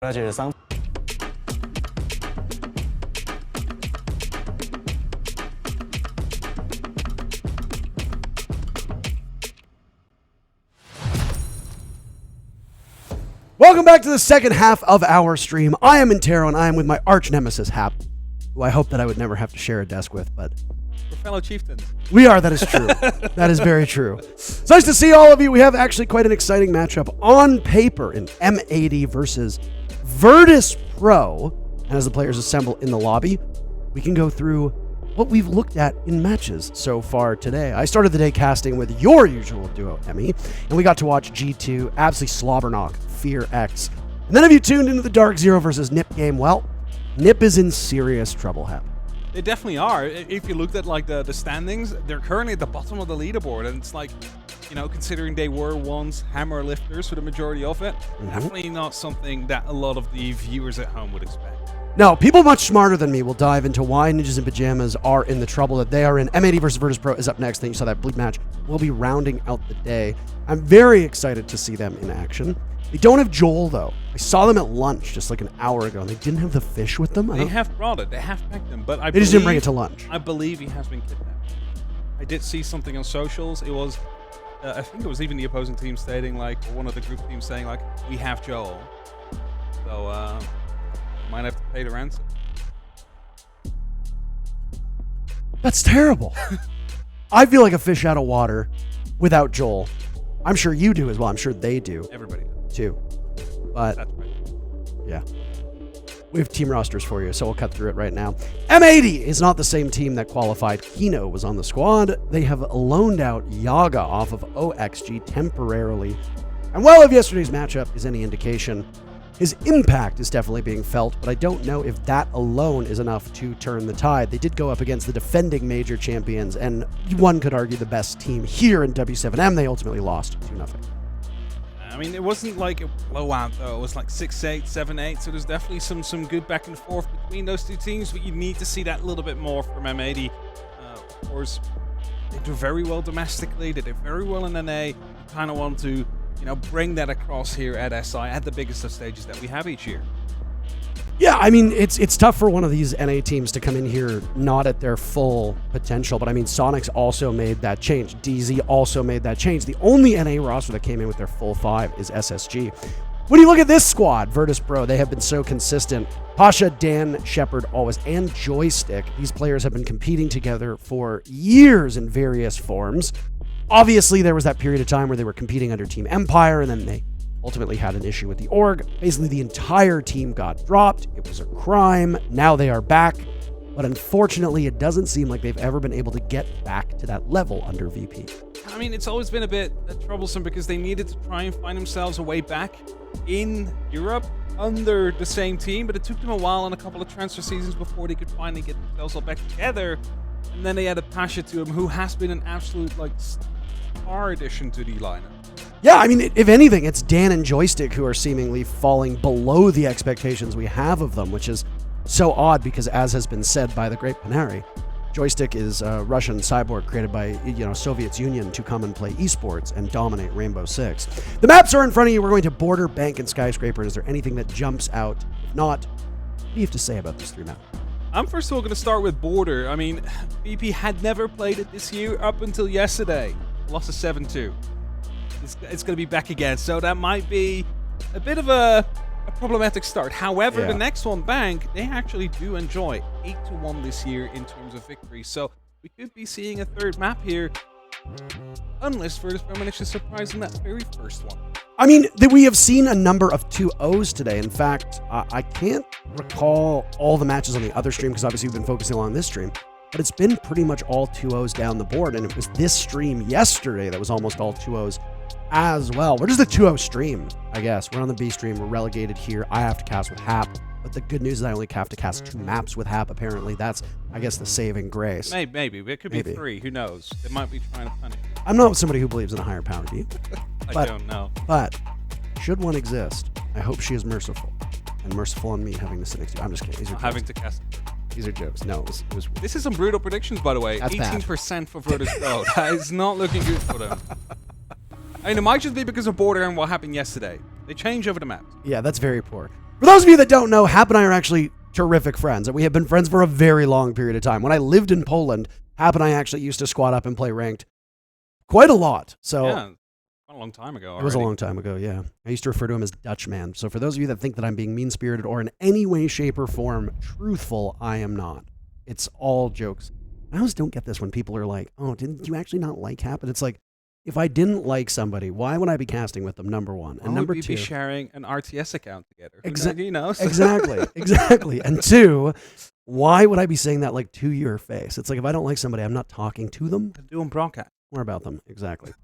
了解桑。Welcome back to the second half of our stream. I am Intero, and I am with my arch nemesis, Hap, who I hope that I would never have to share a desk with, but we're fellow chieftains. We are, that is true. That is very true. It's nice to see all of you. We have actually quite an exciting matchup on paper in M80 versus Virtus.Pro. And as the players assemble in the lobby, we can go through what we've looked at in matches so far today. I started the day casting with your usual duo, Emmy, and we got to watch G2 absolutely slobberknock Fear X. And then if you tuned into the Dark Zero versus Nip game, well, Nip is in serious trouble, Hap. They definitely are. If you looked at like the standings, they're currently at the bottom of the leaderboard, and it's like, you know, considering they were once hammer lifters for the majority of it, definitely not something that a lot of the viewers at home would expect. No, people much smarter than me will dive into why Ninjas in Pajamas are in the trouble that they are in. M80 versus Virtus.Pro is up next. Then you saw that bleak match. We'll be rounding out the day. I'm very excited to see them in action. They don't have Joel, though. I saw them at lunch just like an hour ago, and they didn't have the fish with them. They have brought it. They have packed them, but they just didn't bring it to lunch. I believe he has been kidnapped. I did see something on socials. It was, I think it was even the opposing team stating, like, or one of the group teams saying, like, we have Joel. So, might have to pay the ransom. That's terrible. I feel like a fish out of water without Joel. I'm sure you do as well. I'm sure they do. Everybody does. Too. But, that's right. Yeah. We have team rosters for you, so we'll cut through it right now. M80 is not the same team that qualified. Kino was on the squad. They have loaned out Yaga off of OXG temporarily. And well, if yesterday's matchup is any indication, his impact is definitely being felt, but I don't know if that alone is enough to turn the tide. They did go up against the defending major champions, and one could argue the best team here in W7M. They ultimately lost 2-0. I mean, it wasn't like a blowout, though. It was like 6-8, 7-8, so there's definitely some good back and forth between those two teams, but you need to see that a little bit more from M80. Of course, they do very well domestically. They did very well in NA. You kind of want to, you know, bring that across here at SI at the biggest of stages that we have each year. Yeah, I mean, it's tough for one of these NA teams to come in here not at their full potential, but I mean, Sonics also made that change. DZ also made that change. The only NA roster that came in with their full 5 is SSG. When you look at this squad, Virtus.Pro, they have been so consistent. Pasha, Dan, Shepard, always, and Joystick. These players have been competing together for years in various forms. Obviously, there was that period of time where they were competing under Team Empire, and then they ultimately had an issue with the org. Basically, the entire team got dropped. It was a crime. Now they are back. But unfortunately, it doesn't seem like they've ever been able to get back to that level under VP. I mean, it's always been a bit troublesome because they needed to try and find themselves a way back in Europe under the same team, but it took them a while and a couple of transfer seasons before they could finally get themselves all back together. And then they added Pasha to him, who has been an absolute, like, star addition to the lineup. Yeah, I mean, if anything, it's Dan and Joystick who are seemingly falling below the expectations we have of them, which is so odd because, as has been said by the great Panari, Joystick is a Russian cyborg created by, you know, Soviet Union to come and play esports and dominate Rainbow Six. The maps are in front of you. We're going to Border, Bank, and Skyscraper. Is there anything that jumps out? If not, what do you have to say about these three maps? I'm first of all going to start with Border. I mean, VP had never played it this year up until yesterday. Lost a 7-2. It's going to be back again, so that might be a bit of a problematic start. However, the next one, Bank, they actually do enjoy 8-1 this year in terms of victory, so we could be seeing a third map here, unless Virtus.Pro managed to surprise in that very first one. I mean, we have seen a number of 2-0s today. In fact, I can't recall all the matches on the other stream because obviously we've been focusing on this stream. But it's been pretty much all 2-0s down the board, and it was this stream yesterday that was almost all 2-0s as well. Where does the 2-0 stream? I guess we're on the B stream. We're relegated here. I have to cast with Hap, but the good news is I only have to cast 2 maps with Hap. Apparently, that's, I guess, the saving grace. Maybe it could be 3. Who knows? They might be trying to punish. I'm not somebody who believes in a higher power. Do you? I don't know. But should one exist, I hope she is merciful and merciful on me having to sit next to you. I'm just kidding. These are having to cast. These are jokes. No, it was This is some brutal predictions, by the way. 18% for Virtus.Pro. That is not looking good for them. I mean, it might just be because of Border and what happened yesterday. They change over the map. Yeah, that's very poor. For those of you that don't know, Hap and I are actually terrific friends, and we have been friends for a very long period of time. When I lived in Poland, Hap and I actually used to squad up and play ranked quite a lot. So Yeah, a long time ago already. It was a long time ago, yeah. I used to refer to him as Dutchman. So for those of you that think that I'm being mean-spirited or in any way, shape, or form truthful, I am not. It's all jokes. I always don't get this when people are like, oh, didn't you actually not like Hap? And it's like, if I didn't like somebody, why would I be casting with them, number one? And number two, two, be sharing an RTS account together. Exactly. You know, exactly. And two, why would I be saying that like to your face? It's like if I don't like somebody, I'm not talking to them. Doing broadcast. More about them, exactly.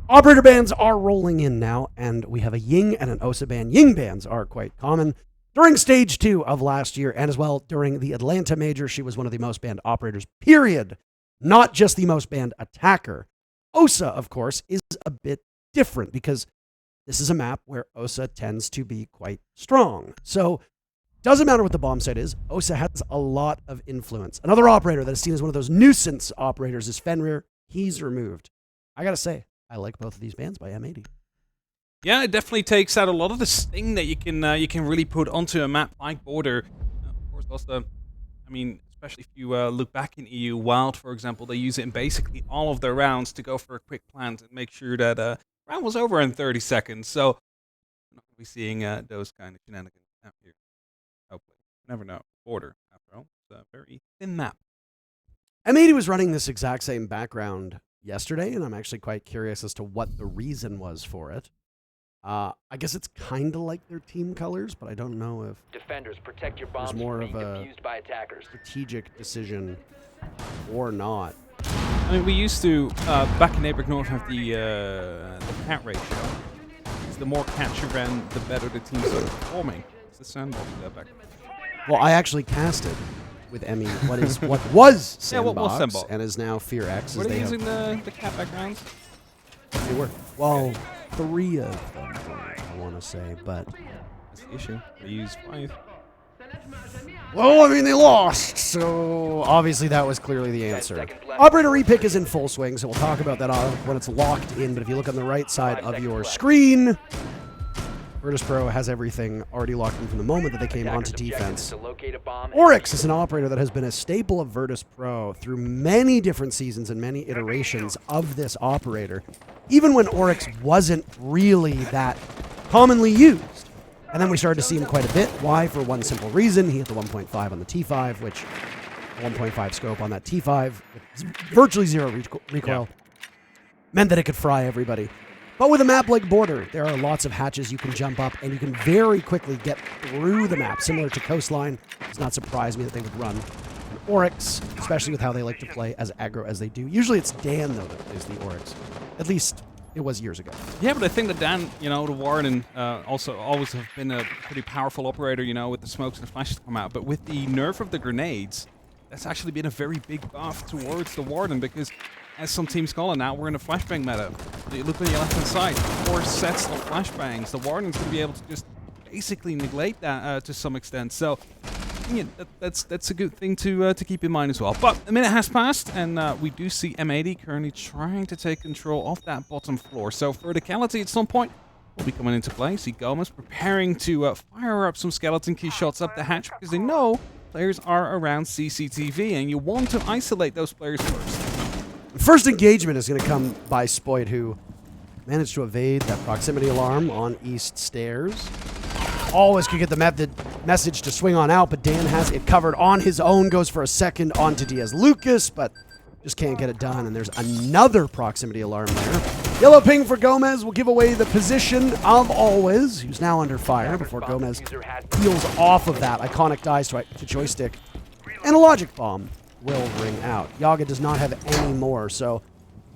Operator bans are rolling in now, and we have a Ying and an Osa ban. Ying bans are quite common. During Stage 2 of last year, and as well during the Atlanta Major, she was one of the most banned operators, period. Not just the most banned attacker. Osa, of course, is a bit different because this is a map where Osa tends to be quite strong. So, doesn't matter what the bomb site is, Osa has a lot of influence. Another operator that is seen as one of those nuisance operators is Fenrir. He's removed. I gotta say, I like both of these bans by M80. Yeah, it definitely takes out a lot of the sting that you can really put onto a map like Border. Of course, also, I mean, especially if you look back in EU, Wild, for example, they use it in basically all of their rounds to go for a quick plant and make sure that round was over in 30 seconds. So, we're not going to be seeing those kind of shenanigans out here. Hopefully. You never know. Border, after all. It's a very thin map. M80 was running this exact same background yesterday, and I'm actually quite curious as to what the reason was for it. I guess it's kind of like their team colors, but I don't know if defenders protect your bombs there's more from being of a defused by attackers. strategic decision or not. I mean, we used to, back in Neighborhood North, have the cat ratio. It's the more cats you ran, the better the teams are performing. It's the sandbox there back. Well, I actually casted with Emmy what was Sandbox, Yeah, what was Sandbox? And is now Fear X. Were they using the cat backgrounds? They were. Well, 3 of them were, I want to say, but That's the issue. They use 5. well, I mean, they lost, so obviously that was clearly the answer. Operator repick is in full swing, so we'll talk about that when it's locked in, but if you look on the right side of your screen, Virtus.Pro has everything already locked in from the moment that they came onto defense. Oryx is an operator that has been a staple of Virtus.Pro through many different seasons and many iterations of this operator, even when Oryx wasn't really that commonly used. And then we started to see him quite a bit. Why? For one simple reason. He hit the 1.5 on the T5, which 1.5 scope on that T5 with virtually zero recoil meant that it could fry everybody. But with a map like Border, there are lots of hatches you can jump up, and you can very quickly get through the map. Similar to Coastline, it does not surprise me that they would run an Oryx, especially with how they like to play as aggro as they do. Usually it's Dan, though, that plays the Oryx. At least it was years ago. Yeah, but I think that Dan, you know, the Warden also always have been a pretty powerful operator, you know, with the smokes and the flashes to come out. But with the nerf of the grenades, that's actually been a very big buff towards the Warden because, as some teams call it now, we're in a flashbang meta. You look on your left-hand side, 4 sets of flashbangs. The Warden's going to be able to just basically neglect that to some extent. So, yeah, that's a good thing to keep in mind as well. But a minute has passed, and we do see M80 currently trying to take control of that bottom floor. So, verticality at some point will be coming into play. See Gomez preparing to fire up some skeleton key shots up the hatch because they know players are around CCTV, and you want to isolate those players first. First engagement is going to come by Spoit, who managed to evade that proximity alarm on East Stairs. Always could get the message to swing on out, but Dan has it covered on his own. Goes for a second onto Diaz Lucas, but just can't get it done. And there's another proximity alarm there. Yellow ping for Gomez will give away the position of Always, who's now under fire before Gomez peels off of that iconic dive to joystick. And a logic bomb will ring out. Yaga does not have any more, so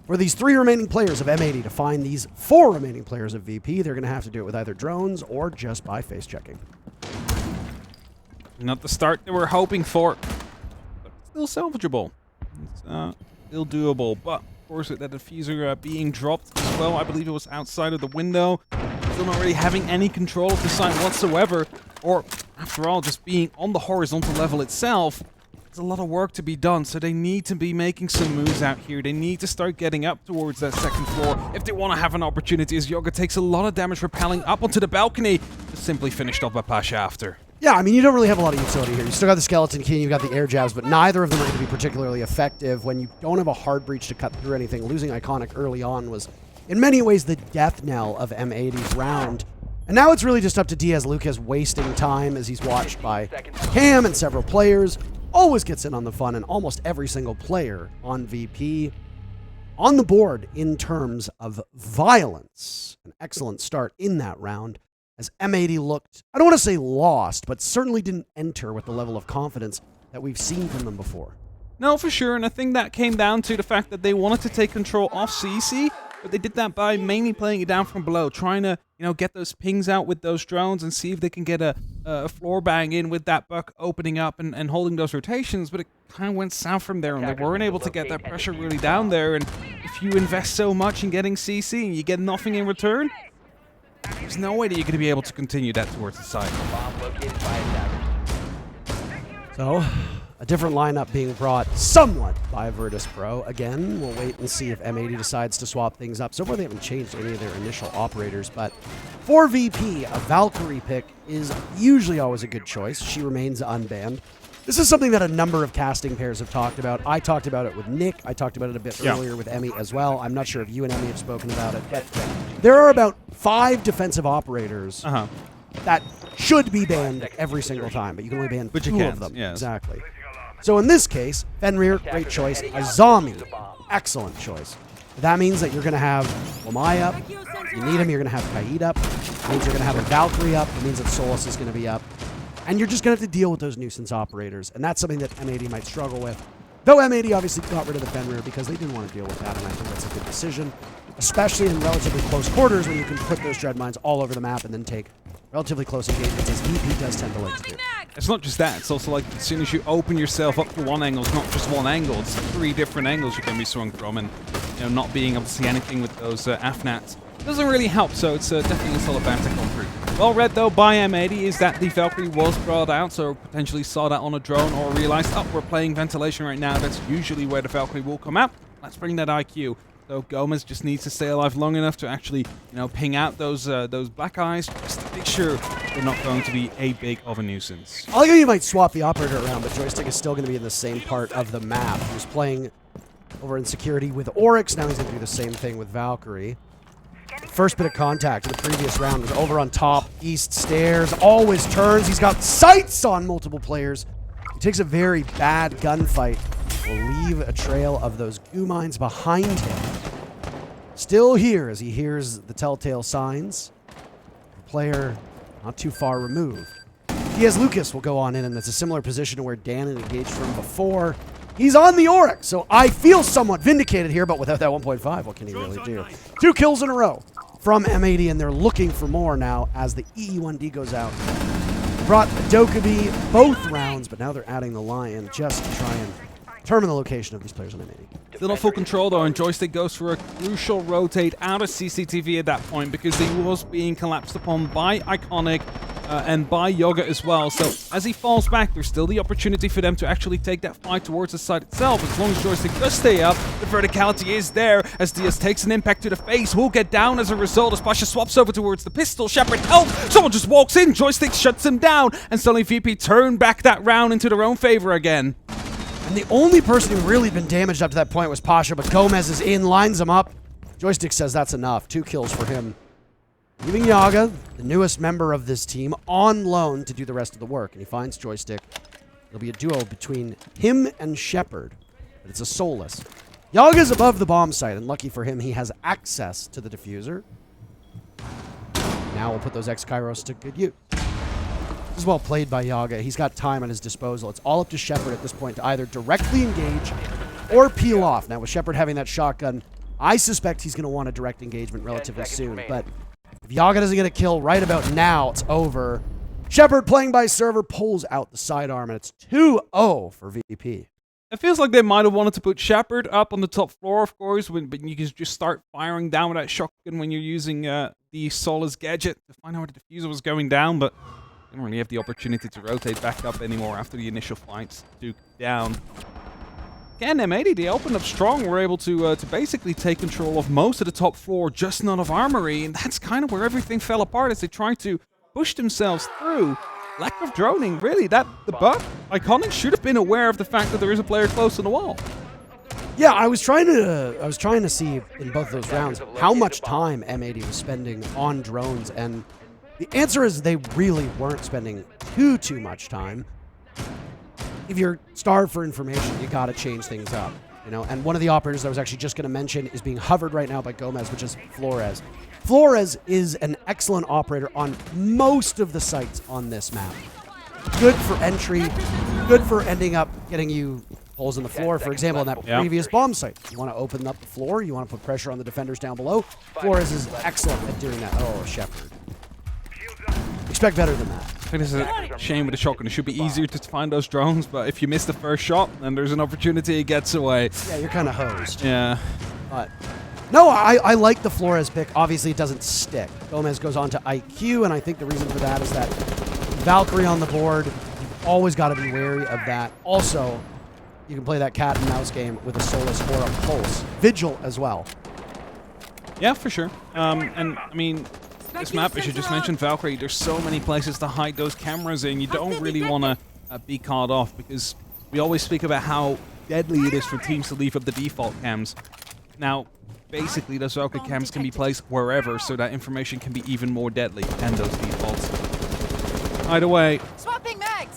for these 3 remaining players of M80 to find these 4 remaining players of VP, they're going to have to do it with either drones or just by face checking. Not the start they were hoping for, but still salvageable. It's still doable, but of course with that diffuser being dropped as well, I believe it was outside of the window, still not really having any control of the site whatsoever, or after all, just being on the horizontal level itself. There's a lot of work to be done, so they need to be making some moves out here. They need to start getting up towards that second floor if they want to have an opportunity, as Yoga takes a lot of damage repelling up onto the balcony, just simply finished off by Pasha after. Yeah, I mean, you don't really have a lot of utility here. You still got the Skeleton King, you've got the air jabs, but neither of them are going to be particularly effective when you don't have a hard breach to cut through anything. Losing Iconic early on was, in many ways, the death knell of M80's round. And now it's really just up to Diaz Lucas wasting time as he's watched by Cam and several players. Always gets in on the fun, and almost every single player on VP on the board in terms of violence. An excellent start in that round, as M80 looked, I don't want to say lost, but certainly didn't enter with the level of confidence that we've seen from them before. No, for sure, and I think that came down to the fact that they wanted to take control off CC, but they did that by mainly playing it down from below, trying to, get those pings out with those drones and see if they can get a floor bang in with that buck opening up and holding those rotations, but it kind of went south from there, and they weren't able to get that pressure really down there, and if you invest so much in getting CC and you get nothing in return, there's no way that you're going to be able to continue that towards the side. Bomb located by attackers. So, a different lineup being brought somewhat by Virtus.Pro. Again, we'll wait and see if M80 decides to swap things up. So far, they haven't changed any of their initial operators, but for VP, a Valkyrie pick is usually always a good choice. She remains unbanned. This is something that a number of casting pairs have talked about. I talked about it with Nick. I talked about it a bit earlier with Emmy as well. I'm not sure if you and Emmy have spoken about it, but there are about 5 defensive operators that should be banned every single time, but you can only ban 2 of them. Yes. Exactly. So in this case, Fenrir, great choice. Azami, excellent choice. That means that you're going to have Lamai up. You need him, you're going to have Kaid up. It means you're going to have a Valkyrie up. It means that Solus is going to be up. And you're just going to have to deal with those nuisance operators. And that's something that M80 might struggle with. Though M80 obviously got rid of the Fenrir because they didn't want to deal with that, and I think that's a good decision. Especially in relatively close quarters when you can put those dread mines all over the map and then take relatively close engagements, as VP does tend to like to do. It's not just that, it's also like as soon as you open yourself up to one angle, it's not just one angle, it's 3 different angles you can be swung from, and not being able to see anything with those AFNATs doesn't really help, so it's definitely a solid banter come through. Well read though by M80 is that the Valkyrie was brought out, so potentially saw that on a drone or realized, oh, we're playing ventilation right now, that's usually where the Valkyrie will come out, let's bring that IQ. So Gomez just needs to stay alive long enough to actually, ping out those black eyes, just to make sure they're not going to be a big of a nuisance. I like how you might swap the operator around, but Joystick is still going to be in the same part of the map. He was playing over in security with Oryx, now he's going to do the same thing with Valkyrie. The first bit of contact in the previous round was over on top, east stairs, always turns. He's got sights on multiple players. He takes a very bad gunfight. Will leave a trail of those goo mines behind him. Still here as he hears the telltale signs. The player not too far removed. Diaz Lucas will go on in, and it's a similar position to where Dan had engaged from before. He's on the Oryx, so I feel somewhat vindicated here, but without that 1.5, what can he really do? 2 kills in a row from M80, and they're looking for more now as the EE1D goes out. Brought Dokkaebi both rounds, but now they're adding the Lion just to try and determine the location of these players on M80. Still not full control though, and Joystick goes for a crucial rotate out of CCTV at that point because he was being collapsed upon by Iconic and by Yoga as well. So as he falls back, there's still the opportunity for them to actually take that fight towards the side itself. As long as Joystick does stay up, the verticality is there as Diaz takes an impact to the face. Will get down as a result as Pasha swaps over towards the pistol. Shepard help! Someone just walks in, Joystick shuts him down, and suddenly VP turn back that round into their own favor again. And the only person who really been damaged up to that point was Pasha, but Gomez is in, lines him up. Joystick says that's enough. 2 kills for him. Leaving Yaga, the newest member of this team, on loan to do the rest of the work. And he finds Joystick. It'll be a duo between him and Shepard, but it's a soulless. Yaga's above the bomb site, and lucky for him, he has access to the diffuser. Now we'll put those X-Kairos to good use. This is well played by Yaga. He's got time at his disposal. It's all up to Shepard at this point to either directly engage or peel off. Now, with Shepard having that shotgun, I suspect he's going to want a direct engagement relatively soon. But if Yaga doesn't get a kill right about now, it's over. Shepard, playing by server, pulls out the sidearm, and it's 2-0 for VP. It feels like they might have wanted to put Shepard up on the top floor, of course, but you can just start firing down with that shotgun when you're using the Solace gadget to find out where the diffuser was going down, but didn't really have the opportunity to rotate back up anymore after the initial fights took down. Again, M80, they opened up strong, were able to basically take control of most of the top floor, just not of Armory, and that's kind of where everything fell apart as they tried to push themselves through. lack of droning, really. The buff, Iconic should have been aware of the fact that there is a player close to the wall. Yeah, I was trying to see in both those rounds how much time M80 was spending on drones, and the answer is they really weren't spending too much time. If you're starved for information, you got to change things up, you know. And one of the operators I was actually just going to mention is being hovered right now by Gomez, which is Flores. Flores is an excellent operator on most of the sites on this map. Good for entry, good for ending up getting you holes in the floor. For example, in that previous bomb site, you want to open up the floor, you want to put pressure on the defenders down below. Flores is excellent at doing that. Oh, Shepard. Expect better than that. I think this is a shame with the shotgun. It should be easier to find those drones, but if you miss the first shot, then there's an opportunity it gets away. Yeah, you're kind of hosed. Yeah. But no, I like the Flores pick. Obviously, it doesn't stick. Gomez goes on to IQ, and I think the reason for that is that Valkyrie on the board, you've always got to be wary of that. Also, you can play that cat and mouse game with a Solus or a Pulse. Vigil as well. Yeah, for sure. And, I mean, this map, as you just mentioned, Valkyrie, there's so many places to hide those cameras in. You don't really want to be caught off, because we always speak about how deadly it is for teams to leave up the default cams. Now, basically, those Valkyrie cams can be placed wherever, so that information can be even more deadly than those defaults. Either way,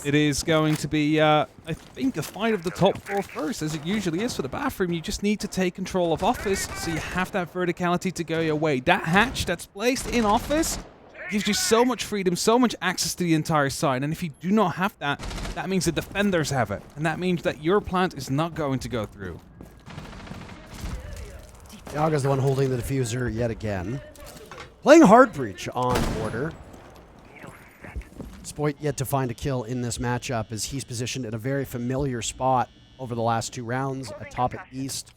it is going to be, I think, a fight of the top 4 first, as it usually is for the bathroom. You just need to take control of Office, so you have that verticality to go your way. That hatch that's placed in Office gives you so much freedom, so much access to the entire side, and if you do not have that, that means the defenders have it, and that means that your plant is not going to go through. Yaga's the one holding the diffuser yet again. Playing hard breach on border. Spoit yet to find a kill in this matchup, as he's positioned in a very familiar spot over the last 2 rounds, atop at East.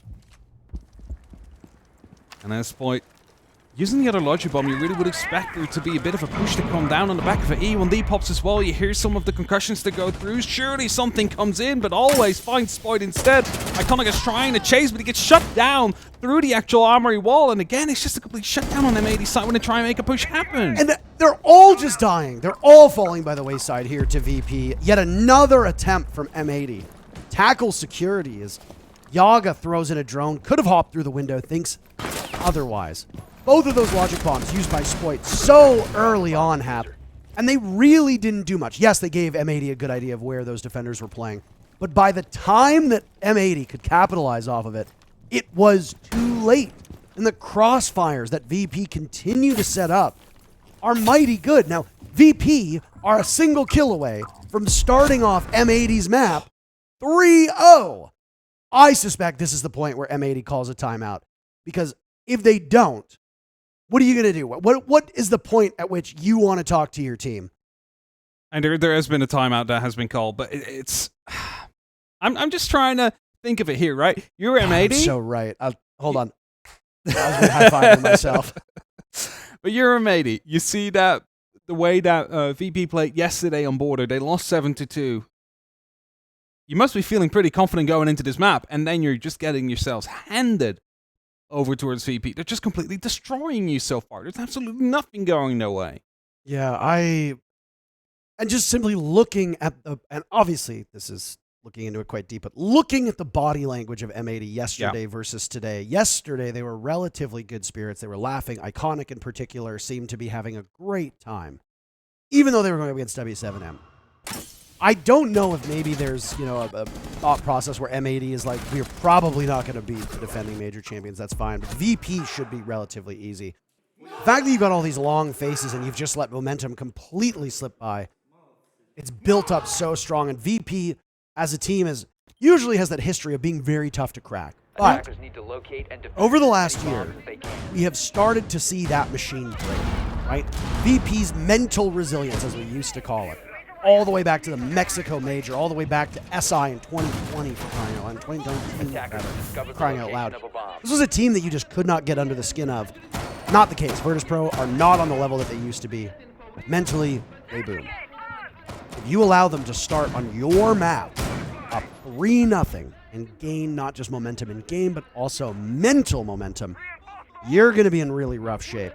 And as Spoit using the other logic bomb, you really would expect there to be a bit of a push to come down on the back of an E1D pops as well. You hear some of the concussions to go through. Surely something comes in, but always finds Spoit instead. Iconic is trying to chase, but he gets shut down through the actual armory wall. And again, it's just a complete shutdown on M80 side when they try and make a push happen. And they're all just dying. They're all falling by the wayside here to VP. Yet another attempt from M80. Tackle security as Yaga throws in a drone. Could have hopped through the window, thinks otherwise. Both of those logic bombs used by Spoit so early on, Hap, and they really didn't do much. Yes, they gave M80 a good idea of where those defenders were playing, but by the time that M80 could capitalize off of it, it was too late. And the crossfires that VP continue to set up are mighty good. Now, VP are a single kill away from starting off M80's map 3-0. I suspect this is the point where M80 calls a timeout, because if they don't, what are you going to do? What is the point at which you want to talk to your team? And there has been a timeout that has been called, but it's... I'm just trying to think of it here, right? You're M80. I'm so right. Hold on. I was high-fiving myself. But you're M80. You see that the way that VP played yesterday on border, they lost 7-2. You must be feeling pretty confident going into this map, and then you're just getting yourselves handed over towards VP. They're just completely destroying you so far. There's absolutely nothing going their way. Yeah, and just simply looking at and obviously this is looking into it quite deep, but looking at the body language of M80 yesterday versus today. Yesterday, they were relatively good spirits. They were laughing. Iconic in particular seemed to be having a great time, even though they were going up against W7M. I don't know if maybe there's, you know, a thought process where M80 is like, we're probably not going to beat the defending major champions. That's fine. But VP should be relatively easy. The fact that you've got all these long faces and you've just let momentum completely slip by, it's built up so strong. And VP, as a team, usually has that history of being very tough to crack. But over the last year, we have started to see that machine break, right? VP's mental resilience, as we used to call it, all the way back to the Mexico Major, all the way back to SI in 2020 for crying out loud, 2019 crying out loud. This was a team that you just could not get under the skin of. Not the case. Virtus.Pro are not on the level that they used to be. Mentally, they boom. If you allow them to start on your map up 3-0 and gain not just momentum in game, but also mental momentum, you're going to be in really rough shape.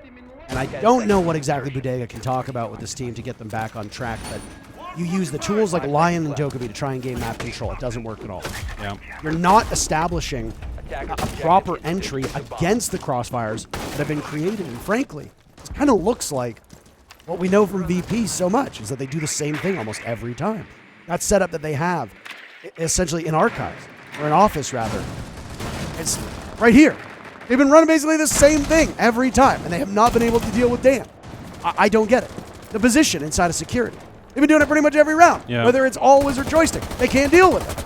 And I don't know what exactly Bodega can talk about with this team to get them back on track, but You use the tools like Lion and Dokkaebi to try and gain map control. It doesn't work at all. Yeah. You're not establishing a proper entry against the crossfires that have been created. And frankly, it kind of looks like what we know from VP so much, is that they do the same thing almost every time. That setup that they have, essentially in archives, or in office rather, it's right here. They've been running basically the same thing every time, and they have not been able to deal with Dan. I don't get it. The position inside of security. They've been doing it pretty much every round, whether it's always or joystick. They can't deal with it.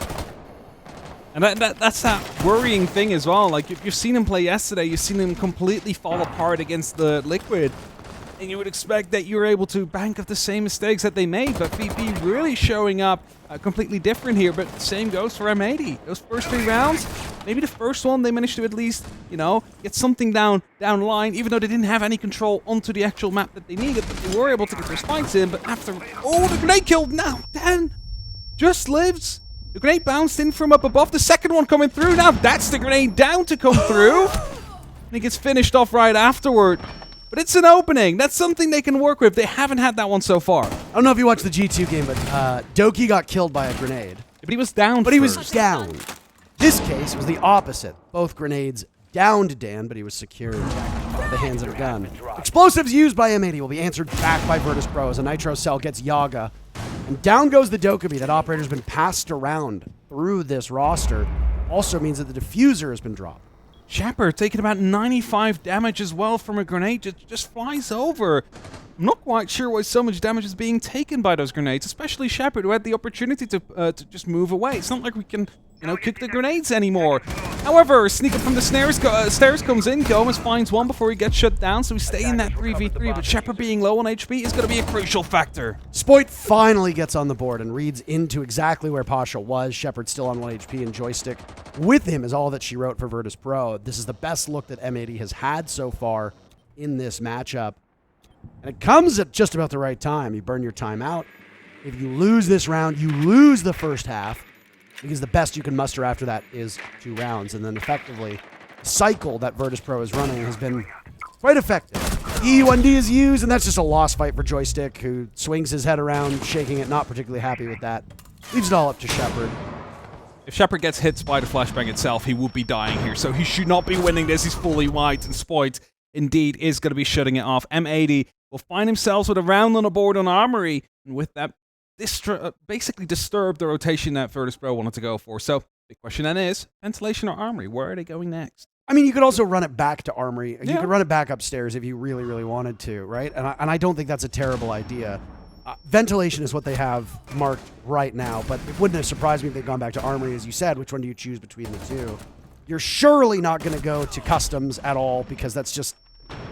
And that's that worrying thing as well. Like, you've seen him play yesterday, you've seen him completely fall apart against the Liquid, and you would expect that you're able to bank up the same mistakes that they made, but VP really showing up completely different here. But the same goes for M80. Those first 3 rounds, maybe the first one they managed to at least, you know, get something down line, even though they didn't have any control onto the actual map that they needed, but they were able to get those fights in. But after, the grenade killed now. Dan just lives. The grenade bounced in from up above. The second one coming through. Now that's the grenade down to come through. And it gets finished off right afterward. But it's an opening. That's something they can work with. They haven't had that one so far. I don't know if you watched the G2 game, but Doki got killed by a grenade. But he was down But he was down. This case was the opposite. Both grenades downed Dan, but he was secured at the hands of a gun. Explosives used by M80 will be answered back by Virtus.Pro as a Nitro Cell gets Yaga. And down goes the Dokkaebi. That operator's been passed around through this roster. Also means that the diffuser has been dropped. Shepard taking about 95 damage as well from a grenade. Just flies over. I'm not quite sure why so much damage is being taken by those grenades, especially Shepard, who had the opportunity to just move away. It's not like we can, you know, kick the grenades anymore. However, sneak up from the stairs comes in. Gomez finds one before he gets shut down, so we stay in that 3v3, but Shepard being low on HP is going to be a crucial factor. Spoit finally gets on the board and reads into exactly where Pasha was. Shepard still on 1 HP, and Joystick with him is all that she wrote for Virtus.Pro. This is the best look that M80 has had so far in this matchup. And it comes at just about the right time. You burn your time out. If you lose this round, you lose the first half, because the best you can muster after that is 2 rounds. And then effectively, the cycle that Virtus.Pro is running has been quite effective. E1D is used, and that's just a lost fight for Joystick, who swings his head around, shaking it, not particularly happy with that. Leaves it all up to Shepard. If Shepard gets hit by the flashbang itself, he would be dying here, so he should not be winning this. He's fully white, and Spoit indeed is going to be shutting it off. M80 will find himself with a round on the board on Armory, and with that, basically disturb the rotation that Virtus.Pro wanted to go for. So, the question then is, ventilation or Armory? Where are they going next? I mean, you could also run it back to Armory. You could run it back upstairs if you really, really wanted to, right? And I don't think that's a terrible idea. Ventilation is what they have marked right now, but it wouldn't have surprised me if they'd gone back to Armory, as you said. Which one do you choose between the two? You're surely not going to go to Customs at all, because that's just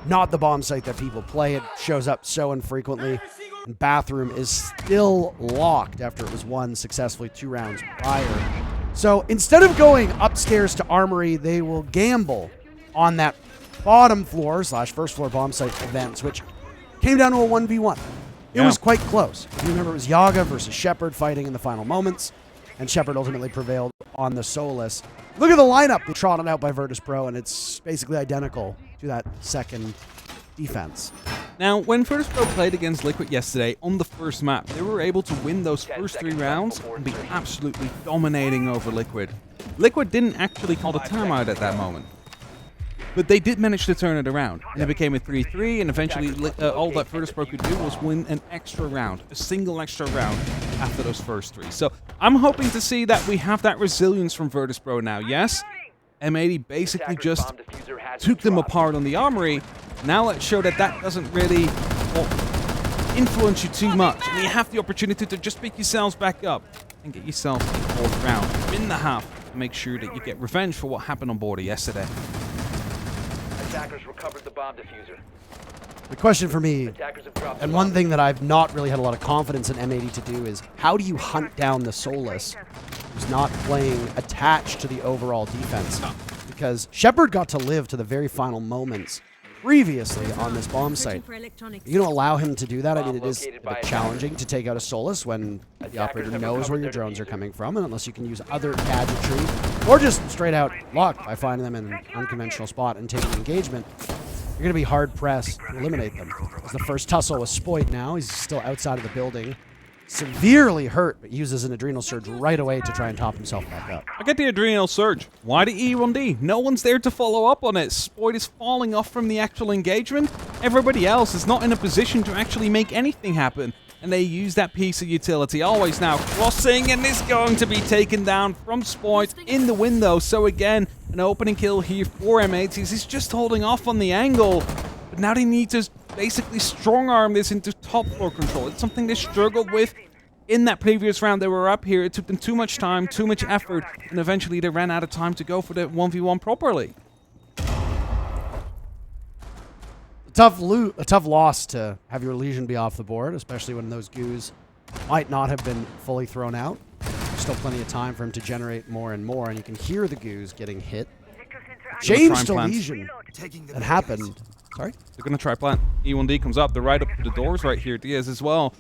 not the bomb site that people play. It shows up so infrequently. And Bathroom is still locked after it was won successfully 2 rounds prior. So instead of going upstairs to Armory, they will gamble on that bottom floor / first floor bomb site events, which came down to a 1v1. It was quite close. You remember, it was Yaga versus Shepard fighting in the final moments, and Shepard ultimately prevailed on the Solus. Look at the lineup trotted out by Virtus.Pro, and it's basically identical to that second defense. Now, when Virtus.Pro played against Liquid yesterday on the first map, they were able to win those first 3 rounds and be absolutely dominating over Liquid. Liquid didn't actually call the timeout at that moment, but they did manage to turn it around, and it became a 3-3, and eventually all that Virtus.Pro could do was win an extra round, a single extra round after those first 3. So I'm hoping to see that we have that resilience from Virtus.Pro now. Yes, M80 basically just took them apart on the Armory. Now let's show that that doesn't really influence you too much, and you have the opportunity to just pick yourselves back up and get yourself a 4th round in the half to make sure that you get revenge for what happened on Border yesterday. Attackers recovered the bomb diffuser. The question for me, and one thing that I've not really had a lot of confidence in M80 to do, is how do you hunt down the Solus who's not playing attached to the overall defense? Because Shepard got to live to the very final moments previously on this bomb site. You're going to allow him to do that? I mean, it is a bit challenging to take out a Solus when the operator knows where your drones are coming from, and unless you can use other gadgetry, or just straight out lock by finding them in an unconventional spot and taking engagement, you're going to be hard-pressed to eliminate them. As the first tussle with Spoit now, he's still outside of the building. severely hurt, but uses an adrenal surge right away to try and top himself back up. I get the adrenal surge. Why the E1D? No one's there to follow up on it. Spoit is falling off from the actual engagement. Everybody else is not in a position to actually make anything happen. And they use that piece of utility. Always now crossing, and is going to be taken down from Spoit in the window. So again, an opening kill here for M80s. He's just holding off on the angle. But now they need to basically strong-arm this into top floor control. It's something they struggled with in that previous round. They were up here. It took them too much time, too much effort, and eventually they ran out of time to go for the 1v1 properly. A tough loss to have your Legion be off the board, especially when those goos might not have been fully thrown out. There's still plenty of time for him to generate more and more, and you can hear the goos getting hit. Change to Legion that happened. Sorry? They're going to try plant. E1D comes up. They're right up to the doors right here. Diaz as well.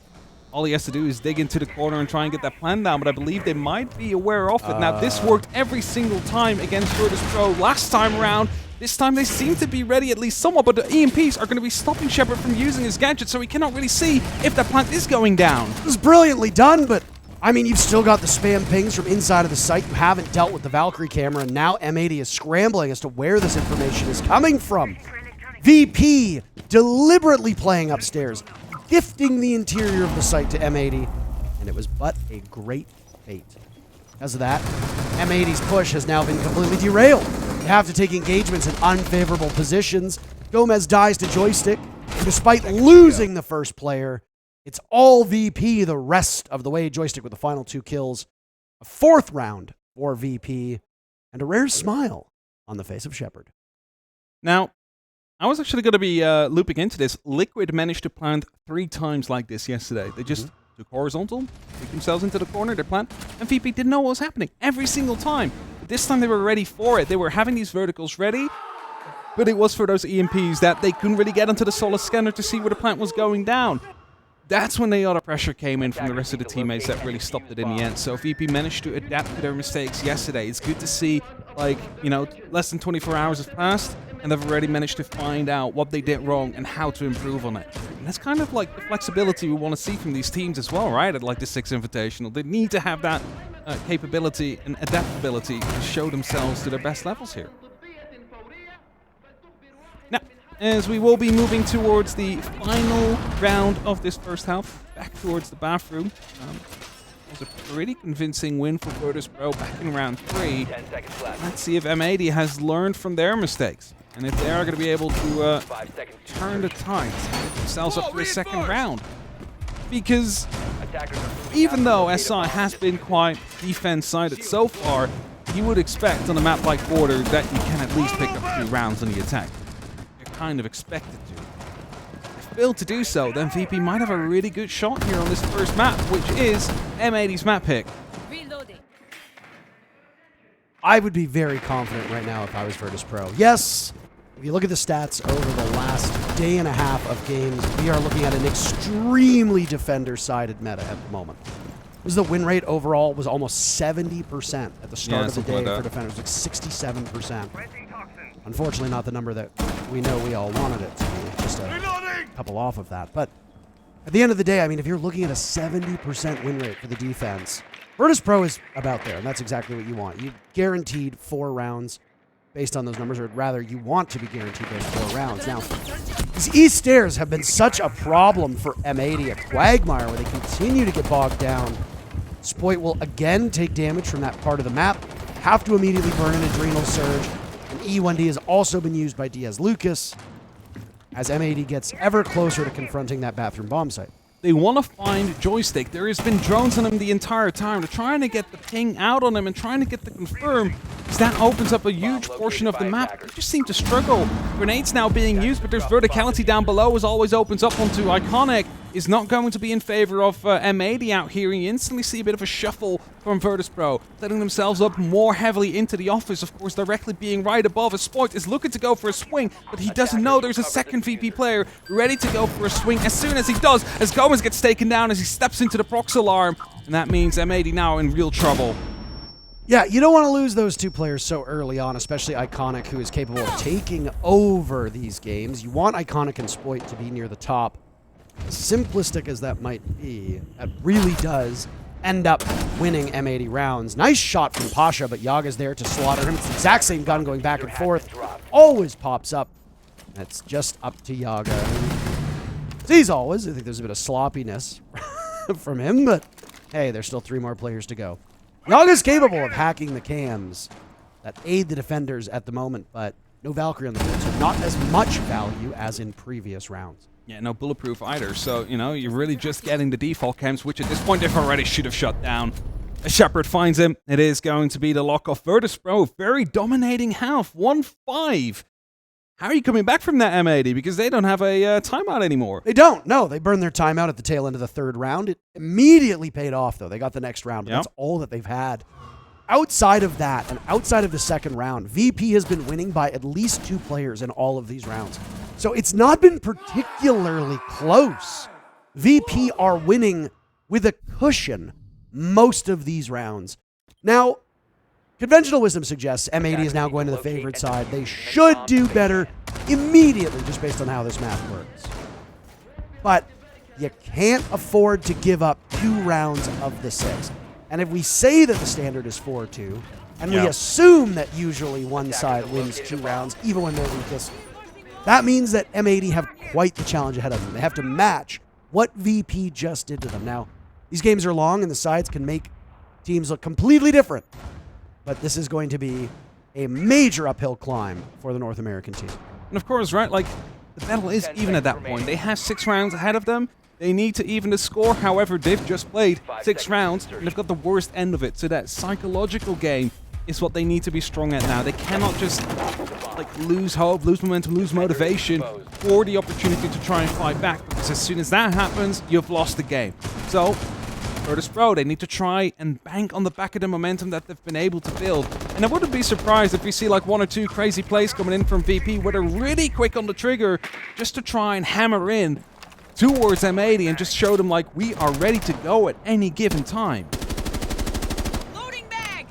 All he has to do is dig into the corner and try and get that plan down, but I believe they might be aware of it. Now, this worked every single time against Virtus.Pro last time around. This time they seem to be ready at least somewhat, but the EMPs are going to be stopping Shepard from using his gadget, so he cannot really see if that plant is going down. This is brilliantly done, but I mean, you've still got the spam pings from inside of the site. You haven't dealt with the Valkyrie camera, and now M80 is scrambling as to where this information is coming from. VP deliberately playing upstairs, gifting the interior of the site to M80, and it was but a great fate. Because of that, M80's push has now been completely derailed. They have to take engagements in unfavorable positions. Gomez dies to joystick, and despite losing the first player, it's all VP the rest of the way. Joystick with the final 2 kills, a 4th round for VP, and a rare smile on the face of Shepard. Now, I was actually going to be looping into this. Liquid managed to plant 3 times like this yesterday. They just took horizontal, took themselves into the corner, their plant, and VP didn't know what was happening every single time. But this time they were ready for it. They were having these verticals ready, but it was for those EMPs that they couldn't really get onto the solid scanner to see where the plant was going down. That's when the other pressure came in from the rest of the teammates that really stopped it in the end. So VP managed to adapt to their mistakes yesterday. It's good to see, like, you know, less than 24 hours have passed, and they've already managed to find out what they did wrong and how to improve on it. And that's kind of like the flexibility we want to see from these teams as well, right? At like the Six Invitational. They need to have that capability and adaptability to show themselves to their best levels here. Now, as we will be moving towards the final round of this first half, back towards the bathroom. It was a pretty convincing win for Virtus.Pro back in round 3. 10 seconds left. Let's see if M80 has learned from their mistakes, and if they are going to be able to 5 seconds. turn the tide, get themselves up for a second round. Because Attackers are moving even out though to locate a SI bomb. has been quite defense-sided so far, you would expect on a map like Border that you can at least pick up 2 rounds on the attack. You're kind of expected to. If failed to do so, then VP might have a really good shot here on this first map, which is M80's map pick. Reloading. I would be very confident right now if I was Virtus.Pro. Yes, if you look at the stats over the last day and a half of games, we are looking at an extremely defender-sided meta at the moment. This is the win rate overall was almost 70% at the start of the day for defenders, like 67%. Unfortunately, not the number that we know we all wanted it to be, just a couple off of that. But at the end of the day, I mean, if you're looking at a 70% win rate for the defense, Virtus.Pro is about there, and that's exactly what you want. You guaranteed 4 rounds based on those numbers, or rather, you want to be guaranteed those 4 rounds. Now, these East stairs have been such a problem for M80, a quagmire where they continue to get bogged down. Spoit will again take damage from that part of the map, have to immediately burn an adrenal surge, and E1D has also been used by Diaz Lucas as M80 gets ever closer to confronting that bathroom bomb site. They want to find Joystick. There has been drones on him the entire time. They're trying to get the ping out on him and trying to get the confirm, because that opens up a huge portion of the map. They just seem to struggle. Grenades now being used, but there's verticality down below as always opens up onto Iconic. Is not going to be in favor of M80 out here. And you instantly see a bit of a shuffle from Virtus.Pro, setting themselves up more heavily into the office, of course, directly being right above. As Spoit is looking to go for a swing, but he doesn't know there's a second VP player ready to go for a swing as soon as he does, as Gomez gets taken down as he steps into the prox alarm. And that means M80 now in real trouble. Yeah, you don't want to lose those 2 players so early on, especially Iconic, who is capable of taking over these games. You want Iconic and Spoit to be near the top. simplistic as that might be, that really does end up winning M80 rounds. Nice shot from Pasha, but Yaga's there to slaughter him. It's the exact same gun going back and forth. Always pops up. That's just up to Yaga. As always, I think there's a bit of sloppiness from him, but hey, there's still 3 more players to go. Yaga's capable of hacking the cams that aid the defenders at the moment, but no Valkyrie on the board, so not as much value as in previous rounds. Yeah, no bulletproof either, so, you know, you're really just getting the default cams, which at this point they've already should have shut down. As Shepard finds him, it is going to be the lock-off. Virtus.Pro, very dominating health, 1-5. How are you coming back from that M80? Because they don't have a timeout anymore. They don't. No, they burned their timeout at the tail end of the 3rd round. It immediately paid off, though. They got the next round, but that's all that they've had. Outside of that, and outside of the 2nd round, VP has been winning by at least 2 players in all of these rounds. So it's not been particularly close. VP are winning with a cushion most of these rounds. Now, conventional wisdom suggests M80 is now going to the favorite side. They should do better immediately just based on how this math works. But you can't afford to give up 2 rounds of the 6. And if we say that the standard is 4-2, and we assume that usually one side wins 2 rounds, even when they're weakest, that means that M80 have quite the challenge ahead of them. They have to match what VP just did to them. Now, these games are long, and the sides can make teams look completely different. But this is going to be a major uphill climb for the North American team. And of course, right, like, the battle is even at that point. They have 6 rounds ahead of them. They need to even the score. However, they've just played 6 rounds, and they've got the worst end of it. So that psychological game is what they need to be strong at now. They cannot just like lose hope, lose momentum, lose motivation for the opportunity to try and fight back. Because as soon as that happens, you've lost the game. So, Virtus.Pro, they need to try and bank on the back of the momentum that they've been able to build. And I wouldn't be surprised if we see like 1 or 2 crazy plays coming in from VP where they're really quick on the trigger just to try and hammer in towards M80 and just show them like we are ready to go at any given time. Loading bag.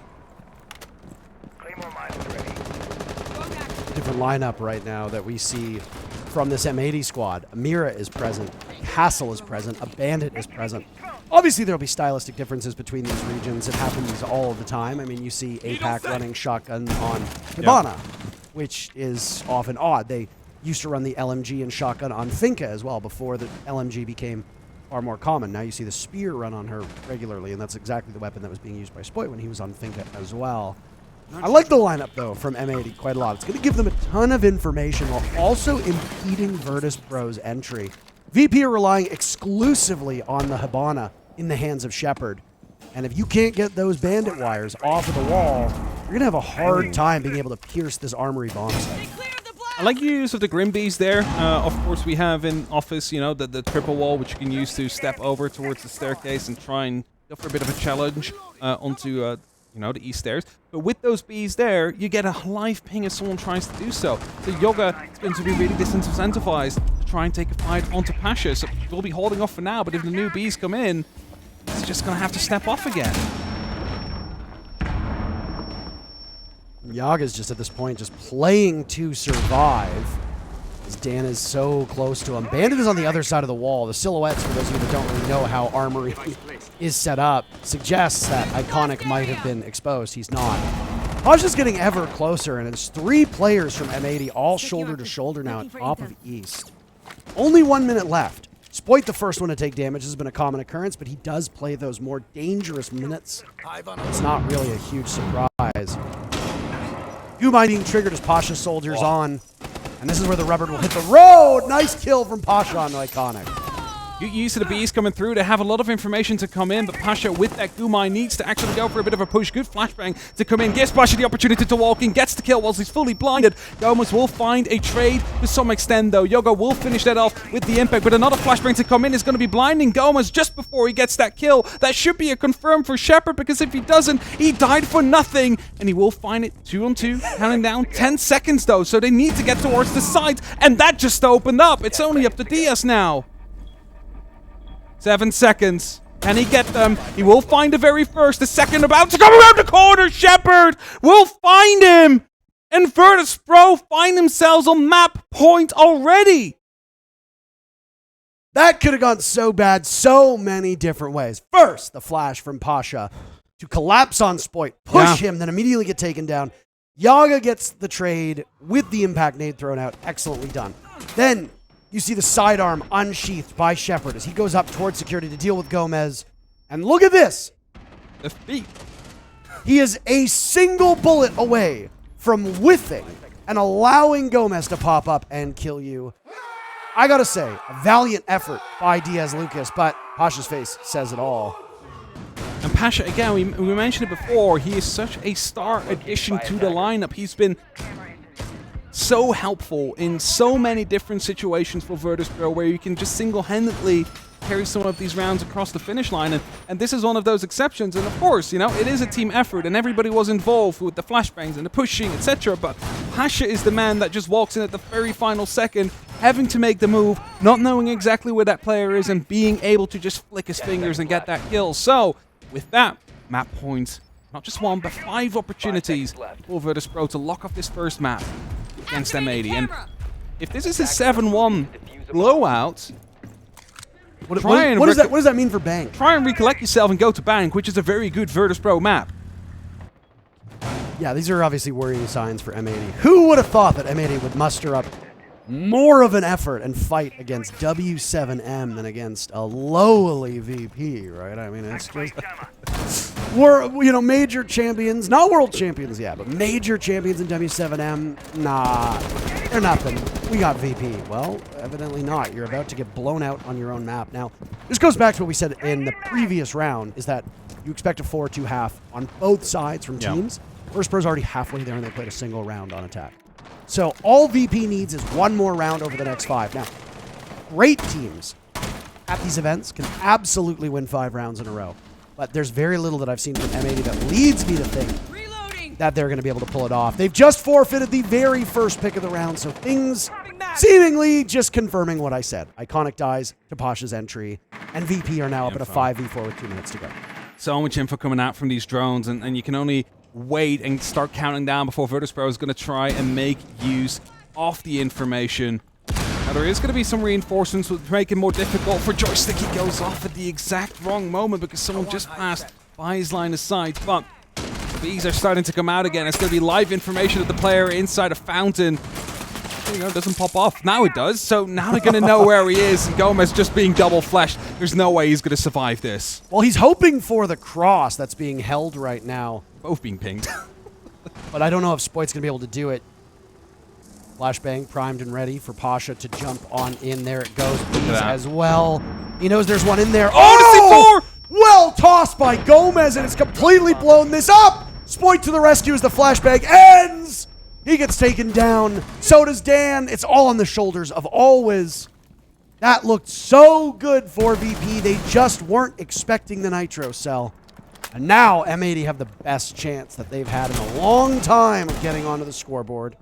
Claymore mines ready. Different lineup right now that we see from this M80 squad. Amira is present, Castle is present, a Bandit is present. Obviously, there'll be stylistic differences between these regions. It happens all the time. I mean, you see APAC running shotgun on Hibana, which is often odd. They used to run the LMG and shotgun on Finka as well before the LMG became far more common. Now you see the spear run on her regularly, and that's exactly the weapon that was being used by Spoit when he was on Finka as well. I like the lineup, though, from M80 quite a lot. It's going to give them a ton of information while also impeding Virtus.Pro's entry. VP are relying exclusively on the Hibana in the hands of Shepard. And if you can't get those bandit wires off of the wall, you're going to have a hard time being able to pierce this armory bomb site. I like the use of the Grim Bees there. Of course, we have in Office, you know, the triple wall, which you can use to step over towards the staircase and try and go for a bit of a challenge onto, you know, the east stairs. But with those bees there, you get a live ping if someone tries to do so. So Yoga is going to be really disincentivized to try and take a fight onto Pasha. So we'll be holding off for now, but if the new bees come in, he's just going to have to step off again. Yaga's just at this point just playing to survive as Dan is so close to him. Bandit is on the other side of the wall. The silhouettes, for those of you that don't really know how Armory is set up, suggests that Iconic might have been exposed. He's not. Pasha's getting ever closer, and it's 3 players from M80 all shoulder to shoulder now at top of East. Only 1 minute left. Spoit, the first one to take damage, has been a common occurrence, but he does play those more dangerous minutes. It's not really a huge surprise. Gumai being triggered as Pasha soldiers on. And this is where the rubber will hit the road. Nice kill from Pasha on Iconic. Good use of the bees coming through. They have a lot of information to come in, but Pasha with that Gumai needs to actually go for a bit of a push. Good flashbang to come in. Gives Pasha the opportunity to walk in. Gets the kill whilst he's fully blinded. Gomez will find a trade to some extent, though. Yoga will finish that off with the impact, but another flashbang to come in is going to be blinding Gomez just before he gets that kill. That should be a confirm for Shepard, because if he doesn't, he died for nothing. And he will find it 2-on-2, counting down 10 seconds, though. So they need to get towards the side, and that just opened up. It's only up to Diaz now. 7 seconds. Can he get them? He will find the very first. The second about to come around the corner. Shepard will find him. And Virtus.Pro find themselves on map point already. That could have gone so bad so many different ways. First, the flash from Pasha to collapse on Spoit, push him, then immediately get taken down. Yaga gets the trade with the impact nade thrown out. Excellently done. Then you see the sidearm unsheathed by Shepard as he goes up towards security to deal with Gomez. And look at this. The feet. He is a single bullet away from whiffing and allowing Gomez to pop up and kill you. I gotta say, a valiant effort by Diaz Lucas, but Pasha's face says it all. And Pasha, again, we mentioned it before, he is such a star addition to the lineup. He's been so helpful in so many different situations for Virtus.Pro where you can just single-handedly carry some of these rounds across the finish line, and this is one of those exceptions. And of course, you know, it is a team effort and everybody was involved with the flashbangs and the pushing, etc. But Pasha is the man that just walks in at the very final second, having to make the move, not knowing exactly where that player is, and being able to just flick his fingers and get that kill. So, with that, map points, not just one, but 5 opportunities for Virtus.Pro to lock off this first map against M80. And if this is a 7-1 blowout, What does that mean for Bank? Try and recollect yourself and go to Bank, which is a very good Virtus.Pro map. Yeah, these are obviously worrying signs for M80. Who would have thought that M80 would muster up more of an effort and fight against W7M than against a lowly VP, right? I mean, it's just... We're, you know, major champions, not world champions yet, but major champions in W7M, nah, they're nothing. We got VP. Well, evidently not. You're about to get blown out on your own map. Now, this goes back to what we said in the previous round, is that you expect a 4-2 half on both sides from teams. Virtus.Pro's already halfway there, and they played a single round on attack. So all VP needs is one more round over the next 5. Now, great teams at these events can absolutely win 5 rounds in a row. But there's very little that I've seen from M80 that leads me to think that they're going to be able to pull it off. They've just forfeited the very first pick of the round, so things seemingly just confirming what I said. Iconic dies to Pasha's entry, and VP are now up at a 5v4 with 2 minutes to go. So much info coming out from these drones, and you can only wait and start counting down before Virtus.Pro is going to try and make use of the information. Now, there is going to be some reinforcements which make it more difficult for Joystick. He goes off at the exact wrong moment because someone just passed by his line of sight. But these are starting to come out again. It's going to be live information of the player inside a fountain. You know, it doesn't pop off. Now it does. So now they're going to know where he is. And Gomez just being double flashed. There's no way he's going to survive this. Well, he's hoping for the cross that's being held right now. Both being pinged. But I don't know if Spoit's going to be able to do it. Flashbang primed and ready for Pasha to jump on in. There it goes. Bees as well. He knows there's one in there. Oh, well tossed by Gomez, and it's completely blown this up. Spoit to the rescue as the flashbang ends. He gets taken down. So does Dan. It's all on the shoulders of Always. That looked so good for VP. They just weren't expecting the Nitro cell. And now M80 have the best chance that they've had in a long time of getting onto the scoreboard.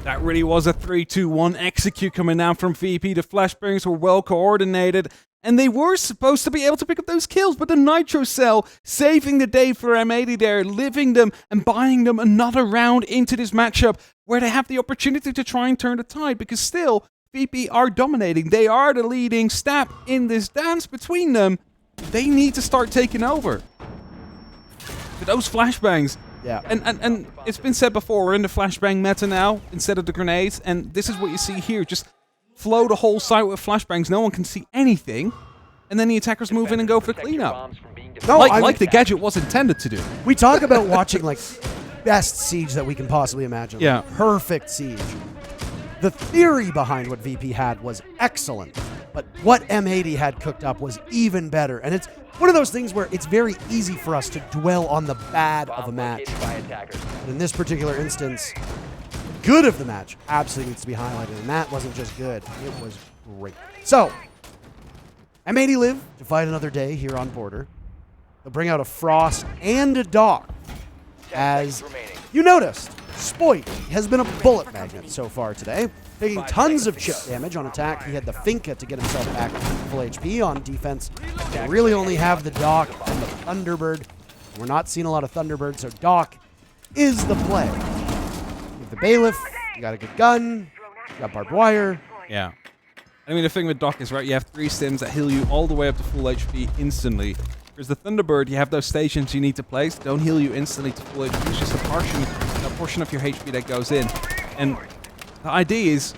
That really was a 3-2-1 execute coming down from VP. The flashbangs were well coordinated, and they were supposed to be able to pick up those kills, but the Nitro cell saving the day for M80 there, living them and buying them another round into this matchup where they have the opportunity to try and turn the tide, because still, VP are dominating. They are the leading step in this dance between them. They need to start taking over. But those flashbangs, yeah. And it's been said before, we're in the flashbang meta now instead of the grenades, and this is what you see here. Just flow the whole site with flashbangs. No one can see anything, and then the attackers move in and go for the cleanup. No, like the gadget was intended to do. We talk about watching like best siege that we can possibly imagine. Yeah. Like, perfect siege. The theory behind what VP had was excellent, but what M80 had cooked up was even better. And it's one of those things where it's very easy for us to dwell on the bad of a match. But in this particular instance, the good of the match absolutely needs to be highlighted. And that wasn't just good, it was great. So, M80 live to fight another day here on Border. They'll bring out a Frost and a Doc. As you noticed, Spoit has been a bullet magnet so far today, taking tons of chip damage on attack. He had the Finka to get himself back to full HP on defense. They really only have the Doc and the Thunderbird. We're not seeing a lot of Thunderbird, so Doc is the play. You have the Bailiff, you got a good gun, you got barbed wire. Yeah. I mean, the thing with Doc is, right, you have 3 stims that heal you all the way up to full HP instantly. Whereas the Thunderbird, you have those stations you need to place, don't heal you instantly to full HP. It's just a portion of your HP that goes in. And the idea is,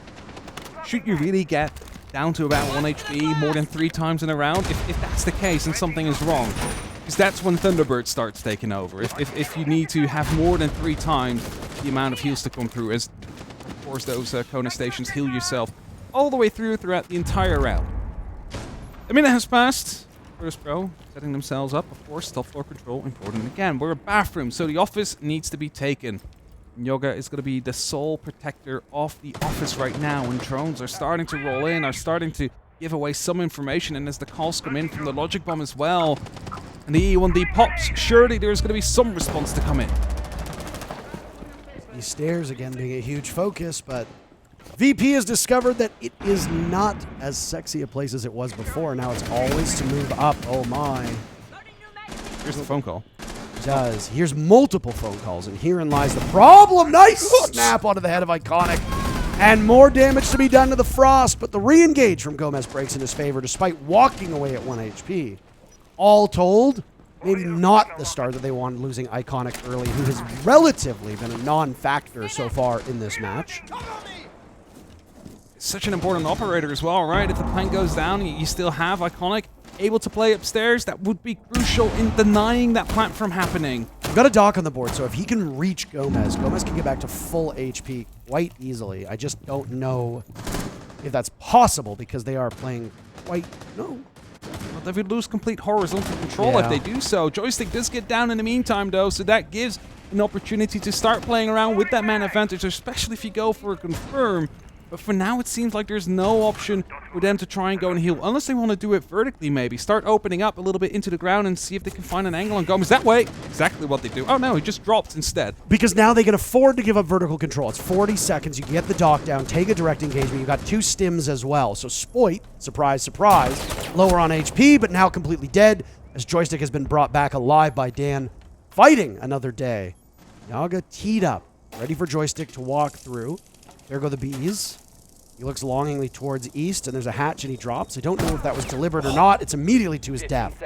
should you really get down to about 1 HP more than 3 times in a round? If that's the case, then something is wrong. Because that's when Thunderbird starts taking over. If you need to have more than 3 times the amount of heals to come through, as of course those Kona stations heal yourself all the way throughout the entire round. A minute has passed. Virtus.Pro setting themselves up, of course. Top floor control important again. We're a bathroom, so the office needs to be taken. Yoga is going to be the sole protector of the office right now, and drones are starting to roll in, are starting to give away some information, and as the calls come in from the logic bomb as well, and the E1D pops, surely there's going to be some response to come in. These stairs again being a huge focus, but VP has discovered that it is not as sexy a place as it was before. Now it's always to move up. Oh my. Here's the phone call. Does. Here's multiple phone calls, and herein lies the problem. Nice snap onto the head of Iconic. And more damage to be done to the Frost, but the re-engage from Gomez breaks in his favor despite walking away at 1 HP. All told, maybe not the start that they wanted, losing Iconic early, who has relatively been a non-factor so far in this match. Such an important operator as well, right? If the plant goes down, you still have Iconic able to play upstairs. That would be crucial in denying that plant from happening. We've got a Doc on the board, so if he can reach Gomez, Gomez can get back to full HP quite easily. I just don't know if that's possible because they are playing quite... No. Well, they would lose complete horizontal control if they do so. Joystick does get down in the meantime, though, so that gives an opportunity to start playing around with that man advantage, especially if you go for a confirm. But for now, it seems like there's no option for them to try and go and heal, unless they want to do it vertically, maybe. Start opening up a little bit into the ground and see if they can find an angle on Gomez that way. Exactly what they do. Oh, no, he just dropped instead. Because now they can afford to give up vertical control. It's 40 seconds. You can get the Doc down, take a direct engagement. You've got 2 stims as well. So Spoit, surprise, surprise, lower on HP, but now completely dead, as Joystick has been brought back alive by Dan, fighting another day. Yaga teed up, ready for Joystick to walk through. There go the bees. He looks longingly towards east, and there's a hatch, and he drops. I don't know if that was deliberate or not. It's immediately to his death.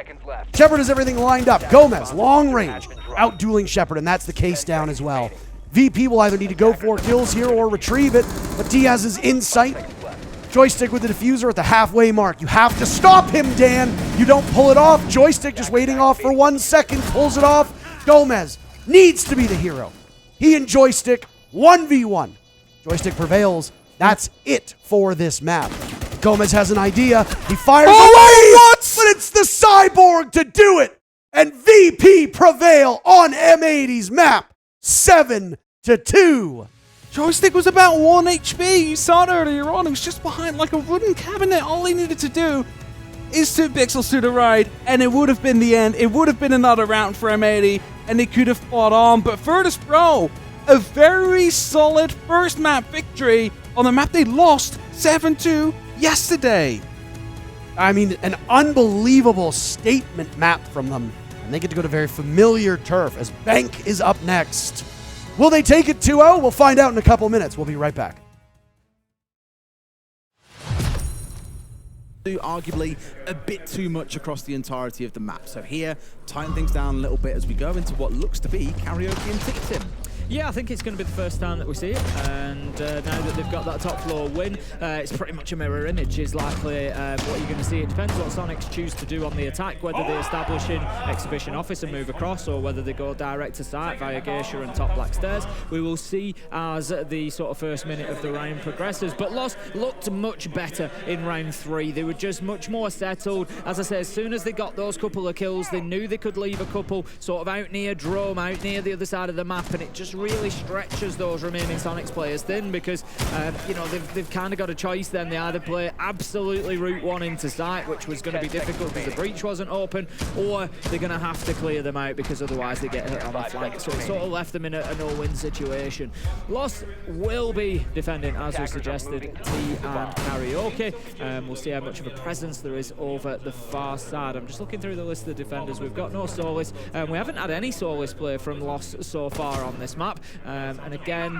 Shepard has everything lined up. Gomez, long range, out-dueling Shepard, and that's the case down as well. VP will either need to go for kills here or retrieve it, but Diaz is in sight. Joystick with the diffuser at the halfway mark. You have to stop him, Dan. You don't pull it off. Joystick just waiting off for 1 second, pulls it off. Gomez needs to be the hero. He and Joystick, 1v1. Joystick prevails. That's it for this map. Gomez has an idea. He fires away, but it's the Cyborg to do it. And VP prevail on M80's map, 7-2. Joystick was about 1 HP. You saw it earlier on. He was just behind like a wooden cabinet. All he needed to do is 2 pixels to the right, and it would have been the end. It would have been another round for M80, and they could have fought on. But Virtus.Pro, a very solid first map victory on a map they lost 7-2 yesterday. I mean, an unbelievable statement map from them. And they get to go to very familiar turf as Bank is up next. Will they take it 2-0? We'll find out in a couple minutes. We'll be right back. Arguably a bit too much across the entirety of the map. So here, tighten things down a little bit as we go into what looks to be karaoke and ticketing. Yeah, I think it's going to be the first time that we see it, and now that they've got that top floor win, it's pretty much a mirror image is likely what you're going to see. It depends what Sonics choose to do on the attack, whether they establish in Exhibition Office and move across, or whether they go direct to site via Geisha and top black stairs. We will see as the sort of first minute of the round progresses, but Lost looked much better in round 3. They were just much more settled. As I said, as soon as they got those couple of kills, they knew they could leave a couple sort of out near Drome, out near the other side of the map, and it just really stretches those remaining Sonics players thin because, you know, they've kind of got a choice then. They either play absolutely Route 1 into sight, which was going to be difficult because the breach wasn't open, or they're going to have to clear them out because otherwise they get hit on the flank. So it sort of left them in a no-win situation. Lost will be defending, as was suggested, T and Karaoke. We'll see how much of a presence there is over the far side. I'm just looking through the list of defenders. We've got no Solis. We haven't had any Solis play from Lost so far on this map. map. And again,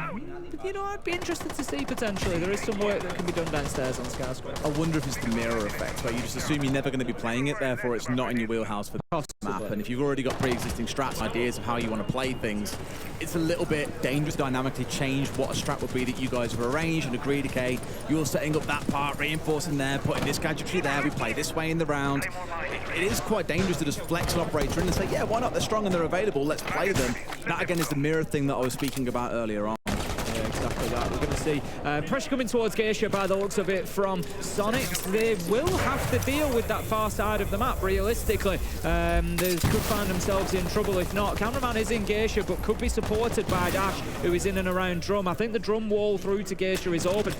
you know, I'd be interested to see potentially. There is some work that can be done downstairs on Skyscraper. I wonder if it's the mirror effect, where you just assume you're never going to be playing it, therefore it's not in your wheelhouse for the map. And if you've already got pre-existing strats, ideas of how you want to play things, it's a little bit dangerous to dynamically change what a strat would be that you guys have arranged and agreed, okay, you're setting up that part, reinforcing there, putting this gadgetry there, we play this way in the round. It is quite dangerous to just flex an operator in and say, yeah, why not? They're strong and they're available, let's play them. That again is the mirror thing that I was speaking about earlier on. Yeah, exactly that. We're going to see pressure coming towards Geisha by the looks of it from Sonics. They will have to deal with that far side of the map, realistically. They could find themselves in trouble if not. Cameraman is in Geisha, but could be supported by Dash, who is in and around Drum. I think the Drum wall through to Geisha is open,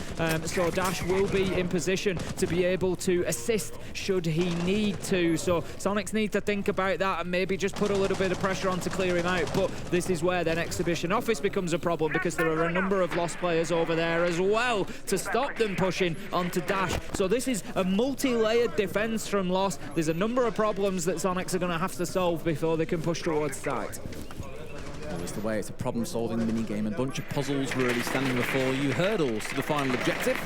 so Dash will be in position to be able to assist should he need to. So Sonics need to think about that and maybe just put a little bit of pressure on to clear him out. But this is where then Exhibition Office becomes a problem, because there are a number of Lost players over there as well to stop them pushing onto Dash. So this is a multi-layered defense from Lost. There's a number of problems that Sonics are going to have to solve before they can push towards site. Always the way, it's a problem-solving mini-game, a bunch of puzzles really standing before you, hurdles to the final objective.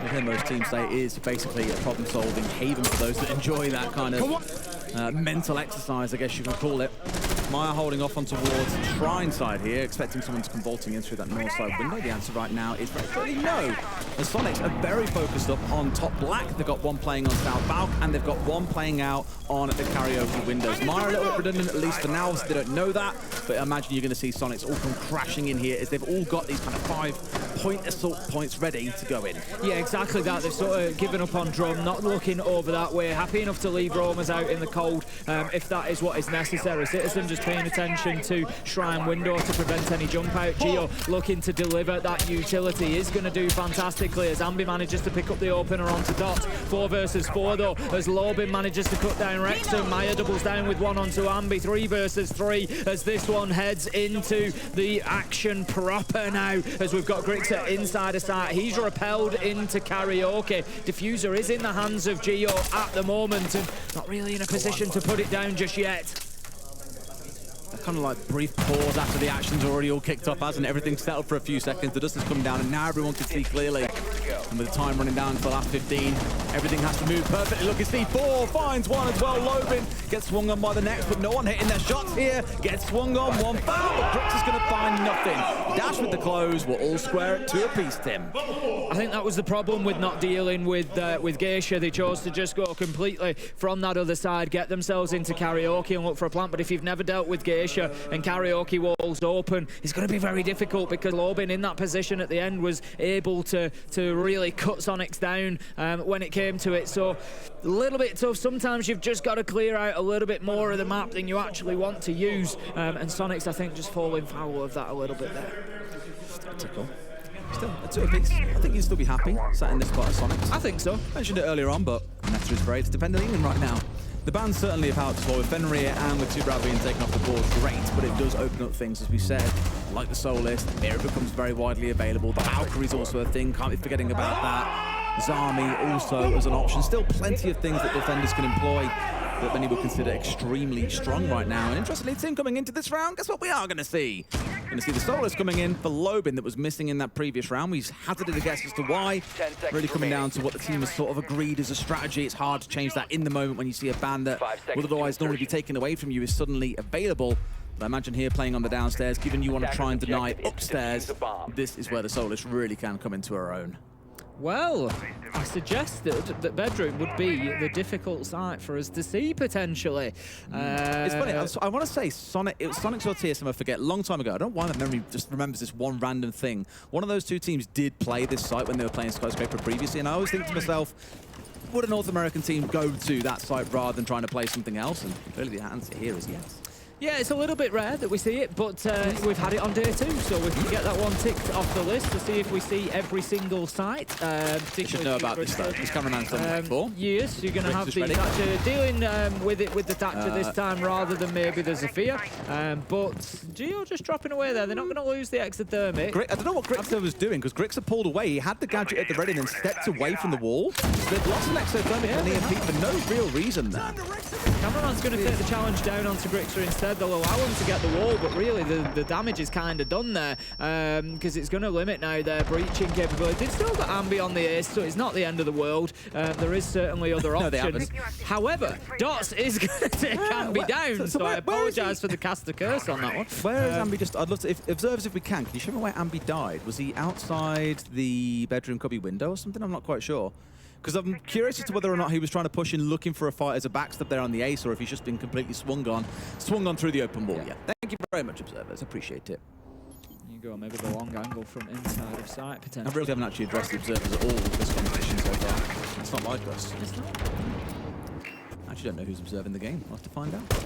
I hear most teams say it is basically a problem-solving haven for those that enjoy that kind of mental exercise, I guess you could call it. Maya holding off on towards Shrine side here, expecting someone to come vaulting in through that north side window. The answer right now is very clearly no. The Sonics are very focused up on top black. They've got one playing on South Balk, and they've got one playing out on the karaoke windows. Maya a little bit redundant, at least for now, obviously they don't know that, but I imagine you're going to see Sonics all come crashing in here as they've all got these kind of 5-point assault points ready to go in. Yeah, exactly that. They've sort of given up on Drum, not looking over that way, happy enough to leave roamers out in the cold if that is what is necessary. Citizen just paying attention to Shrine window to prevent any jump out. Geo looking to deliver that utility, is going to do fantastically as Ambi manages to pick up the opener onto Dots. 4 versus 4 though, as Lobin manages to cut down Rexton. Maya doubles down with one onto Ambi. 3 versus 3 as this one heads into the action proper now, as we've got Grixer inside a site. He's repelled into karaoke. Diffuser is in the hands of Geo at the moment and not really in a position to put it down just yet. Kind of like brief pause after the action's already all kicked off, hasn't it? Everything's settled for a few seconds. The dust has come down and now everyone can see clearly. And with the time running down to the last 15, everything has to move perfectly. Look, it's C4, finds one as well. Lobin gets swung on by the next, but no one hitting their shots here. Gets swung on, one foul, but Brooks is going to find nothing. Dash with the close, we're all square at 2 apiece, Tim. I think that was the problem with not dealing with Geisha. They chose to just go completely from that other side, get themselves into karaoke and look for a plant. But if you've never dealt with Geisha and karaoke walls open, it's going to be very difficult, because Lobin in that position at the end was able to really cut Sonics down when it came to it. So a little bit tough. Sometimes you've just got to clear out a little bit more of the map than you actually want to use, and Sonics I think just falling foul of that a little bit there. Tactical. Still, a 2 apiece. I think you'd still be happy sat in this spot of Sonics. I think so. Mentioned it earlier on, but Meta is brave to defend England right now. The bans certainly have helped with Fenrir and with 2 Brad being taken off the board, great, but it does open up things, as we said, like the Solist. Mirror becomes very widely available. The Valkyrie's also a thing, can't be forgetting about that. Zami also as an option. Still plenty of things that defenders can employ that many would consider extremely strong right now. And interestingly, team coming into this round, guess what we are going to see? Going to see the Solus coming in for Lobin that was missing in that previous round. We've hazarded a guess as to why. Really coming down to what the team has sort of agreed as a strategy. It's hard to change that in the moment when you see a ban that would otherwise normally be taken away from you is suddenly available. But I imagine here playing on the downstairs, given you want to try and deny upstairs, this is where the Solus really can come into her own. Well, I suggested that bedroom would be the difficult site for us to see potentially. It's funny, I want to say it was Sonics or TSM, I forget, a long time ago. I don't know why my memory just remembers this one random thing. One of those 2 teams did play this site when they were playing Skyscraper previously, and I always think to myself, would a North American team go to that site rather than trying to play something else? And clearly the answer here is yes. Yeah, it's a little bit rare that we see it, but we've had it on day 2, so we can get that one ticked off the list to see if we see every single site. You should know about this though. This cameraman's done it before. Yes, you're going to have the Thatcher dealing with the Thatcher this time rather than maybe the Zafir. But Geo just dropping away there. They're not going to lose the exothermic. I don't know what Grixer was doing, because Grixer pulled away. He had the gadget at the ready and then stepped away from the wall. So they've lost an exothermic and EMP for no real reason there. Cameraman's going to take the challenge down onto Grixer instead. said, they'll allow him to get the wall, but really the damage is kind of done there, because it's going to limit now their breaching capability. They've still got Ambi on the ace, so it's not the end of the world. There is certainly other options. However, Dots is going to take Ambi down, so I apologise for the caster curse on that one. Where is Ambi? I'd love to, observers if we can you show me where Ambi died? Was he outside the bedroom cubby window or something? I'm not quite sure. Because I'm curious as to whether or not he was trying to push in looking for a fight as a backstep there on the ace, or if he's just been completely swung on through the open wall. Yeah. Thank you very much, observers. Appreciate it. You go maybe the long angle from inside of sight, potentially. I really haven't actually addressed the observers at all with this competition so far. It's not like us. It's not. I actually don't know who's observing the game. We'll have to find out.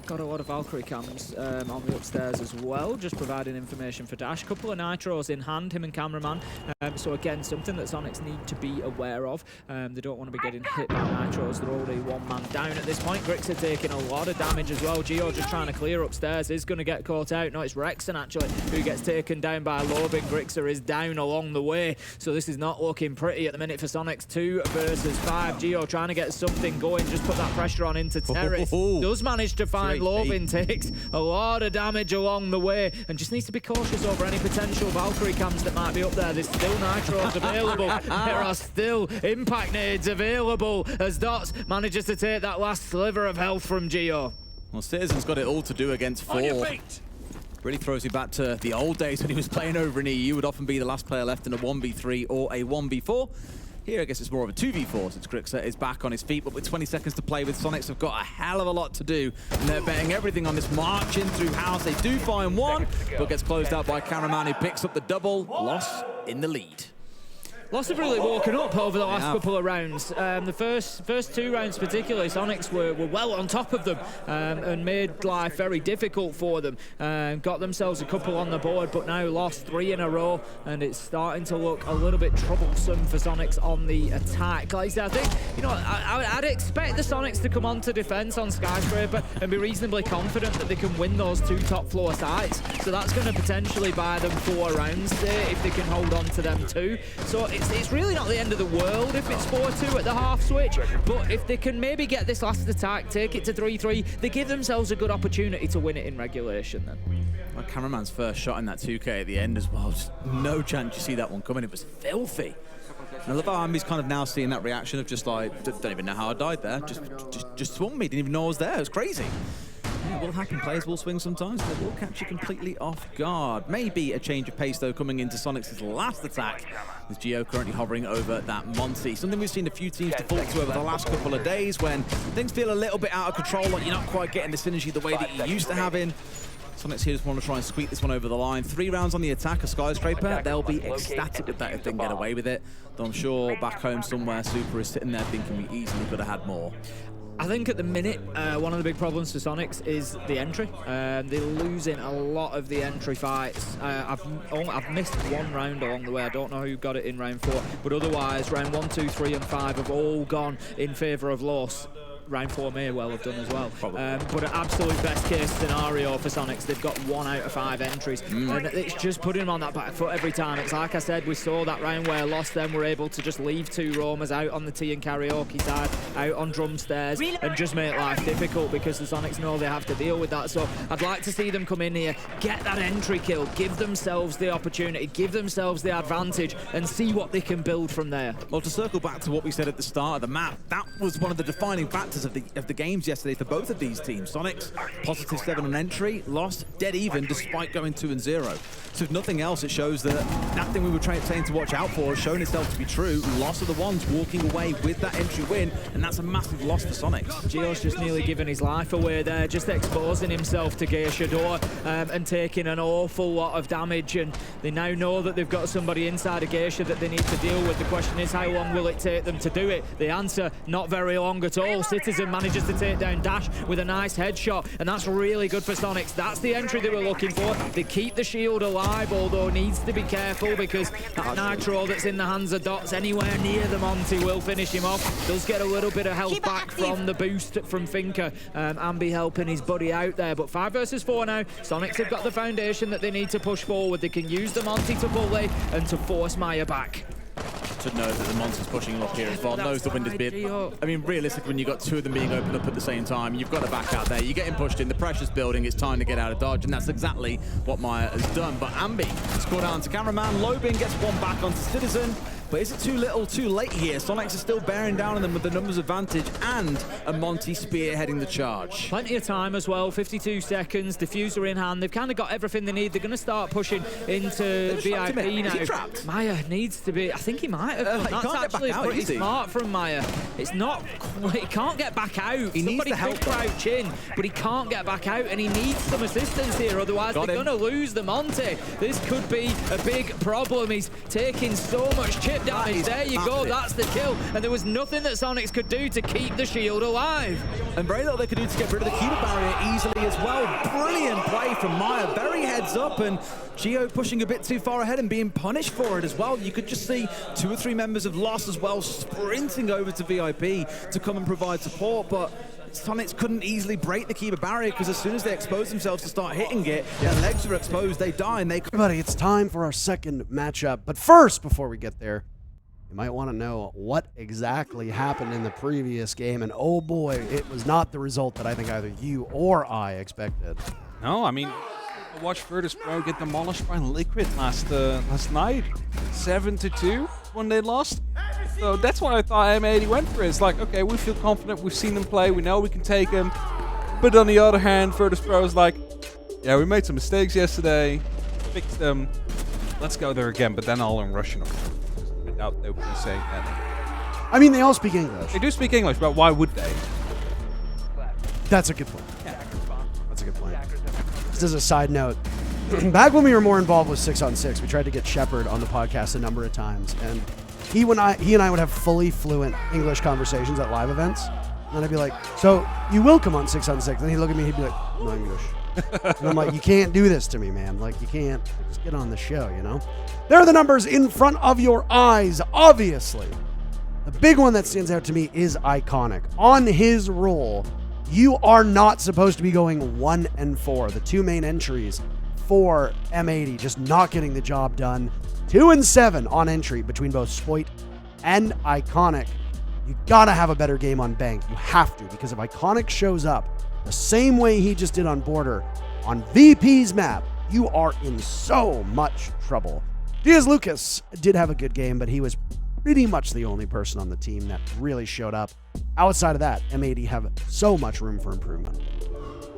Got a lot of Valkyrie cams on the upstairs as well, just providing information for Dash. Couple of nitros in hand, him and cameraman. So again, something that Sonics need to be aware of. They don't want to be getting hit by nitros. They're already one man down at this point. Grix are taking a lot of damage as well. Geo just trying to clear upstairs, is going to get caught out. No, it's Rexon actually who gets taken down by Lobin. Grixer is down along the way, so this is not looking pretty at the minute for Sonics. 2 versus 5. Geo trying to get something going, just put that pressure on into Terrace. Does manage to find Lobin, takes a lot of damage along the way, and just needs to be cautious over any potential Valkyrie cams that might be up there. There's still nitros available. There are still impact nades available as Dots manages to take that last sliver of health from Geo. Well, Citizen's got it all to do against 4. Really throws you back to the old days when he was playing over in EU. Would often be the last player left in a 1v3 or a 1v4. Here, I guess it's more of a 2v4 since Grixer is back on his feet, but with 20 seconds to play with, Sonics have got a hell of a lot to do, and they're betting everything on this march in through house. They do find one, but gets closed out by cameraman who picks up the double. Loss in the lead. Lots have really woken up over the last couple of rounds. The first 2 rounds particularly, Sonics were well on top of them and made life very difficult for them. Got themselves a couple on the board, but now lost 3 in a row, and it's starting to look a little bit troublesome for Sonics on the attack. Like I said, I think, you know, I'd expect the Sonics to come on to defense on Skyscraper and be reasonably confident that they can win those 2 top floor sites. So that's going to potentially buy them 4 rounds there if they can hold on to them too. So it's really not the end of the world if it's 4-2 at the half switch, but if they can maybe get this last attack, take it to 3-3, they give themselves a good opportunity to win it in regulation then. Well, cameraman's first shot in that 2K at the end as well. Just no chance you see that one coming. It was filthy. And I love how Ambi's kind of now seeing that reaction of just like, don't even know how I died there. Just swung me, didn't even know I was there. It was crazy. Yeah, it will happen. Players will swing sometimes, but they will catch you completely off guard. Maybe a change of pace, though, coming into Sonics' last attack, with Geo currently hovering over that Monty. Something we've seen a few teams default to over the last couple of days when things feel a little bit out of control, like you're not quite getting the synergy the way that you used to have in. Sonics here just want to try and squeak this one over the line. 3 rounds on the attack, a Skyscraper. They'll be ecstatic with that if they can get away with it. Though I'm sure back home somewhere, Super is sitting there thinking we easily could have had more. I think at the minute, one of the big problems for Sonics is the entry. They're losing a lot of the entry fights. I've missed 1 round along the way. I don't know who got it in round 4, but otherwise, round 1, 2, 3, and 5 have all gone in favour of loss. Round 4 may well have done as well. But an absolute best case scenario for Sonics, they've got 1 out of 5 entries. And it's just putting them on that back foot every time. It's like I said, we saw that round where Lost then were able to just leave 2 roamers out on the tea and karaoke side, out on drum stairs, and just make life difficult because the Sonics know they have to deal with that. So I'd like to see them come in here, get that entry kill, give themselves the opportunity, give themselves the advantage, and see what they can build from there. Well, to circle back to what we said at the start of the map, that was one of the defining factors of the games yesterday for both of these teams. Sonics, positive 7 on entry, Lost, dead even despite going 2-0. So if nothing else, it shows that that thing we were saying to watch out for has shown itself to be true. Lost are the ones walking away with that entry win, and that's a massive loss for Sonics. Geo's just nearly given his life away there, just exposing himself to Geisha Door and taking an awful lot of damage, and they now know that they've got somebody inside of Geisha that they need to deal with. The question is, how long will it take them to do it? The answer, not very long at all. Citizen manages to take down Dash with a nice headshot, and that's really good for Sonics. That's the entry they were looking for. They keep the shield alive, although needs to be careful because that nitro that's in the hands of Dots anywhere near the Monty will finish him off. Does get a little bit of health back from the boost from Finker. Ambi helping his buddy out there, but 5 versus 4 now. Sonics have got the foundation that they need to push forward. They can use the Monty to bully and to force Maya back. to know that the monster's pushing him up here as well. Knows the wind is big. I mean, realistically, when you've got 2 of them being opened up at the same time, you've got to back out there. You're getting pushed in. The pressure's building. It's time to get out of dodge, and that's exactly what Maya has done. But Ambi scored down to cameraman. Lobin gets one back onto Citizen. But is it too little, too late here? Sonics is still bearing down on them with the numbers advantage and a Monty spearheading the charge. Plenty of time as well, 52 seconds, diffuser in hand. They've kind of got everything they need. They're going to start pushing into VIP now. Is he trapped? Maya needs to be, I think he might have. He That's can't get actually back out, pretty easy. smart from Maya. It's not, he can't get back out. He needs the help. Crouch in, but he can't get back out, and he needs some assistance here, otherwise they're going to lose the Monty. This could be a big problem. He's taking so much chip damage. There you go, that's the kill. And there was nothing that Sonics could do to keep the shield alive. And very little they could do to get rid of the keeper barrier easily as well. Brilliant play from Maya, very heads up, and Gio pushing a bit too far ahead and being punished for it as well. You could just see 2 or 3 members of Lost as well sprinting over to VIP to come and provide support, but Sonics couldn't easily break the keeper barrier because as soon as they expose themselves to start hitting it, their legs are exposed, they die, and they... Everybody, it's time for our second matchup. But first, before we get there, you might want to know what exactly happened in the previous game. And oh boy, it was not the result that I think either you or I expected. No, I mean, I watched Virtus.Pro get demolished by Liquid last night. 7-2 when they lost. So that's why I thought M80 went for it. It's like, okay, we feel confident. We've seen them play. We know we can take them. But on the other hand, Virtus.Pro is like, yeah, we made some mistakes yesterday. Fixed them. Let's go there again. But then all in Russian. I doubt they would be saying that. I mean, they all speak English. They do speak English, but why would they? That's a good point. That's a good point. Just as a side note, back when we were more involved with 6 on 6, we tried to get Shepard on the podcast a number of times, and he and I would have fully fluent English conversations at live events, and then I'd be like, "So you will come on 6 on 6?" And he'd look at me, he'd be like, "No English." And I'm like, "You can't do this to me, man. Like, you can't just get on the show, you know?" There are the numbers in front of your eyes, obviously. The big one that stands out to me is Iconic. On his roll, you are not supposed to be going 1 and 4. The 2 main entries for M80 just not getting the job done. 2 and 7 on entry between both Spoit and Iconic. You gotta have a better game on Bank. You have to, because if Iconic shows up the same way he just did on Border, on VP's map, you are in so much trouble. Diaz Lucas did have a good game, but he was pretty much the only person on the team that really showed up. Outside of that, M80 have so much room for improvement.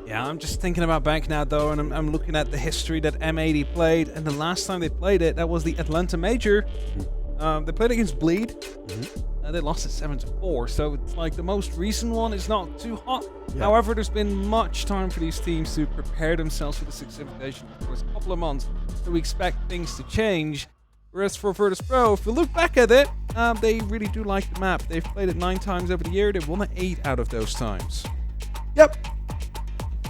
Yeah, I'm just thinking about Bank now, though, and I'm looking at the history that M80 played, and the last time they played it, that was the Atlanta Major. They played against Bleed, and they lost it 7-4, so it's like the most recent one is not too hot. Yeah. However, there's been much time for these teams to prepare themselves for the 6 Invitational. Of course, a couple of months, so we expect things to change. Whereas for Virtus.Pro, if we look back at it, they really do like the map. They've played it 9 times over the year. They've won it 8 out of those times. Yep.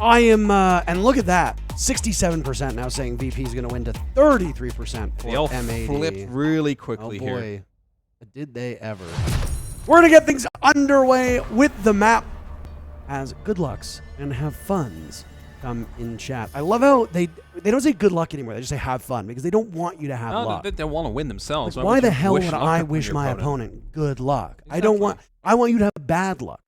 I am, and look at that, 67% now saying VP is going to win to 33% for they all M80. Flipped really quickly here. Oh boy, here. Did they ever. We're going to get things underway with the map as good lucks and have funs come in chat. I love how they don't say good luck anymore. They just say have fun because they don't want you to have luck. They want to win themselves. Like, why the hell would I wish my opponent good luck? Exactly. I want you to have bad luck.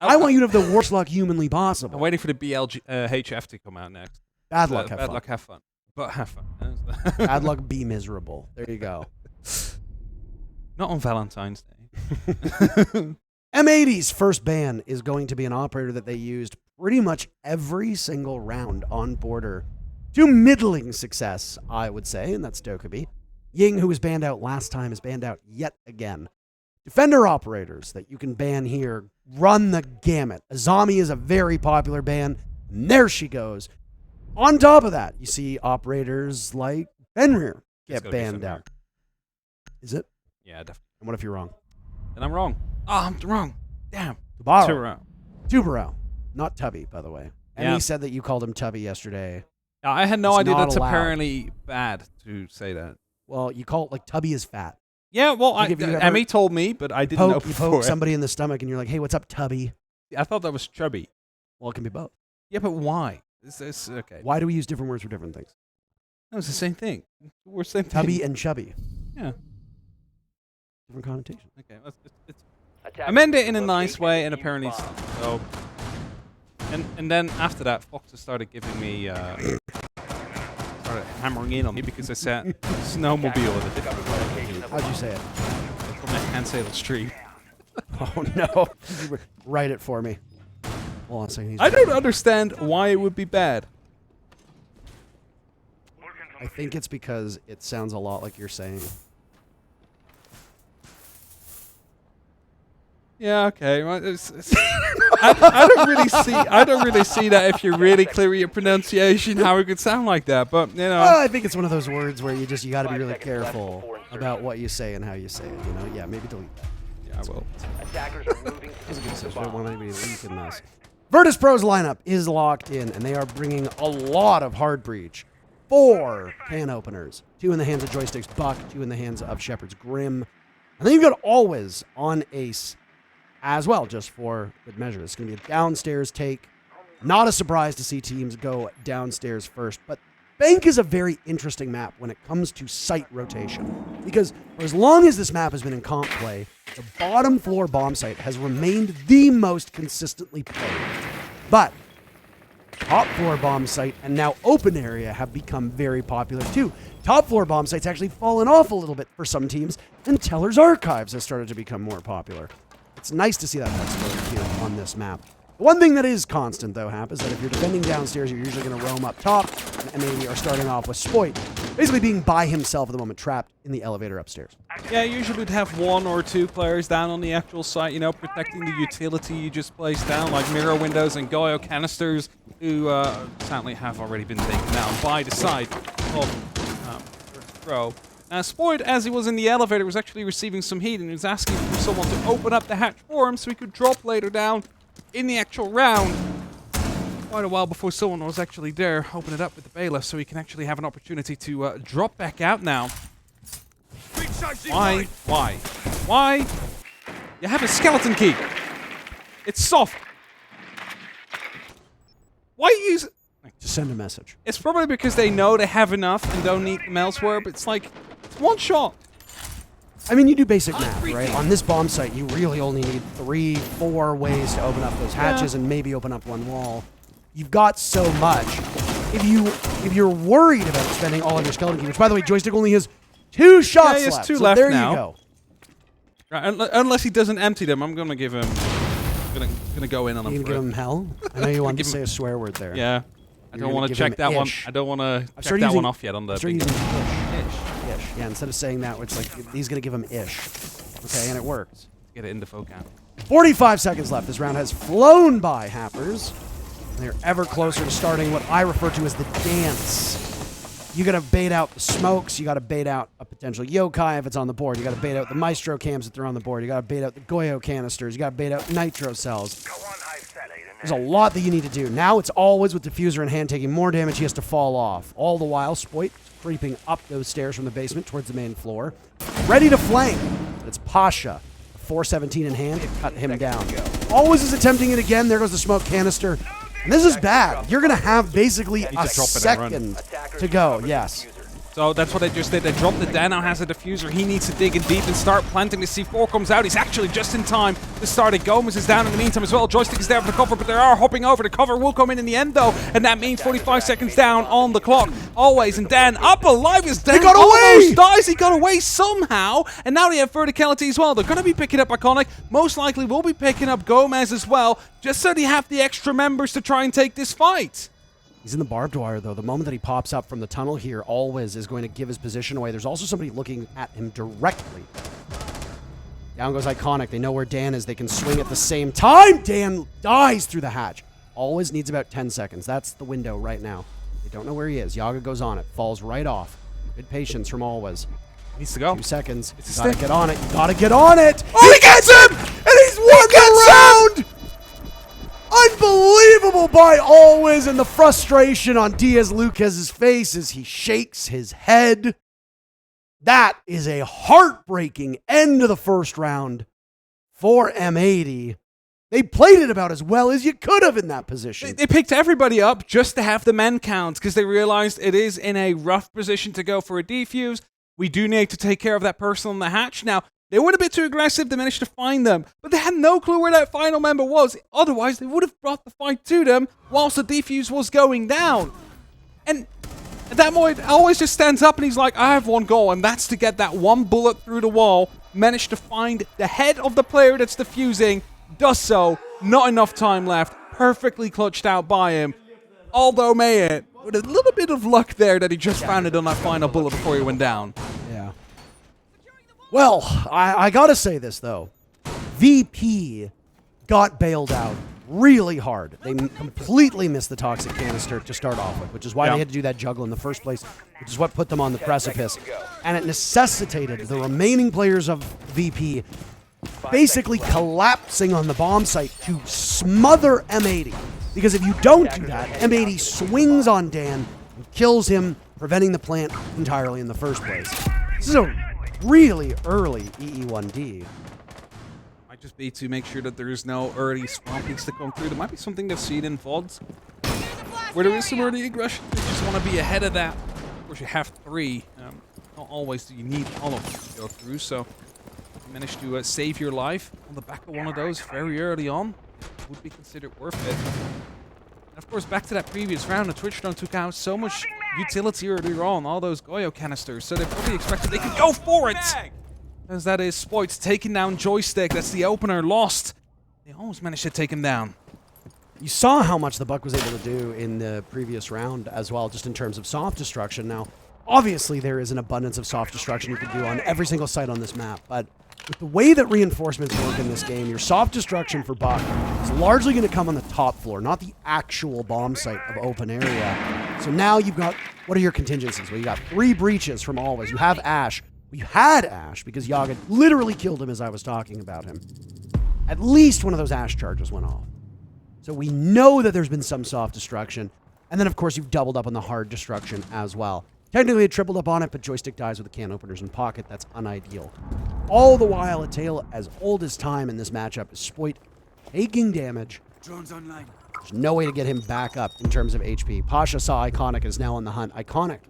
I want you to have the worst luck humanly possible. I'm waiting for the HF to come out next. Bad luck, have bad fun. luck, have fun. But have fun. Bad luck, be miserable. There you go. Not on Valentine's Day. M80's first ban is going to be an operator that they used pretty much every single round on Border to middling success, I would say, and that's Dokkaebi. Ying, who was banned out last time, is banned out yet again. Defender operators that you can ban here run the gamut. Azami is a very popular ban, and there she goes. On top of that, you see operators like Fenrir get banned out. Is it? Yeah, definitely. And what if you're wrong? Then I'm wrong. Oh, I'm wrong. Damn. Tubaro. Not Tubby, by the way. And yeah. he said that you called him Tubby yesterday. No, I had no idea that's allowed. apparently bad to say that. Well, you call it like Tubby is fat. Yeah, well, Emmy told me, but I didn't know before. You poke somebody in the stomach and you're like, hey, what's up, Tubby? I thought that was chubby. Well, it can be both. Yeah, but why? It's okay. Why do we use different words for different things? That was the same thing. We're same thing. Tubby and chubby. Yeah. different connotation. Okay, it's I Attackers meant it in a located nice way, and and apparently defuse it's bomb. so. And then after that, Fox has started giving me started hammering in on me because I said snowmobile at the Discovered the location of the How'd you say it? I can't say the street. Oh no! Write it for me. Hold on a second. I don't understand why it would be bad. I think it's because it sounds a lot like you're saying. Yeah, okay. Well, I don't really see. I don't really see that if you're really clear with your pronunciation, how it could sound like that. But you know, Well, I think it's one of those words where you got to be 5 really seconds left careful before insertion. about what you say and how you say it. You know? Yeah, maybe delete that. yeah, I will. Attackers are moving to That's a good defuse the decision. I don't bomb. want anybody leaking this. Virtus.Pro's lineup is locked in, and they are bringing a lot of hard breach. 4 can openers. 2 in the hands of Joystick's Buck, 2 in the hands of Shepard's Grim. And then you've got Always on Ace as well, just for good measure. It's going to be a downstairs take. Not a surprise to see teams go downstairs first, but Bank is a very interesting map when it comes to site rotation. Because for as long as this map has been in comp play, the bottom floor bomb site has remained the most consistently played. But top floor bomb site and now open area have become very popular too. Top floor bomb site's actually fallen off a little bit for some teams, and Teller's Archives has started to become more popular. It's nice to see that flexibility here on this map. The one thing that is constant, though, Hap, is that if you're defending downstairs, you're usually going to roam up top, and M80 are starting off with Spoit, basically being by himself at the moment, trapped in the elevator upstairs. Yeah, usually we'd have 1 or 2 players down on the actual site, you know, protecting the utility you just placed down, like mirror windows and Goyo canisters, who sadly have already been taken down by the side of Virtus.Pro. Spoit, as he was in the elevator, was actually receiving some heat, and he was asking for someone to open up the hatch for him so he could drop later down in the actual round. Quite a while before someone was actually there, open it up with the bailiff so he can actually have an opportunity to drop back out now. Why? Why? Why? You have a skeleton key. It's soft. Why use it? Just send a message. It's probably because they know they have enough and don't need them elsewhere, but it's like, it's one shot. I mean, you do basic math, right? On this bomb site, you really only need 3, 4 ways to open up those hatches and maybe open up 1 wall. You've got so much. If you're worried about spending all of your skeleton key, which by the way, Joystick only has 2 shots he has left. 2 so left there now. you go. Right, unless he doesn't empty them, I'm gonna give him. Gonna go in on him. You For gonna give it. him hell? I know you wanted to Give say him- a swear word there. Yeah. I You're don't gonna want to give check him that one. ish. I don't want to check started that one using- off yet on the Start big using ish. ish. Ish. Yeah, instead of saying that, it's like he's gonna give him ish. Okay, and it worked. Get it into focus. 45 seconds left. This round has flown by, Happers. They're ever closer to starting what I refer to as the dance. You gotta bait out the smokes. You gotta bait out a potential yokai if it's on the board. You gotta bait out the maestro cams if they're on the board. You gotta bait out the Goyo canisters. You gotta bait out nitro cells. There's a lot that you need to do. Now it's Always with diffuser in hand taking more damage. He has to fall off. All the while, Spoit creeping up those stairs from the basement towards the main floor. Ready to flank. It's Pasha. 417 in hand to cut him down. Always is attempting it again. There goes the smoke canister. And this is bad. You're going to have basically a to drop it and run. second Attackers to go. recovered the Yes. diffuser. So that's what they just did. They dropped it down. Now has a diffuser. He needs to dig in deep and start planting. The C4 comes out. He's actually just in time to start it. Gomez is down in the meantime as well. Joystick is there for the cover, but they are hopping over. The cover will come in the end, though, and that means 45 seconds down on the clock. Always, and Dan up alive as Dan got away! almost dies. He got away somehow, and now they have verticality as well. They're going to be picking up Iconic. Most likely will be picking up Gomez as well, just so they have the extra members to try and take this fight. He's in the barbed wire, though. The moment that he pops up from the tunnel here, Always is going to give his position away. There's also somebody looking at him directly. Down goes Iconic. They know where Dan is. They can swing at the same time. Dan dies through the hatch. Always needs about 10 seconds. That's the window right now. They don't know where he is. Yaga goes on it. Falls right off. Good patience from Always. Needs to go. 2 seconds. It's a You gotta stick. get on it. You gotta get on it. Oh, he gets him! And he's won the round! Unbelievable by Always, and the frustration on Diaz Lucas's face as he shakes his head. That is a heartbreaking end to the first round for M80. They played it about as well as you could have in that position. They picked everybody up just to have the men count because they realized it is in a rough position to go for a defuse. We do need to take care of that person on the hatch. Now, They were a bit too aggressive. They managed to find them, but they had no clue where that final member was. Otherwise, they would have brought the fight to them whilst the defuse was going down. And at that point, always just stands up and he's like, I have one goal, and that's to get that one bullet through the wall. Managed to find the head of the player that's defusing. Does so. Not enough time left. Perfectly clutched out by him. Although may it, with a little bit of luck there that he just found it on that final bullet before he went down. Yeah. Well, I gotta say this, though. VP got bailed out really hard. They completely missed the toxic canister to start off with, which is why they had to do that juggle in the first place, which is what put them on the precipice. And it necessitated the remaining players of VP basically collapsing on the bomb site to smother M80. Because if you don't do that, M80 swings on Dan and kills him, preventing the plant entirely in the first place. This is a really early EE1D. Might just be to make sure that there is no early swampings to come through. There might be something they've seen in VODs where there is some early aggression. They just want to be ahead of that. Of course, you have 3. Not always do you need all of them to go through, so you managed to save your life on the back of one of those very early on. It would be considered worth it. And of course, back to that previous round, the Twitch drone took out so much utility earlier on, all those Goyo canisters, so they probably expected they could go for it! As that is Spoits taking down Joystick. That's the opener lost. They almost managed to take him down. You saw how much the Buck was able to do in the previous round as well, just in terms of soft destruction. Now, obviously there is an abundance of soft destruction you can do on every single site on this map, but with the way that reinforcements work in this game, your soft destruction for Buck is largely going to come on the top floor, not the actual bomb site of open area. So now you've got, what are your contingencies? Well, you got 3 breaches from Always. You have Ash. You had Ash because Yaga literally killed him as I was talking about him. At least one of those Ash charges went off. So we know that there's been some soft destruction. And then, of course, you've doubled up on the hard destruction as well. Technically, it tripled up on it, but Joystick dies with the can openers in pocket. That's unideal. All the while, a tale as old as time in this matchup is Spoit taking damage. Drones online. There's no way to get him back up in terms of HP. Pasha saw Iconic and is now on the hunt. Iconic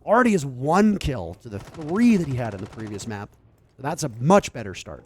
already has 1 kill to the 3 that he had in the previous map. So that's a much better start.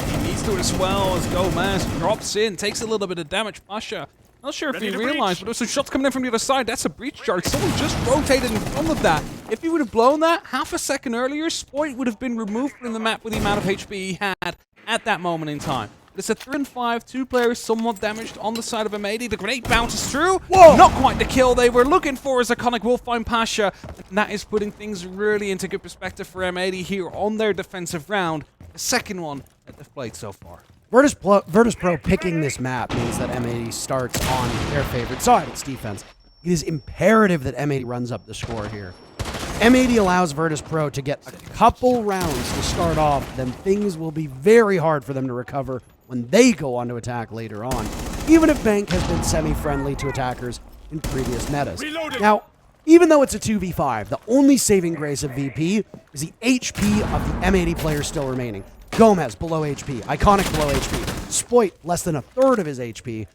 He needs to as well as Gomez drops in, takes a little bit of damage. Pasha, not sure if he realized, but there's some shots coming in from the other side. That's a breach charge. Someone just rotated in front of that. If he would have blown that half a second earlier, Spoit would have been removed from the map with the amount of HP he had at that moment in time. It's a 3 and 5, 2 players somewhat damaged on the side of M80. The grenade bounces through. Whoa! Not quite the kill they were looking for as Iconic will find Pasha. And that is putting things really into good perspective for M80 here on their defensive round. The second one that they've played so far. Virtus.Pro picking this map means that M80 starts on their favorite side, its defense. It is imperative that M80 runs up the score here. M80 allows Virtus.Pro to get a couple rounds to start off, then things will be very hard for them to recover when they go on to attack later on, even if Bank has been semi-friendly to attackers in previous metas. Now, even though it's a 2v5, the only saving grace of VP is the HP of the M80 players still remaining. Gomez, below HP. Iconic, below HP. Spoit, less than 1/3 of his HP.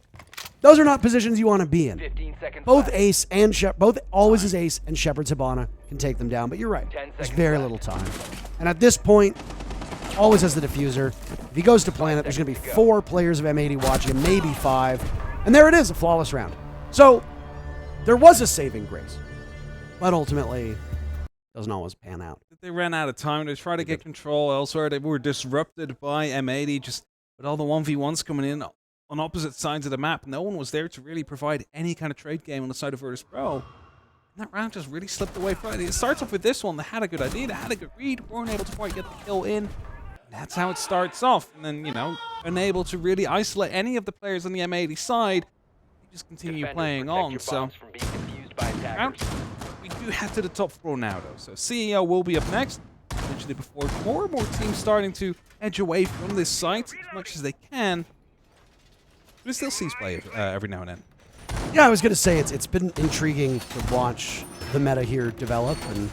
Those are not positions you want to be in. 15 seconds Both left. Ace and both Always is Ace and Shepard's Hibana can take them down, but you're right. 10 There's seconds very left. little time. And at this point, Always has the diffuser. If he goes to Planet, there's going to be 4 players of M80 watching him, maybe 5. And there it is, a flawless round. So, there was a saving grace. But ultimately, doesn't always pan out. They ran out of time. They tried to get control elsewhere. They were disrupted by M80, just with all the 1v1s coming in on opposite sides of the map. No one was there to really provide any kind of trade game on the side of Virtus.Pro. And that round just really slipped away from it. It starts off with this one. They had a good idea. They had a good read. Weren't able to quite get the kill in. That's how it starts off. And then, you know, unable to really isolate any of the players on the M80 side. They just continue Defenders, playing protect on. your So bombs from being defused by attackers. we do head to the top floor now, though. So CEO will be up next. Essentially before more and more teams starting to edge away from this site as much as they can. But it still sees play every now and then. Yeah, I was going to say it's been intriguing to watch the meta here develop. And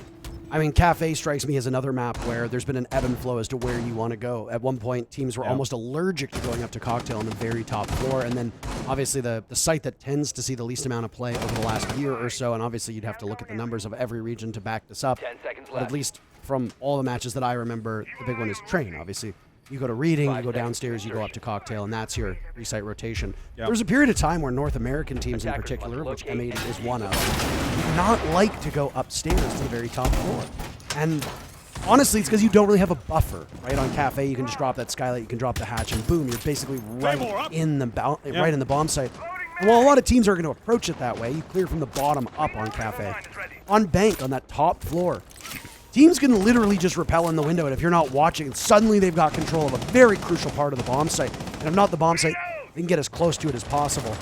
I mean, Cafe strikes me as another map where there's been an ebb and flow as to where you want to go. At one point, teams were almost allergic to going up to Cocktail on the very top floor. And then obviously the site that tends to see the least amount of play over the last year or so. And obviously you'd have to look at the numbers of every region to back this up. 10 seconds But left. at least from all the matches that I remember, the big one is Train, obviously. You go to reading, you go downstairs, you go up to cocktail, and that's your 3-site rotation. Yep. There was a period of time where North American teams in particular, which M80 is one of, did not like to go upstairs to the very top floor. And honestly, it's because you don't really have a buffer, right? On Cafe, you can just drop that skylight, you can drop the hatch, and boom, you're basically right in the bomb site. And while a lot of teams are going to approach it that way, you clear from the bottom up on Cafe. On Bank, on that top floor, teams can literally just rappel in the window, and if you're not watching, suddenly they've got control of a very crucial part of the bomb site. And if not the bomb site, they can get as close to it as possible.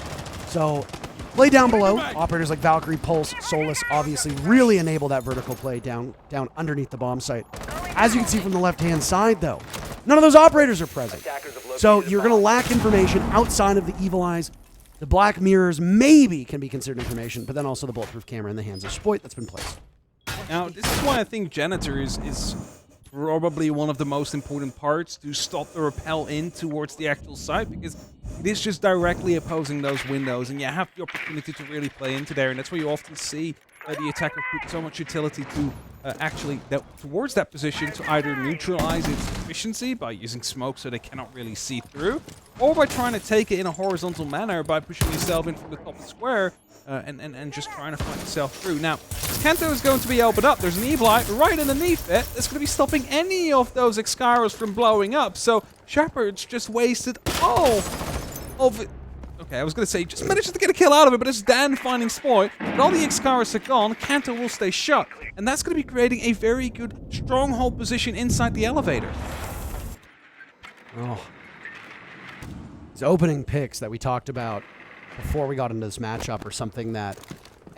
So, play down below. Operators like Valkyrie, Pulse, Solus obviously really enable that vertical play down underneath the bomb site. As you can see from the left-hand side, though, none of those operators are present. So you're going to lack information outside of the Evil Eyes. The black mirrors maybe can be considered information, but then also the bulletproof camera in the hands of Spoit that's been placed. Now, this is why I think Janitor is probably one of the most important parts to stop the rappel in towards the actual site, because it is just directly opposing those windows, and you have the opportunity to really play into there, and that's why you often see the attacker put so much utility to towards that position to either neutralize its efficiency by using smoke so they cannot really see through, or by trying to take it in a horizontal manner by pushing yourself in from the top square and just trying to find yourself through. Now, Kanto is going to be opened up. There's an Evil Eye right underneath it. It's going to be stopping any of those Excaros from blowing up. So Shepard's just wasted all of it. Okay, I was going to say, just manages to get a kill out of it, but it's Dan finding Spoit. But all the Excaros are gone, Kanto will stay shut. And that's going to be creating a very good stronghold position inside the elevator. Oh. These opening picks that we talked about before we got into this matchup are something that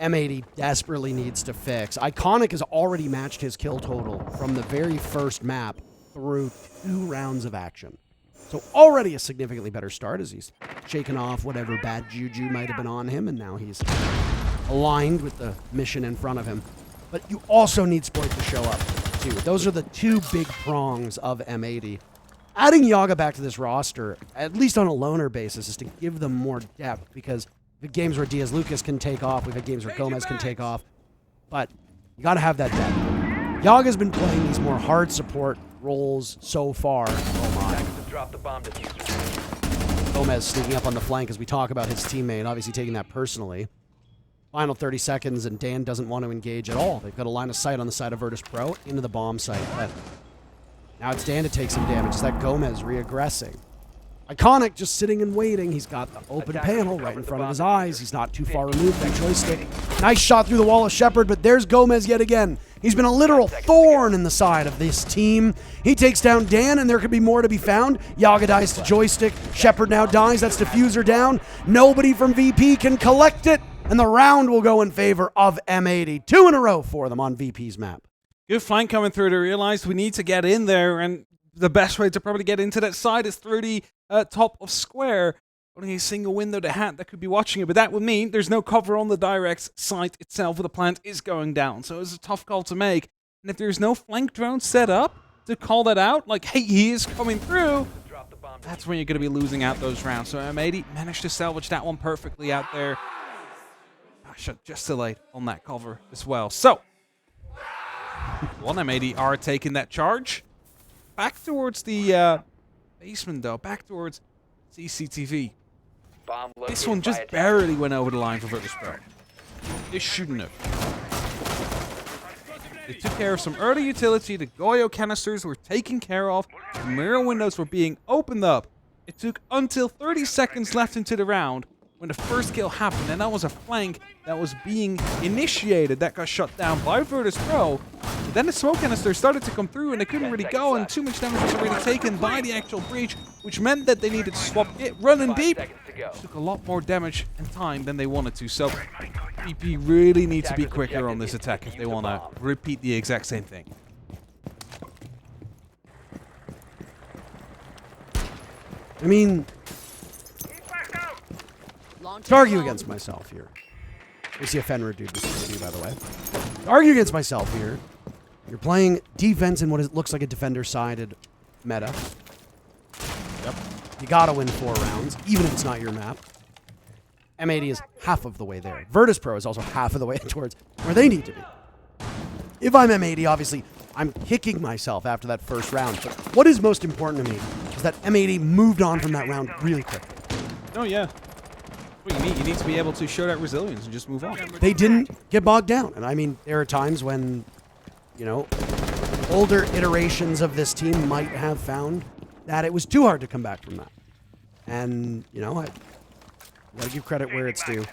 M80 desperately needs to fix. Iconic has already matched his kill total from the very first map through 2 rounds of action. So already a significantly better start as he's shaken off whatever bad juju might have been on him, and now he's aligned with the mission in front of him. But you also need Spoit to show up, too. Those are the 2 big prongs of M80. Adding Yaga back to this roster, at least on a loner basis, is to give them more depth, because we've had games where Diaz Lucas can take off, we've had games where Gomez can take off, but you got to have that depth. Yaga's been playing these more hard support roles so far. Oh my. Drop the bomb diffuser. Gomez sneaking up on the flank as we talk about his teammate, obviously taking that personally. Final 30 seconds, and Dan doesn't want to engage at all. They've got a line of sight on the side of Virtus.Pro into the bomb site. But now it's Dan to take some damage. It's that Gomez reaggressing. Iconic just sitting and waiting. He's got the open panel right in front of his eyes. He's not too far removed. That joystick. Nice shot through the wall of Shepard, but there's Gomez yet again. He's been a literal thorn in the side of this team. He takes down Dan, and there could be more to be found. Yaga dies to joystick. Shepard now dies. That's diffuser down. Nobody from VP can collect it, and the round will go in favor of M80. 2 in a row for them on VP's map. Good flank coming through. They realized we need to get in there, and the best way to probably get into that side is through the top of square. Only a single window to hat that could be watching it, but that would mean there's no cover on the direct site itself where the plant is going down. So it's a tough call to make. And if there's no flank drone set up to call that out, like, hey, he is coming through, that's when you're going to be losing out those rounds. So M80 managed to salvage that one perfectly out there. Just too late on that cover as well. So, one M80 are taking that charge. Back towards the basement, though. Back towards CCTV. This one just barely went over the line for Virtus.Pro. This shouldn't have. They took care of some early utility. The Goyo canisters were taken care of. The mirror windows were being opened up. It took until 30 seconds left into the round when the first kill happened, and that was a flank that was being initiated that got shut down by Virtus.Pro. Then the smoke canister started to come through, and they couldn't really go, and too much damage was already taken by the actual breach, which meant that they needed to swap it, run in deep. Took a lot more damage and time than they wanted to, so VP really need to be quicker on this attack if they want to repeat the exact same thing. I mean, to argue against myself here. We see a Fenrir dude with you, by the way. To argue against myself here, you're playing defense in what looks like a defender-sided meta. Yep. You gotta win 4 rounds, even if it's not your map. M80 is half of the way there. Virtus.Pro is also half of the way towards where they need to be. If I'm M80, obviously, I'm kicking myself after that first round. But what is most important to me is that M80 moved on from that round really quickly. Oh, yeah. What you need? You need to be able to show that resilience and just move on. They didn't get bogged down. And I mean, there are times when, you know, older iterations of this team might have found that it was too hard to come back from that. And, you know, I gotta give credit where it's due.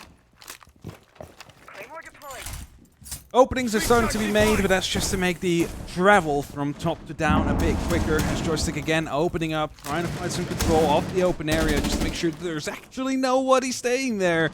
Openings are starting to be made, but that's just to make the travel from top to down a bit quicker. As Joystick again opening up, trying to find some control off the open area, just to make sure that there's actually nobody staying there.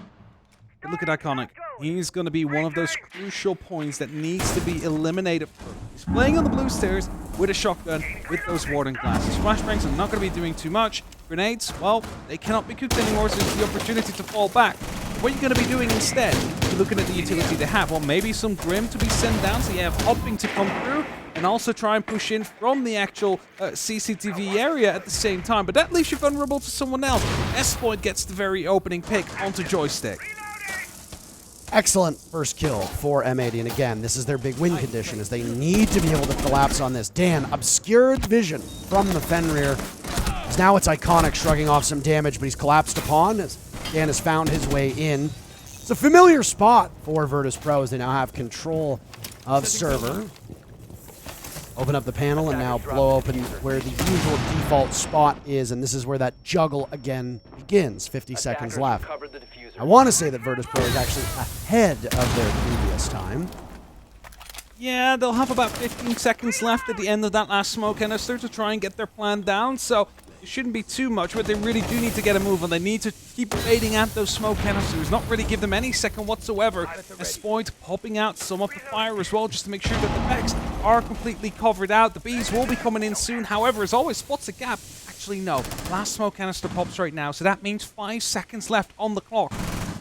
But look at Iconic. He's going to be one of those crucial points that needs to be eliminated. He's playing on the blue stairs with a shotgun, with those warden glasses. Flashbangs are not going to be doing too much. Grenades, well, they cannot be cooked anymore, so it's the opportunity to fall back. What are you going to be doing instead? You're looking at the utility they have. Well, maybe some Grim to be sent down, so you have hopping to come through, and also try and push in from the actual CCTV area at the same time. But that leaves you vulnerable to someone else. S-Point gets the very opening pick onto Joystick. Excellent first kill for M80, and again, this is their big win condition, is they need to be able to collapse on this. Dan, obscured vision from the Fenrir. Now it's Iconic shrugging off some damage, but he's collapsed upon as Dan has found his way in. It's a familiar spot for Virtus.Pro as they now have control of server. Open up the panel and now blow open where the usual default spot is, and this is where that juggle again begins. 50 seconds left. I want to say that Virtus.Pro is actually ahead of their previous time. Yeah, they'll have about 15 seconds left at the end of that last smoke canister to try and get their plan down, so it shouldn't be too much, but they really do need to get a move on. They need to keep baiting at those smoke canisters, not really give them any second whatsoever. S-Point popping out some of the fire as well, just to make sure that the packs are completely covered out. The bees will be coming in soon, however, as always, spots a gap. Actually, no. Last smoke canister pops right now, so that means 5 seconds left on the clock.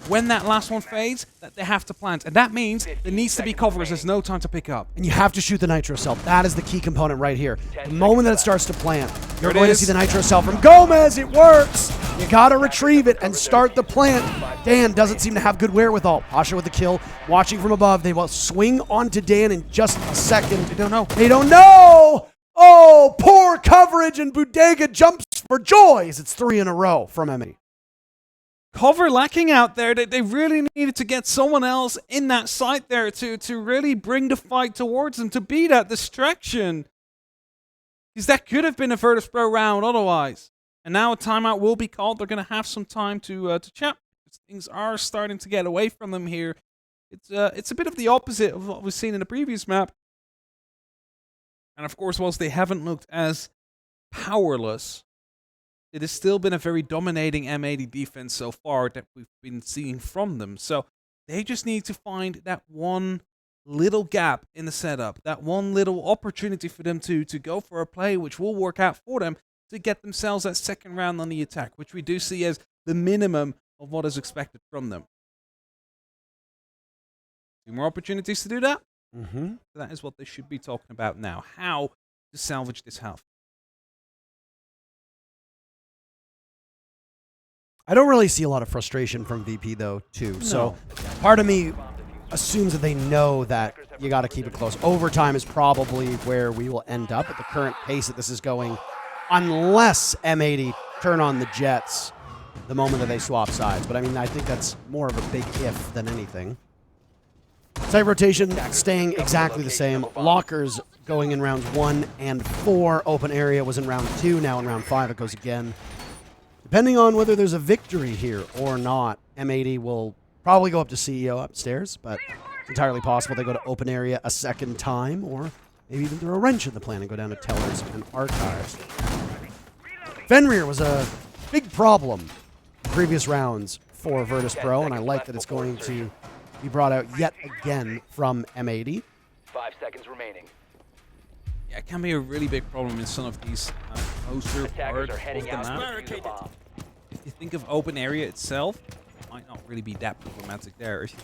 When that last one fades, that they have to plant. And that means there needs to be cover as there's no time to pick up. And you have to shoot the nitro cell. That is the key component right here. The moment that it starts to plant, you're going to see the nitro cell from Gomez. It works. You got to retrieve it and start the plant. Dan doesn't seem to have good wherewithal. Pasha with the kill, watching from above. They will swing onto Dan in just a second. They don't know. They don't know. Oh, poor coverage, and Bodega jumps for joy as it's 3 in a row from M80. Cover lacking out there. They really needed to get someone else in that site there to really bring the fight towards them, to be that distraction. Because that could have been a Virtus.Pro round otherwise. And now a timeout will be called. They're going to have some time to chat. Things are starting to get away from them here. It's a bit of the opposite of what we've seen in the previous map. And of course, whilst they haven't looked as powerless, it has still been a very dominating M80 defense so far that we've been seeing from them. So they just need to find that one little gap in the setup, that one little opportunity for them to go for a play which will work out for them to get themselves that second round on the attack, which we do see as the minimum of what is expected from them. 2 more opportunities to do that. That is what they should be talking about now. How to salvage this health. I don't really see a lot of frustration from VP, though, too. No. So part of me assumes that they know that you got to keep it close. Overtime is probably where we will end up at the current pace that this is going, unless M80 turn on the Jets the moment that they swap sides. But, I mean, I think that's more of a big if than anything. Site rotation staying exactly the same. Lockers going in rounds 1 and 4. Open area was in round 2. Now in round 5 it goes again. Depending on whether there's a victory here or not, M80 will probably go up to CEO upstairs, but it's entirely possible they go to open area a second time, or maybe even throw a wrench in the plan and go down to tellers and archives. Fenrir was a big problem in previous rounds for Virtus.Pro, and I like that it's going to be brought out yet again from M80. 5 seconds remaining. Yeah, it can be a really big problem in some of these closer parts of the map. If you think of open area itself, it might not really be that problematic there. If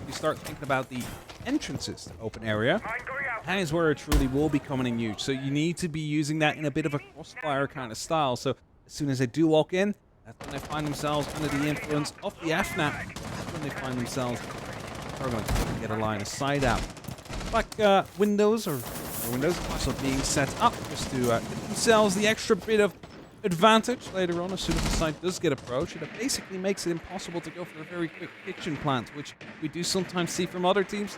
you start thinking about the entrances to open area, that is where it truly will be coming in huge. So you need to be using that in a bit of a crossfire kind of style. So as soon as they do walk in, that's when they find themselves under the influence of the FNAP. That's when they find themselves struggling to get a line of sight out. Like windows or windows also being set up just to give themselves the extra bit of advantage later on as soon as the site does get approached. It basically makes it impossible to go for a very quick kitchen plant, which we do sometimes see from other teams.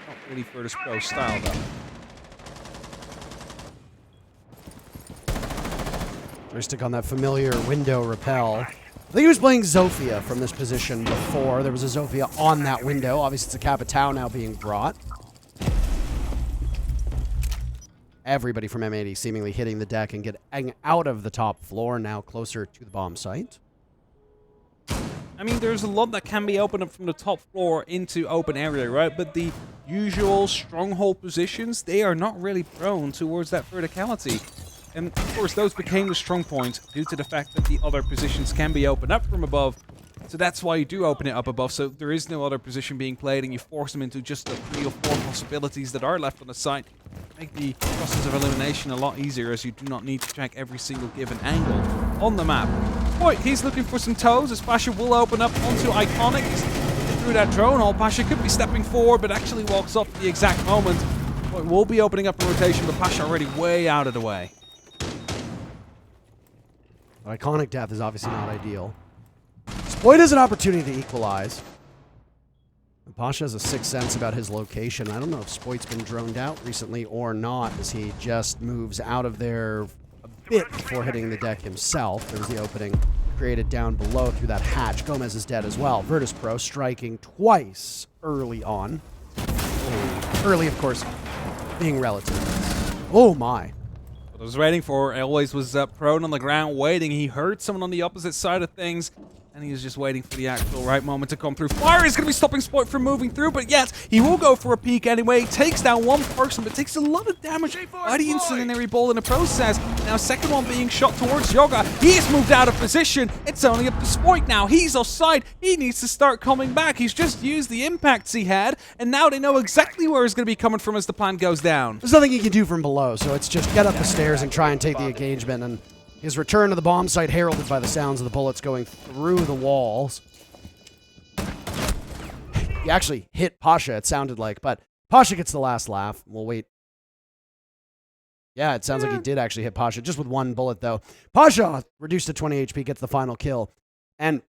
Not really Virtus.Pro style though. Joystick on that familiar window rappel. I think he was playing Zofia from this position before. There was a Zofia on that window. Obviously, it's a Capitao now being brought. Everybody from M80 seemingly hitting the deck and getting out of the top floor, now closer to the bomb site. I mean, there's a lot that can be opened up from the top floor into open area, right? But the usual stronghold positions, they are not really prone towards that verticality. And of course, those became the strong point due to the fact that the other positions can be opened up from above. So that's why you do open it up above, so there is no other position being played, and you force them into just the 3 or 4 possibilities that are left on the site. Make the process of elimination a lot easier, as you do not need to check every single given angle on the map. Boy, he's looking for some toes, as Pasha will open up onto Iconic. He's looking through that drone hole. Pasha could be stepping forward, but actually walks off at the exact moment. Boy, will be opening up a rotation, but Pasha already way out of the way. Iconic death is obviously not ideal. Spoit has an opportunity to equalize. And Pasha has a sixth sense about his location. I don't know if Spoit's been droned out recently or not, as he just moves out of there a bit before hitting the deck himself. There's the opening created down below through that hatch. Gomez is dead as well. Virtus.Pro striking twice early on. Early, of course, being relative. Oh my. What I was waiting for, always was prone on the ground waiting. He heard someone on the opposite side of things, and he was just waiting for the actual right moment to come through. Fire is going to be stopping Spoit from moving through, but yet he will go for a peek anyway. He takes down one person, but takes a lot of damage by the incendiary ball in the process. Now, second one being shot towards Yoga. He's moved out of position. It's only up to Spoit now. He's offside. He needs to start coming back. He's just used the impacts he had, and now they know exactly where he's going to be coming from as the plan goes down. There's nothing he can do from below, so it's just get up the stairs and try and take the engagement, and his return to the bomb site heralded by the sounds of the bullets going through the walls. He actually hit Pasha, it sounded like, but Pasha gets the last laugh. We'll wait. Yeah, it sounds like he did actually hit Pasha, just with one bullet, though. Pasha, reduced to 20 HP, gets the final kill. And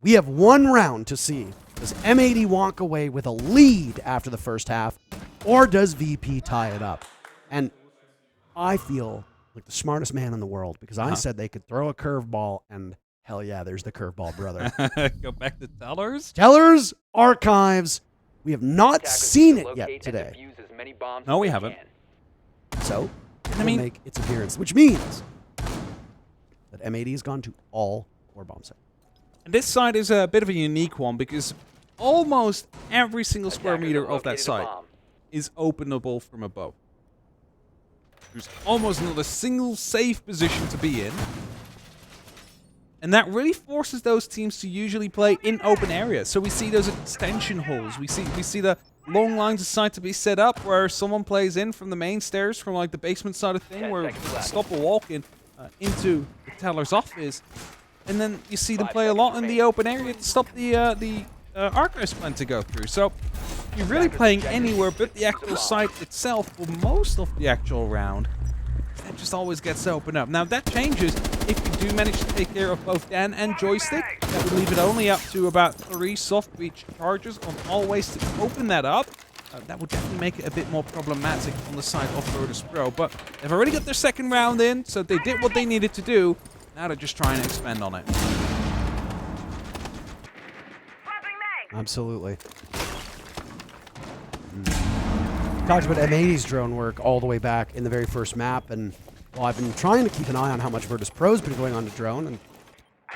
we have one round to see. Does M80 walk away with a lead after the first half, or does VP tie it up? And I feel like the smartest man in the world, because I said they could throw a curveball, and hell yeah, there's the curveball, brother. Go back to Tellers. Tellers Archives. We have not seen it yet today. No, we haven't. So, it will make its appearance, which means that M80 has gone to all 4 bomb sites. And this site is a bit of a unique one, because almost every single square meter of that site is openable from above. There's almost not a single safe position to be in. And that really forces those teams to usually play in open areas. So we see those extension holes. We see the long lines of sight to be set up where someone plays in from the main stairs, from like the basement side of thing, where stop a walk in into the teller's office. And then you see them play a lot in the open area to stop the archives plan to go through. So you're really playing anywhere but the actual site itself for most of the actual round. That just always gets opened up. Now that changes if you do manage to take care of both Dan and Joystick. That would leave it only up to about 3 soft breach charges on all ways to open that up. That would definitely make it a bit more problematic on the side of Virtus.Pro. But they've already got their second round in, so they did what they needed to do. Now they're just trying to expand on it. Absolutely. Talked about M80's drone work all the way back in the very first map, and well, I've been trying to keep an eye on how much Virtus.Pro's been going on to drone, and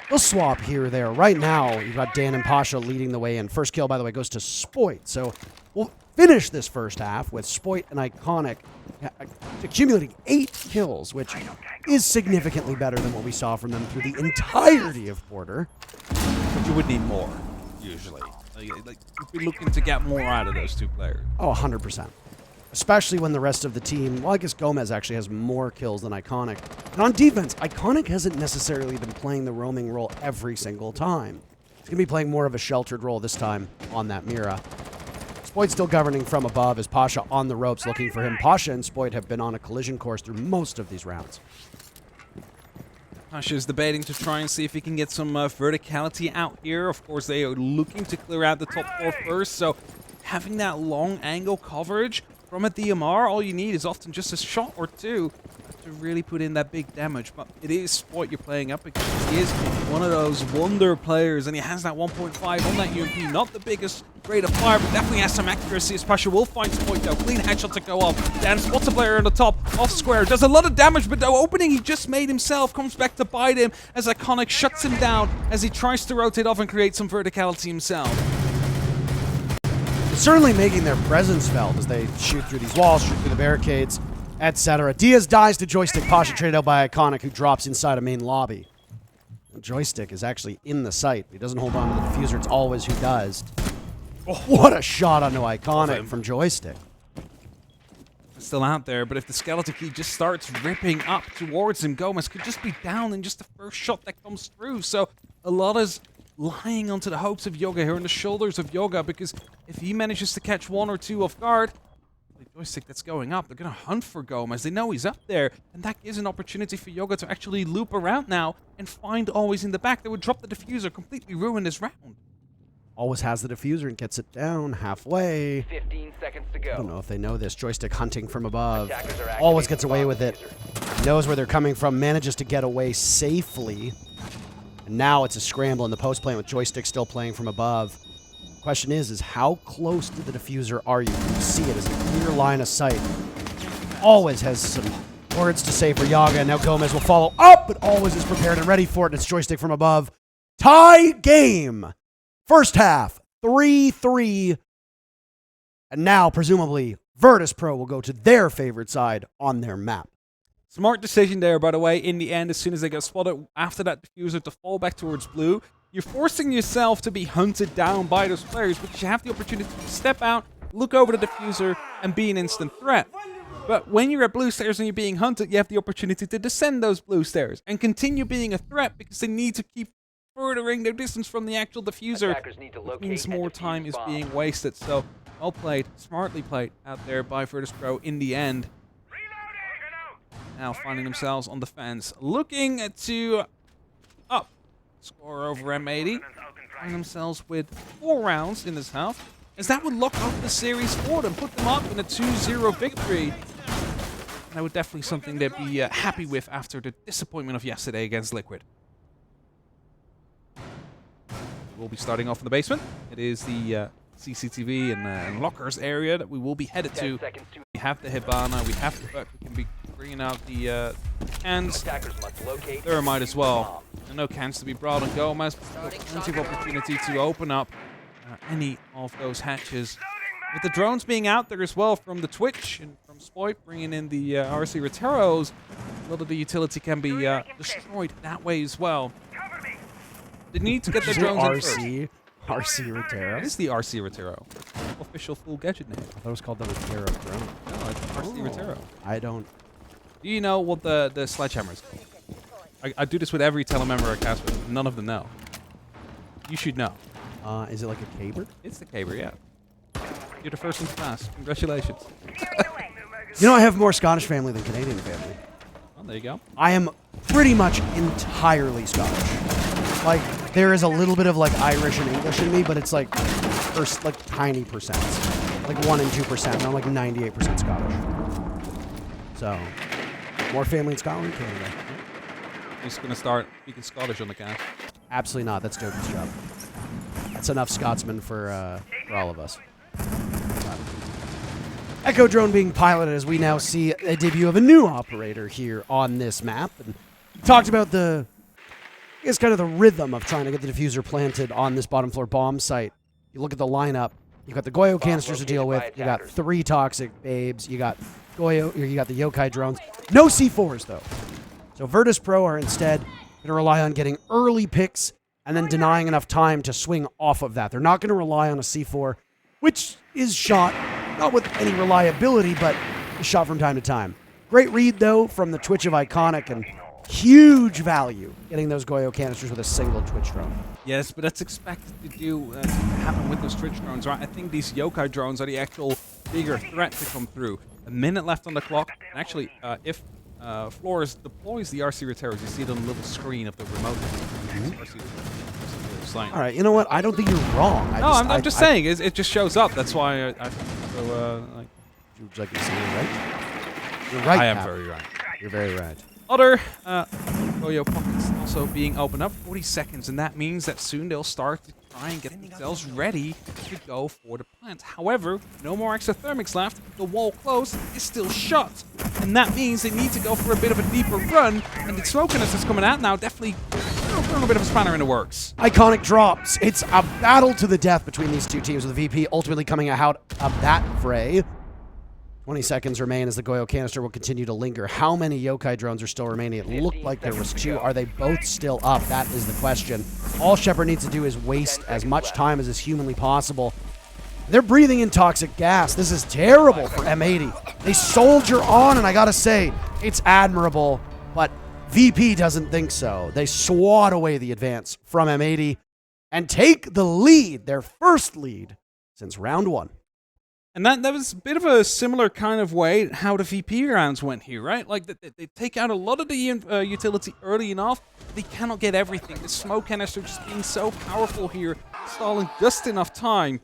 they'll swap here or there. Right now, you've got Dan and Pasha leading the way, and first kill, by the way, goes to Spoit. So we'll finish this first half with Spoit and Iconic accumulating 8 kills, which is significantly better than what we saw from them through the entirety of Porter. But you would need more, usually. Like you'd be looking to get more out of those two players. Oh, 100%. Especially when the rest of the team, well, I guess Gomez actually has more kills than Iconic. And on defense, Iconic hasn't necessarily been playing the roaming role every single time. He's going to be playing more of a sheltered role this time on that Mira. Spoit's still governing from above as Pasha on the ropes looking for him. Pasha and Spoit have been on a collision course through most of these rounds. Pasha's debating to try and see if he can get some verticality out here. Of course, they are looking to clear out the top floor first, so having that long angle coverage from a DMR, all you need is often just a shot or two to really put in that big damage. But it is Spoit you're playing up against. He is one of those wonder players, and he has that 1.5 on that UMP. Not the biggest rate of fire, but definitely has some accuracy as Pasha will find Spoit though. Clean headshot to go up. Dan spots a player on the top, off square. Does a lot of damage, but the opening he just made himself comes back to bite him as Iconic shuts him down as he tries to rotate off and create some verticality himself. It's certainly making their presence felt as they shoot through these walls, shoot through the barricades, etc. Diaz dies to Joystick. Pasha traded out by Iconic, who drops inside a main lobby. And Joystick is actually in the site. He doesn't hold on to the diffuser. It's always who does. Oh, what a shot onto Iconic from Joystick. It's still out there, but if the skeleton key just starts ripping up towards him, Gomez could just be down in just the first shot that comes through. So a lot is lying onto the hopes of Yoga here, on the shoulders of Yoga, because if he manages to catch one or two off guard, the Joystick that's going up, they're going to hunt for Gomez. They know he's up there, and that gives an opportunity for Yoga to actually loop around now and find Always in the back. They would drop the diffuser, completely ruin this round. Always has the diffuser and gets it down halfway. 15 seconds to I don't go. know if they know this. Joystick hunting from above. Attackers are Always activating gets the away bomb with it. diffuser. Knows where they're coming from. Manages to get away safely. And now it's a scramble in the post plane with Joystick still playing from above. Question is how close to the diffuser are you? You see it as a clear line of sight. Always has some words to say for Yaga, and now Gomez will follow up, but Always is prepared and ready for it, and it's Joystick from above. Tie game! First half, 3-3. And now, presumably, Virtus.Pro will go to their favorite side on their map. Smart decision there, by the way, in the end, as soon as they get spotted after that diffuser to fall back towards blue. You're forcing yourself to be hunted down by those players because you have the opportunity to step out, look over the diffuser, and be an instant threat. But when you're at blue stairs and you're being hunted, you have the opportunity to descend those blue stairs and continue being a threat because they need to keep furthering their distance from the actual diffuser. Attackers need to Which locate means and more defuse time is bomb. being wasted. So, well played, smartly played out there by Virtus.Pro in the end. Now finding themselves on the fence, looking to up score over M80. Find themselves with 4 rounds in this half, as that would lock up the series for them, put them up in a 2-0 victory. And that would definitely something they'd be happy with after the disappointment of yesterday against Liquid. We'll be starting off in the basement. It is the CCTV and lockers area that we will be headed 10 to. seconds to We have the Hibana, we have the Buck, we can be bringing out the cans. attackers must locate Thermite and as defuse well. bomb. And no cans to be brought on Gomez, but still plenty of opportunity to open up any of those hatches. With the drones being out there as well from the Twitch and from Spoit, bringing in the RC Reteros, a lot of the utility can be destroyed that way as well. They need to get their drones in first. RC Rotero. It is the RC Retero. Official full gadget name. I thought it was called the Rotero drone. No, it's RC Retero. I don't. Do you know what the sledgehammer is called? I do this with every telemember I cast with. None of them know. You should know. Is it like a caber? It's the caber, yeah. You're the first one to pass. Congratulations. You know, I have more Scottish family than Canadian family. Well, there you go. I am pretty much entirely Scottish. Like, there is a little bit of like Irish and English in me, but it's like tiny percents. Like 1 and 2%. And I'm like 98% Scottish. So, more family in Scotland, Canada. He's going to start speaking Scottish on the cast. Absolutely not. That's Joker's job. That's enough Scotsman for all of us. Echo drone being piloted as we now see a debut of a new operator here on this map. And we talked about the, I guess, kind of the rhythm of trying to get the diffuser planted on this bottom floor bomb site. You look at the lineup. You got the Goyo canisters to deal with. You got 3 toxic babes. You got Goyo. You got the yokai drones. No C4s though. So Virtus.Pro are instead going to rely on getting early picks and then denying enough time to swing off of that. They're not going to rely on a C4, which is shot, not with any reliability, but is shot from time to time. Great read, though, from the Twitch of Iconic, and Huge value getting those Goyo canisters with a single Twitch drone. Yes, but that's expected to happen with those Twitch drones, right? I think these yokai drones are the actual bigger threat to come through. A minute left on the clock. And actually, if Flores deploys the RC Roteros, you see it on the little screen of the remote. All right, you know what? I don't think you're wrong. I'm just saying, it just shows up. That's why I so, like... Would you like to see it, right? You're right, I am Pat. very right. You're very right. Other Goyo pockets also being opened up, 40 seconds, and that means that soon they'll start to try and get themselves ready to go for the plant. However, no more exothermics left. The wall closed is still shut, and that means they need to go for a bit of a deeper run, and the smoke that's coming out now definitely throwing a bit of a spanner in the works. Iconic drops. It's a battle to the death between these two teams, with the VP ultimately coming out of that fray. 20 seconds remain as the Goyo canister will continue to linger. How many yokai drones are still remaining? It looked like there was 2. Are they both still up? That is the question. All Shepard needs to do is waste as much time as is humanly possible. They're breathing in toxic gas. This is terrible for M80. They soldier on, and I gotta say, it's admirable, but VP doesn't think so. They swat away the advance from M80 and take the lead, their first lead since round 1. And that was a bit of a similar kind of way how the VP rounds went here, right? Like, they take out a lot of the utility early enough. They cannot get everything. The smoke canister just being so powerful here, stalling just enough time.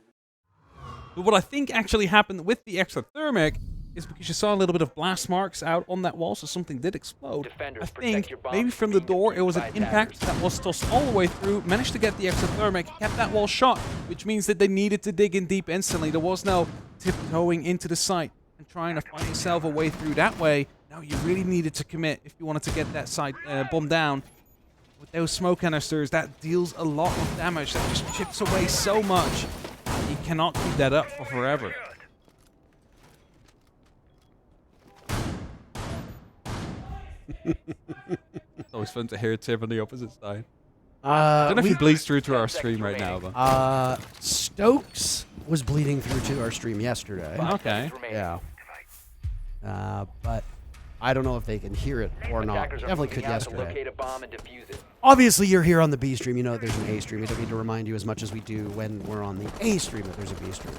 But what I think actually happened with the exothermic is because you saw a little bit of blast marks out on that wall, so something did explode. Defenders, I protect think your bombs maybe from the from being door it was an defused by impact attackers. that was tossed all the way through, managed to get the exothermic, kept that wall shut, which means that they needed to dig in deep instantly. There was no tiptoeing into the site and trying to find yourself a way through that way. No, you really needed to commit if you wanted to get that site bomb down. With those smoke canisters, that deals a lot of damage. That just chips away so much. You cannot keep that up for forever. It's always fun to hear Tim on the opposite side. I don't know if he bleeds through to our stream right now, but... Stokes was bleeding through to our stream yesterday. Okay. Yeah. But I don't know if they can hear it or not. Attackers are Definitely moving could out to yesterday. locate a bomb and defuse it. Obviously, you're here on the B stream. You know that there's an A stream. We don't need to remind you as much as we do when we're on the A stream that there's a B stream.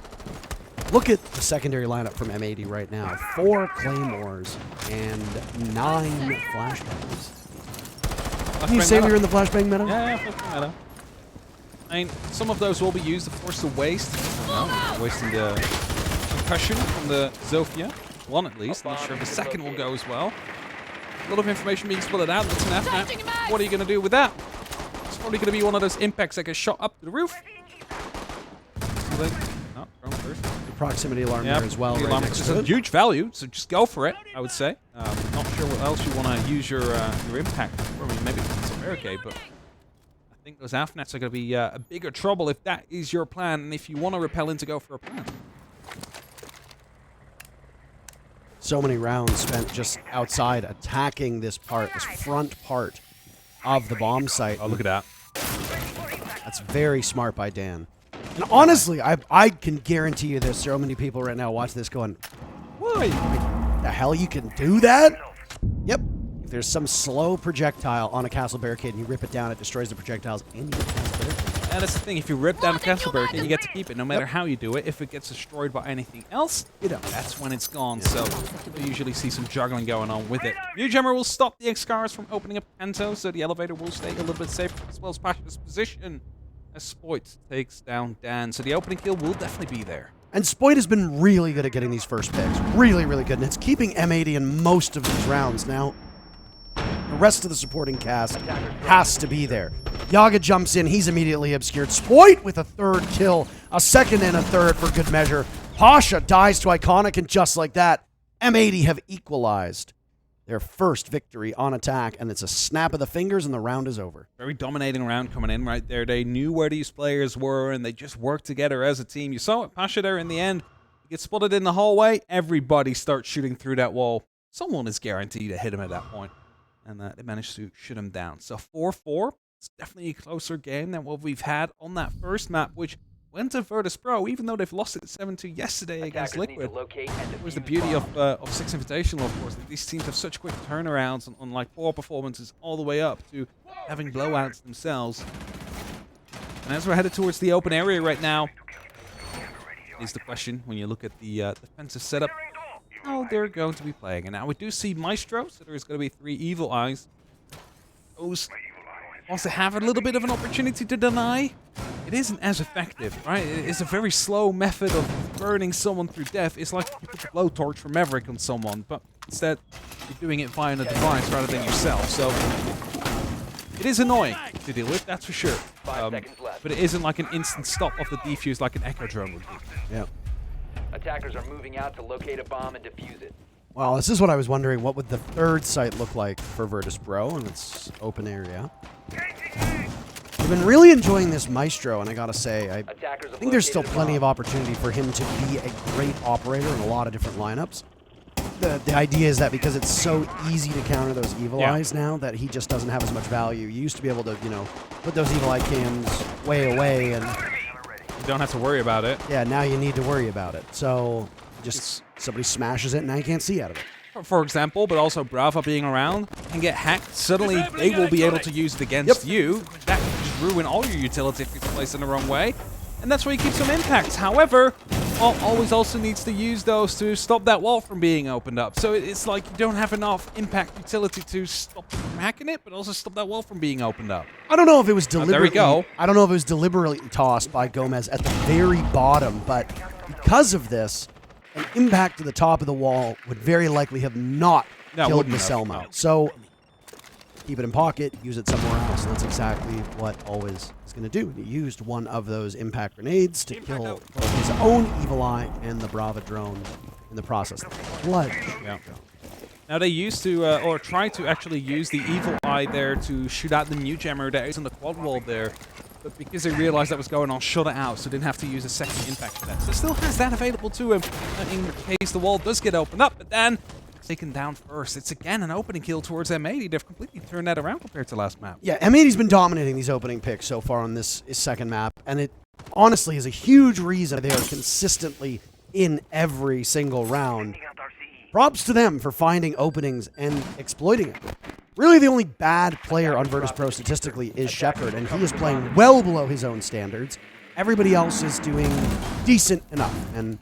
Look at the secondary lineup from M80 right now. 4 Claymores and 9 flashbangs. Can you say we were in the flashbang meta? Yeah, flashbang meta. I mean, some of those will be used to force the waste. No, wasting the concussion from the Zofia. One at least. Not sure if the second will go as well. A lot of information being split out. That's an F-Net. What are you going to do with that? It's probably going to be one of those impacts that gets shot up to the roof. No, drone first. The proximity alarm there as well. The Right alarm, next which is to a it. huge value, so just go for it, I would say. Not sure what else you want to use your impact for. I mean, maybe it's a barricade, but I think those AFNets are going to be a bigger trouble if that is your plan, and if you want to repel in to go for a plan. So many rounds spent just outside attacking this part, this front part of the bomb site. Oh, look at that. That's very smart by Dan. And honestly, I can guarantee you there's so many people right now watching this going, Why? the hell you can do that? Yep. If there's some slow projectile on a castle barricade and you rip it down, it destroys the projectiles and you get the castle barricade. And that's the thing, if you rip down the castle barricade, you get to keep it, no matter how you do it. If it gets destroyed by anything else, You know. that's when it's gone. So you usually see some juggling going on with it. Newjammer will stop the X-Scars from opening up Kanto, so the elevator will stay a little bit safer, as well as Pasha's position as Spoit takes down Dan. So the opening kill will definitely be there. And Spoit has been really good at getting these first picks. Really, really good. And it's keeping M80 in most of these rounds. Now, the rest of the supporting cast has to be there. Yaga jumps in. He's immediately obscured. Spoit with a third kill. A second and a third for good measure. Pasha dies to Iconic, and just like that, M80 have equalized their first victory on attack, and it's a snap of the fingers, and the round is over. Very dominating round coming in right there. They knew where these players were, and they just worked together as a team. You saw it, Pasha there in the end. He gets spotted in the hallway. Everybody starts shooting through that wall. Someone is guaranteed to hit him at that point. And they managed to shoot him down. So 4-4. It's definitely a closer game than what we've had on that first map, which went to Virtus.Pro, even though they've lost it 7-2 yesterday against Attackers need to Liquid. locate and It was the defuse beauty bombs. of Six Invitational, of course, that these teams have such quick turnarounds on like poor performances all the way up to having blowouts themselves. And as we're headed towards the open area right now, is the question when you look at the defensive setup, how they're going to be playing. And now we do see Maestro, so there's going to be 3 Evil Eyes. Those wants to have a little bit of an opportunity to deny. It isn't as effective, right? It's a very slow method of burning someone through death. It's like you put the blowtorch from Maverick on someone, but instead you're doing it via a device rather than yourself. So it is annoying to deal with, that's for sure. 5 seconds left. But it isn't like an instant stop of the defuse like an Echo drone would be. Yeah. Attackers are moving out to locate a bomb and defuse it. Well, this is what I was wondering. What would the third site look like for Virtus.Pro in its open area? I've been really enjoying this Maestro, and I gotta say, I think there's still plenty of opportunity for him to be a great operator in a lot of different lineups. The idea is that because it's so easy to counter those Evil Eyes now, that he just doesn't have as much value. You used to be able to, you know, put those Evil Eye cams way away, and You don't have to worry about it. yeah, now you need to worry about it. So just somebody smashes it, and now you can't see out of it. For example, but also Brava being around can get hacked. Suddenly, they will be able to use it against you. That can just ruin all your utility if it's placed in the wrong way. And that's where you keep some impacts. However, always also needs to use those to stop that wall from being opened up. So it's like you don't have enough impact utility to stop them from hacking it, but also stop that wall from being opened up. I don't know if it was there we deliberately. go. I don't know if it was deliberately tossed by Gomez at the very bottom, but because of this, an impact to the top of the wall would very likely have not killed wouldn't have, Selma. no. So keep it in pocket, use it somewhere else. And that's exactly what Always is going to do. He used one of those impact grenades to kill both his own Evil Eye and the Brava drone in the process. Blood. Yeah. Now they used to, or tried to actually use the Evil Eye there to shoot out the new jammer that is on the quad wall there. But because they realized that was going on, shut it out, so didn't have to use a second impact for that. So still has that available to him in case the wall does get opened up. But then, taken down first. It's again an opening kill towards M80. They've completely turned that around compared to last map. Yeah, M80's been dominating these opening picks so far on this second map, and it honestly is a huge reason they are consistently in every single round. Props to them for finding openings and exploiting it. Really, the only bad player on Virtus.Pro statistically is Shepard, and he is playing well below his own standards. Everybody else is doing decent enough, and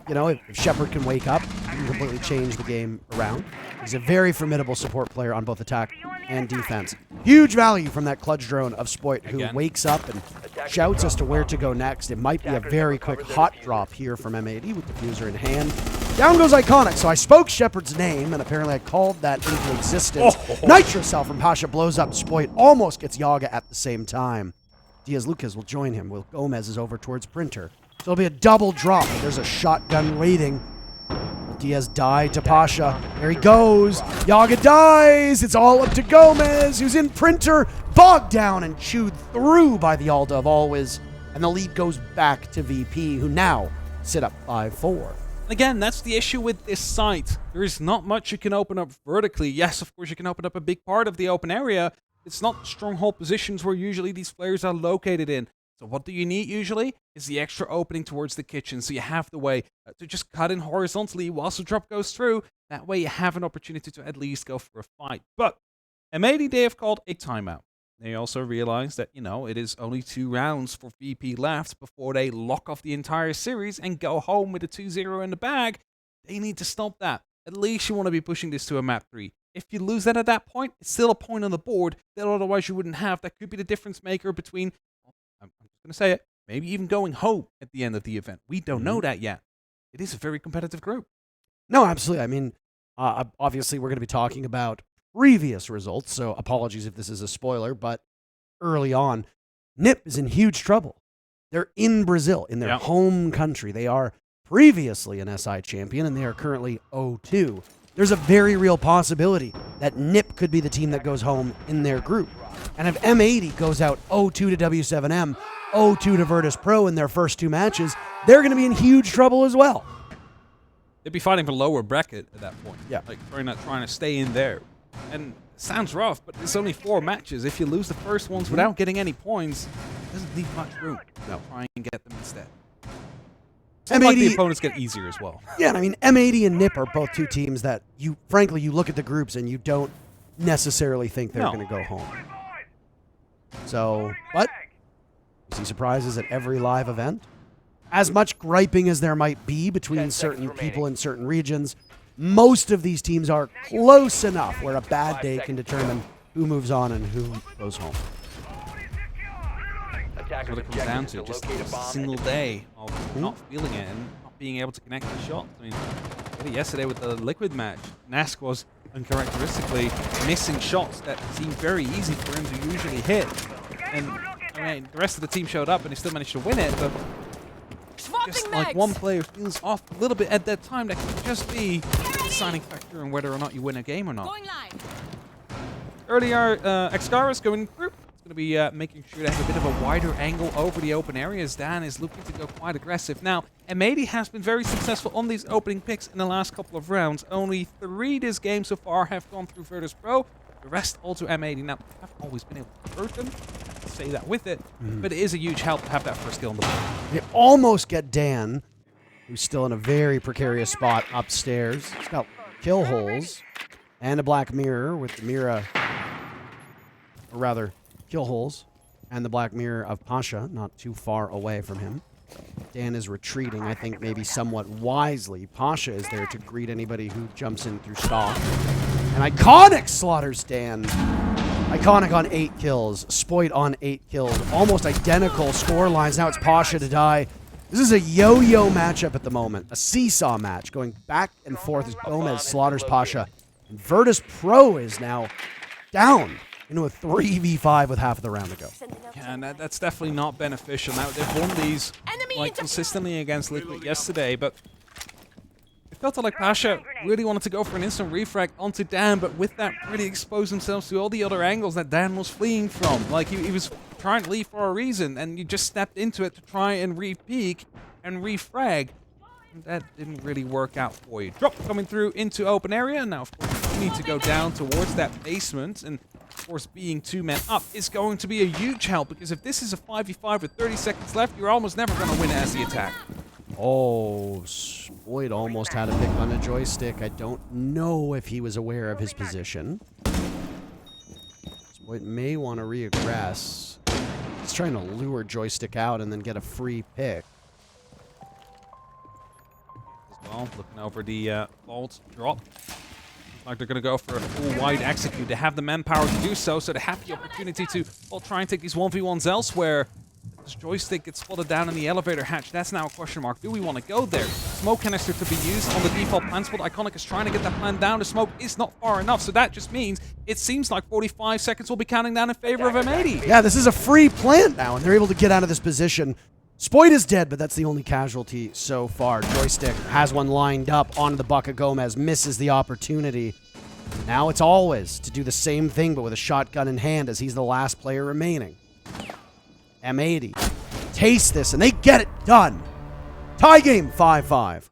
you know, if Shepard can wake up, he can completely change the game around. He's a very formidable support player on both attack and defense. Huge value from that clutch drone of Spoit, who wakes up and shouts as to where to go next. It might be a very quick hot drop here from M80 with the diffuser in hand. Down goes Iconic, so I spoke Shepard's name, and apparently I called that into existence. Nitro Cell from Pasha blows up Spoit, almost gets Yaga at the same time. Diaz Lucas will join him, while Gomez is over towards Printer. So it'll be a double drop. There's a shotgun waiting. Diaz died to Pasha. There he goes. Yaga dies. It's all up to Gomez, who's in Printer, bogged down and chewed through by the Alda of Always. And the lead goes back to VP, who now sit up 5-4. Again, that's the issue with this site. There is not much you can open up vertically. Yes, of course, you can open up a big part of the open area. It's not stronghold positions where usually these players are located in. So what do you need usually? Is the extra opening towards the kitchen. So you have the way to just cut in horizontally whilst the drop goes through. That way you have an opportunity to at least go for a fight. But M80, they have called a timeout. They also realize that, you know, it is only 2 rounds for VP left before they lock off the entire series and go home with a 2-0 in the bag. They need to stop that. At least you want to be pushing this to a map 3. If you lose that at that point, it's still a point on the board that otherwise you wouldn't have. That could be the difference maker between, I'm just going to say it, maybe even going home at the end of the event. We don't know that yet. It is a very competitive group. No, absolutely. I mean, obviously we're going to be talking about previous results, so apologies if this is a spoiler, but early on, NIP is in huge trouble. They're in Brazil, in their home country. They are previously an SI champion, and they are currently 0-2. There's a very real possibility that NIP could be the team that goes home in their group. And if M80 goes out 0-2 to W7M, 0-2 to Virtus.Pro in their first 2 matches, they're going to be in huge trouble as well. They'd be fighting for lower bracket at that point. Yeah. Like, trying to stay in there. And it sounds rough, but it's only 4 matches. If you lose the first ones without getting any points, doesn't leave much room. No. Try and get them instead. Seems like the opponents get easier as well. Yeah, and I mean, M80 and NIP are both two teams that frankly, you look at the groups and you don't necessarily think they're going to go home. So, but you see surprises at every live event. As much griping as there might be between certain people in certain regions, most of these teams are close enough where a bad day can determine who moves on and who goes home. That's what it comes down to, just a single day of not feeling it and not being able to connect the shots. I mean, yesterday with the Liquid match, Nask was uncharacteristically missing shots that seemed very easy for him to usually hit. And I mean, the rest of the team showed up and he still managed to win it, but just like one player feels off a little bit at that time, that could just be the deciding factor in whether or not you win a game or not. Going live. Earlier, Excaris going through. Going to be making sure to have a bit of a wider angle over the open areas. Dan is looking to go quite aggressive. Now, M80 has been very successful on these opening picks in the last couple of rounds. Only 3 this game so far have gone through Virtus.Pro. The rest all to M80. Now, I haven't always been able to convert them. I have to say that with it. But it is a huge help to have that first kill on the board. They almost get Dan, who's still in a very precarious spot upstairs. He's got kill holes and a black mirror with the Mira, or rather, kill holes and the black mirror of Pasha not too far away from him. Dan is retreating, I think maybe somewhat wisely. Pasha is there to greet anybody who jumps in through stock. And Iconic slaughters Dan. Iconic on 8 kills. Spoit on 8 kills. Almost identical score lines. Now it's Pasha to die. This is a yo-yo matchup at the moment. A seesaw match going back and forth as Gomez slaughters Pasha. And Virtus.Pro is now down into a 3v5 with half of the round to go. Yeah, and that's definitely not beneficial. Now, they've won these like consistently against Liquid yesterday, but it felt like Pasha really wanted to go for an instant refrag onto Dan, but with that really exposed themselves to all the other angles that Dan was fleeing from. Like, he was trying to leave for a reason, and you just stepped into it to try and re-peek and refrag. And that didn't really work out for you. Drop coming through into open area. Now, of course, you need to go down towards that basement, and of course, being 2 men up is going to be a huge help, because if this is a 5v5 with 30 seconds left, you're almost never going to win as the attack. Oh, Spoit almost had a pick on a joystick. I don't know if he was aware of his position. Spoit may want to reaggress. He's trying to lure joystick out and then get a free pick. As well, looking over the vault drop. Like they're going to go for a full wide execute. They have the manpower to do so, so they have the opportunity to try and take these 1v1s elsewhere. This joystick gets spotted down in the elevator hatch. That's now a question mark. Do we want to go there? Smoke canister to be used on the default plant spot. Iconic is trying to get that plant down. The smoke is not far enough, so that just means it seems like 45 seconds will be counting down in favor of M80. Yeah, this is a free plant now, and they're able to get out of this position. Spoit is dead, but that's the only casualty so far. Joystick has one lined up onto the bucket. Gomez misses the opportunity. Now it's always to do the same thing, but with a shotgun in hand, as he's the last player remaining. M80 taste this, and they get it done. Tie game 5-5.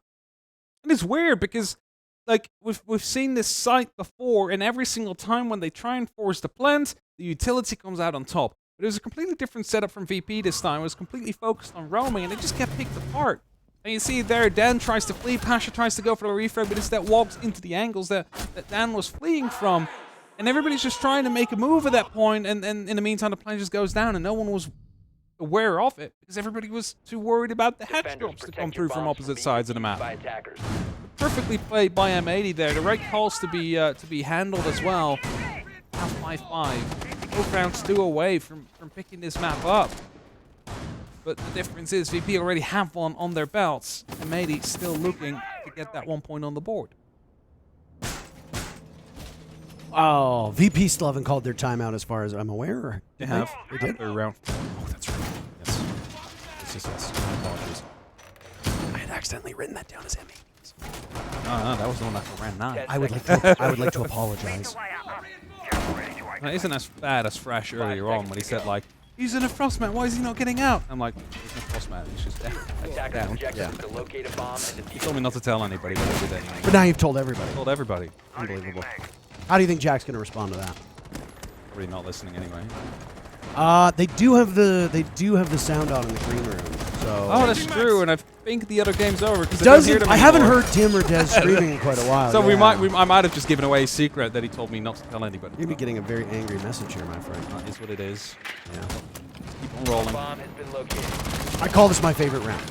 And it's weird because, like, we've seen this site before, and every single time when they try and force the plant, the utility comes out on top. But it was a completely different setup from VP this time. It was completely focused on roaming, and it just kept picked apart. And you see there, Dan tries to flee, Pasha tries to go for the refrag, but instead walks into the angles that Dan was fleeing from. And everybody's just trying to make a move at that point, and in the meantime, the plane just goes down, and no one was aware of it, because everybody was too worried about the hatch drops to come through from opposite sides of the map. Perfectly played by M80 there. The right calls to be handled as well. Now 5-5. Both rounds 2 away from picking this map up. But the difference is VP already have one on their belts. M80 still looking to get that 1 point on the board. Oh, VP still haven't called their timeout as far as I'm aware. Or They have. They did? Third round. Oh, that's right. Yes. Yes. My apologies. I had accidentally written that down as M80. No, that was the one that ran 9. I would like to apologize. That isn't as bad as Fresh earlier on when he said, like, he's in a frost mat, why is he not getting out? I'm like, there's no frost mat, he's just down. Yeah. He told me not to tell anybody, but I did anyway. But now you've told everybody. Told everybody. Unbelievable. How do you think Jack's going to respond to that? Probably not listening anyway. They do have the sound on in the green room. So Oh, that's true, and I think the other game's over because I don't hear them I haven't anymore. heard Tim or Des screaming in quite a while. So yeah. I might have just given away a secret that he told me not to tell anybody. You'd be getting a very angry message here, my friend. That is what it is. Yeah. Keep on rolling. Bomb has been located. I call this my favorite round.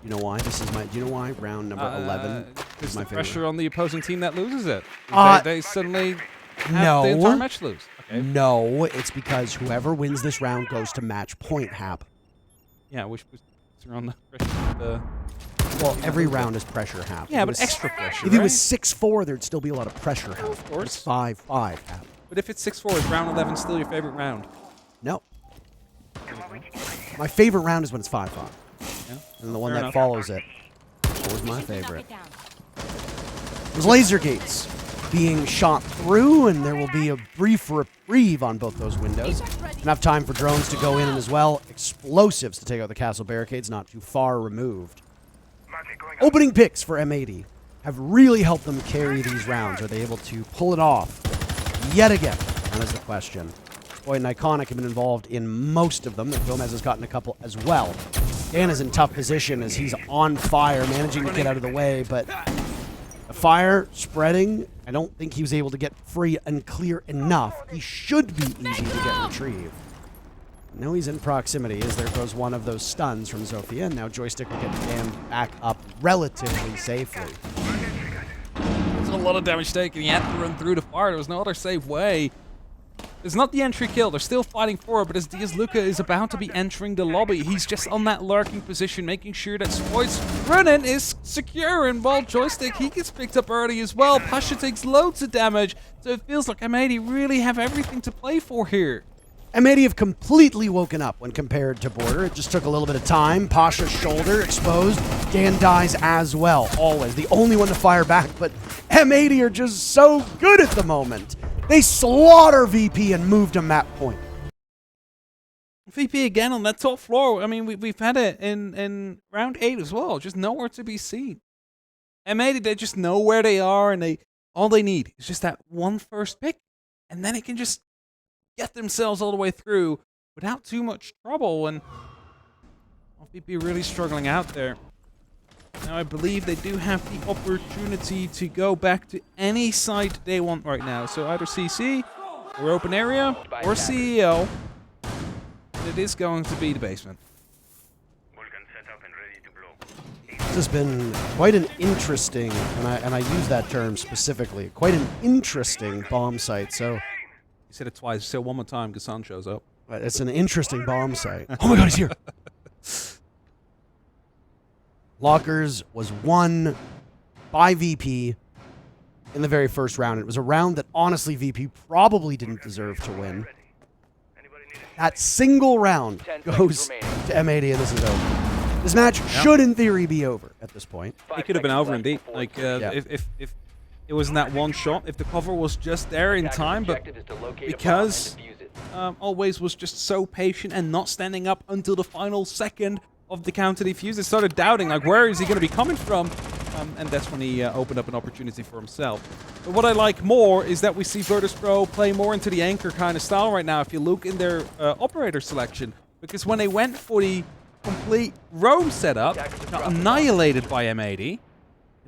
You know why? Do you know why round number 11 Is is my the favorite? pressure on the opposing team that loses it? They suddenly have no. the entire match lose. Okay. No, it's because whoever wins this round goes to match point, Hap. Yeah, which was around the pressure. The Well, every round is pressure, Hap. yeah, If it but was- extra pressure. If it right? was 6-4, there'd still be a lot of pressure, Hap. of course. It's 5-5, Hap. But if it's 6-4, is round 11 still your favorite round? No. My favorite round is when it's 5-5. Yeah. And the one Fair that enough. follows it. Always my favorite. There's laser gates being shot through, and there will be a brief reprieve on both those windows. Enough time for drones to go in as well. Explosives to take out the castle barricades, not too far removed. Opening picks for M80 have really helped them carry these rounds. Are they able to pull it off yet again? That is the question. Boyd and Iconic have been involved in most of them. Gomez has gotten a couple as well. Dan is in tough position as he's on fire, managing to get out of the way, but the fire spreading. I don't think he was able to get free and clear enough. He should be easy to get retrieved. Now he's in proximity as there goes one of those stuns from Zofia, and now Joystick will get Dan back up relatively safely. There's a lot of damage taken. He had to run through the fire. There was no other safe way. It's not the entry kill. They're still fighting for it, but as Diaz Luca is about to be entering the lobby, he's just on that lurking position, making sure that Spoit's running is secure, and while Joystick, he gets picked up early as well. Pasha takes loads of damage, so it feels like M80 really have everything to play for here. M80 have completely woken up when compared to Border. It just took a little bit of time. Pasha's shoulder exposed. Dan dies as well, always. The only one to fire back, but M80 are just so good at the moment. They slaughter VP and move to map point. VP again on that top floor. I mean, we've had it in round 8 as well. Just nowhere to be seen. M80, they just know where they are, and all they need is just that one first pick, and then it can just get themselves all the way through without too much trouble. And VP really struggling out there. Now, I believe they do have the opportunity to go back to any site they want right now. So either CC, or open area, or CEO. It is going to be the basement. This has been quite an interesting, and I use that term specifically, quite an interesting bomb site. So You said it twice. Say it one more time because Sun shows up. it's an interesting bomb site. Oh my god, he's here. Lockers was won by VP in the very first round. It was a round that honestly VP probably didn't deserve to win. That single round 10 goes seconds to M80 and this is over. This match should in theory be over at this point. It could have been over indeed. Like Yeah. if it wasn't that one shot, if the cover was just there in time, but because Always was just so patient and not standing up until the final second of the counter defuse, it started doubting, like, where is he going to be coming from? And that's when he opened up an opportunity for himself. But what I like more is that we see Virtus.Pro play more into the anchor kind of style right now, if you look in their operator selection. Because when they went for the complete roam setup, got annihilated by M80.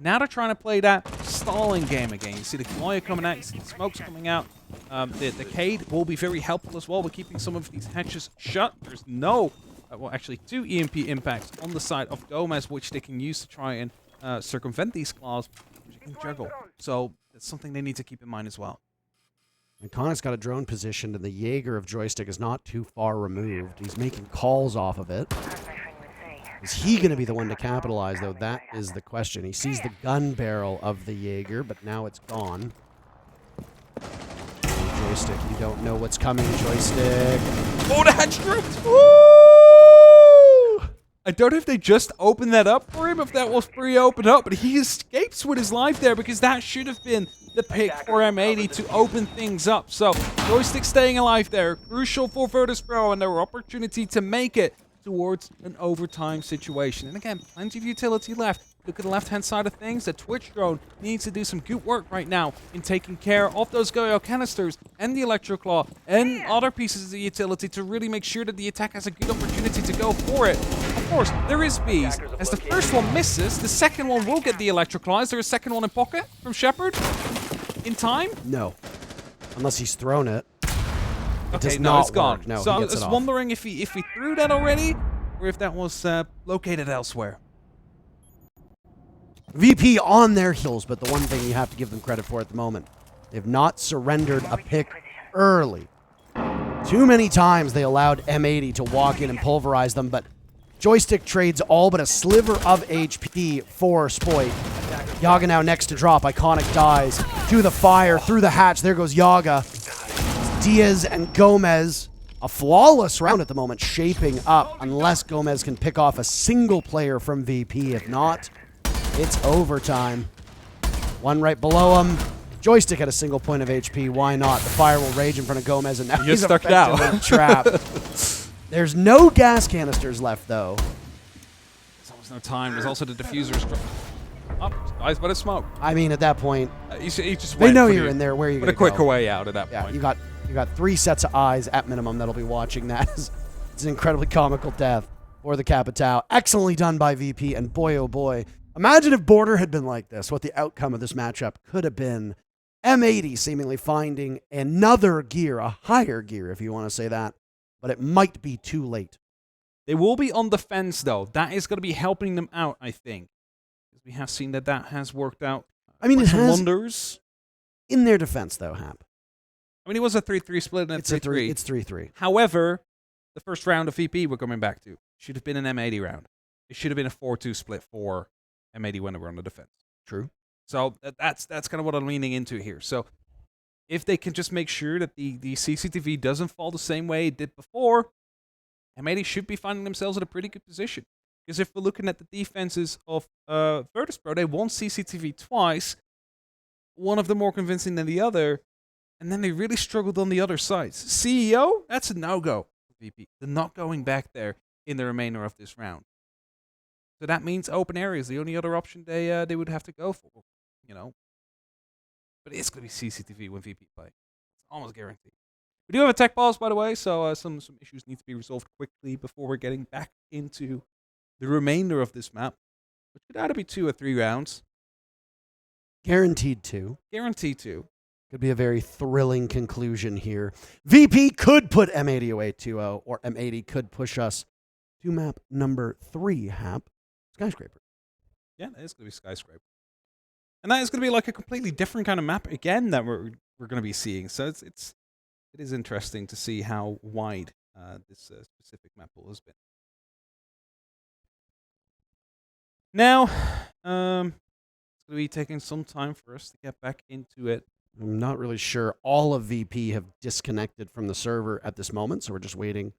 Now they're trying to play that stalling game again. You see the Kimoya coming out, you see the smokes coming out. The Cade will be very helpful as well with keeping some of these hatches shut. There's no, well, actually 2 EMP impacts on the side of Gomez, which they can use to try and circumvent these claws, which you can juggle. So that's something they need to keep in mind as well. Iconic's got a drone positioned, and the Jaeger of Joystick is not too far removed. He's making calls off of it. Is he going to be the one to capitalize, though? That is the question. He sees the gun barrel of the Jaeger, but now it's gone. Joystick, you don't know what's coming, Joystick. Oh, the hatch dropped! Woo! I don't know if they just opened that up for him, if that was pre-opened up, but he escapes with his life there because that should have been the pick for M80 to open things up. So, Joystick staying alive there, crucial for Virtus.Pro and their opportunity to make it towards an overtime situation. And again, plenty of utility left. look at the left-hand side of things. The Twitch drone needs to do some good work right now in taking care of those Goyo canisters and the Electroclaw and other pieces of the utility to really make sure that the attack has a good opportunity to go for it. Of course, there is bees. As the first one misses, the second one will get the Electroclaw. Is there a second one in pocket from Shepard? In time? No. Unless he's thrown it. Okay, no, it's gone. Work. No, so I he was gets it off. wondering if he threw that already, or if that was located elsewhere. VP on their heels, but the one thing you have to give them credit for at the moment, they've not surrendered a pick early. Too many times they allowed M80 to walk in and pulverize them, but Joystick trades all but a sliver of HP for Spoit. Yaga now next to drop. Iconic dies to the fire, through the hatch. There goes Yaga. Diaz and Gomez, a flawless round at the moment, shaping up, unless Gomez can pick off a single player from VP. If not, it's overtime. One right below him. Joystick at a single point of HP. Why not? The fire will rage in front of Gomez, and now he's stuck now. effectively trapped. There's no gas canisters left, though. There's almost no time. There's also the diffuser. Oh, eyes but a smoke. I mean, at that point, He just they went know for you're the- in there. Where are you But going a to go? quicker way out at that Yeah, point. you got 3 sets of eyes at minimum that'll be watching that. It's an incredibly comical death for the Capitao. Excellently done by VP, and boy, oh boy. Imagine if Border had been like this, what the outcome of this matchup could have been. M80 seemingly finding another gear, a higher gear if you want to say that, but it might be too late. They will be on the fence, though. That is going to be helping them out, I think. Because we have seen that has worked out. I mean, it some has, wonders. in their defense though, Hap. I mean, it was a 3-3 split and a 3-3. It's 3-3. However, the first round of VP we're coming back to should have been an M80 round. It should have been a 4-2 split for M80 when they were on the defense. True. So that's kind of what I'm leaning into here. So if they can just make sure that the CCTV doesn't fall the same way it did before, M80 should be finding themselves in a pretty good position. Because if we're looking at the defenses of Virtus.Pro, they won CCTV twice, one of them more convincing than the other, and then they really struggled on the other sides. CEO, that's a no-go for VP. They're not going back there in the remainder of this round. So that means open area is the only other option they would have to go for, you know. But it's going to be CCTV when VP play. It's almost guaranteed. We do have a tech pause, by the way, so some issues need to be resolved quickly before we're getting back into the remainder of this map, which could either be 2 or 3 rounds. Guaranteed 2. Guaranteed 2. Could be a very thrilling conclusion here. VP could put M80 away 2-0, or M80 could push us to map number 3, Hap. Skyscraper. Yeah, that is going to be Skyscraper. And that is going to be like a completely different kind of map again that we're going to be seeing. So it is interesting to see how wide this specific map pool has been. Now, it's going to be taking some time for us to get back into it. I'm not really sure. All of VP have disconnected from the server at this moment, so we're just waiting.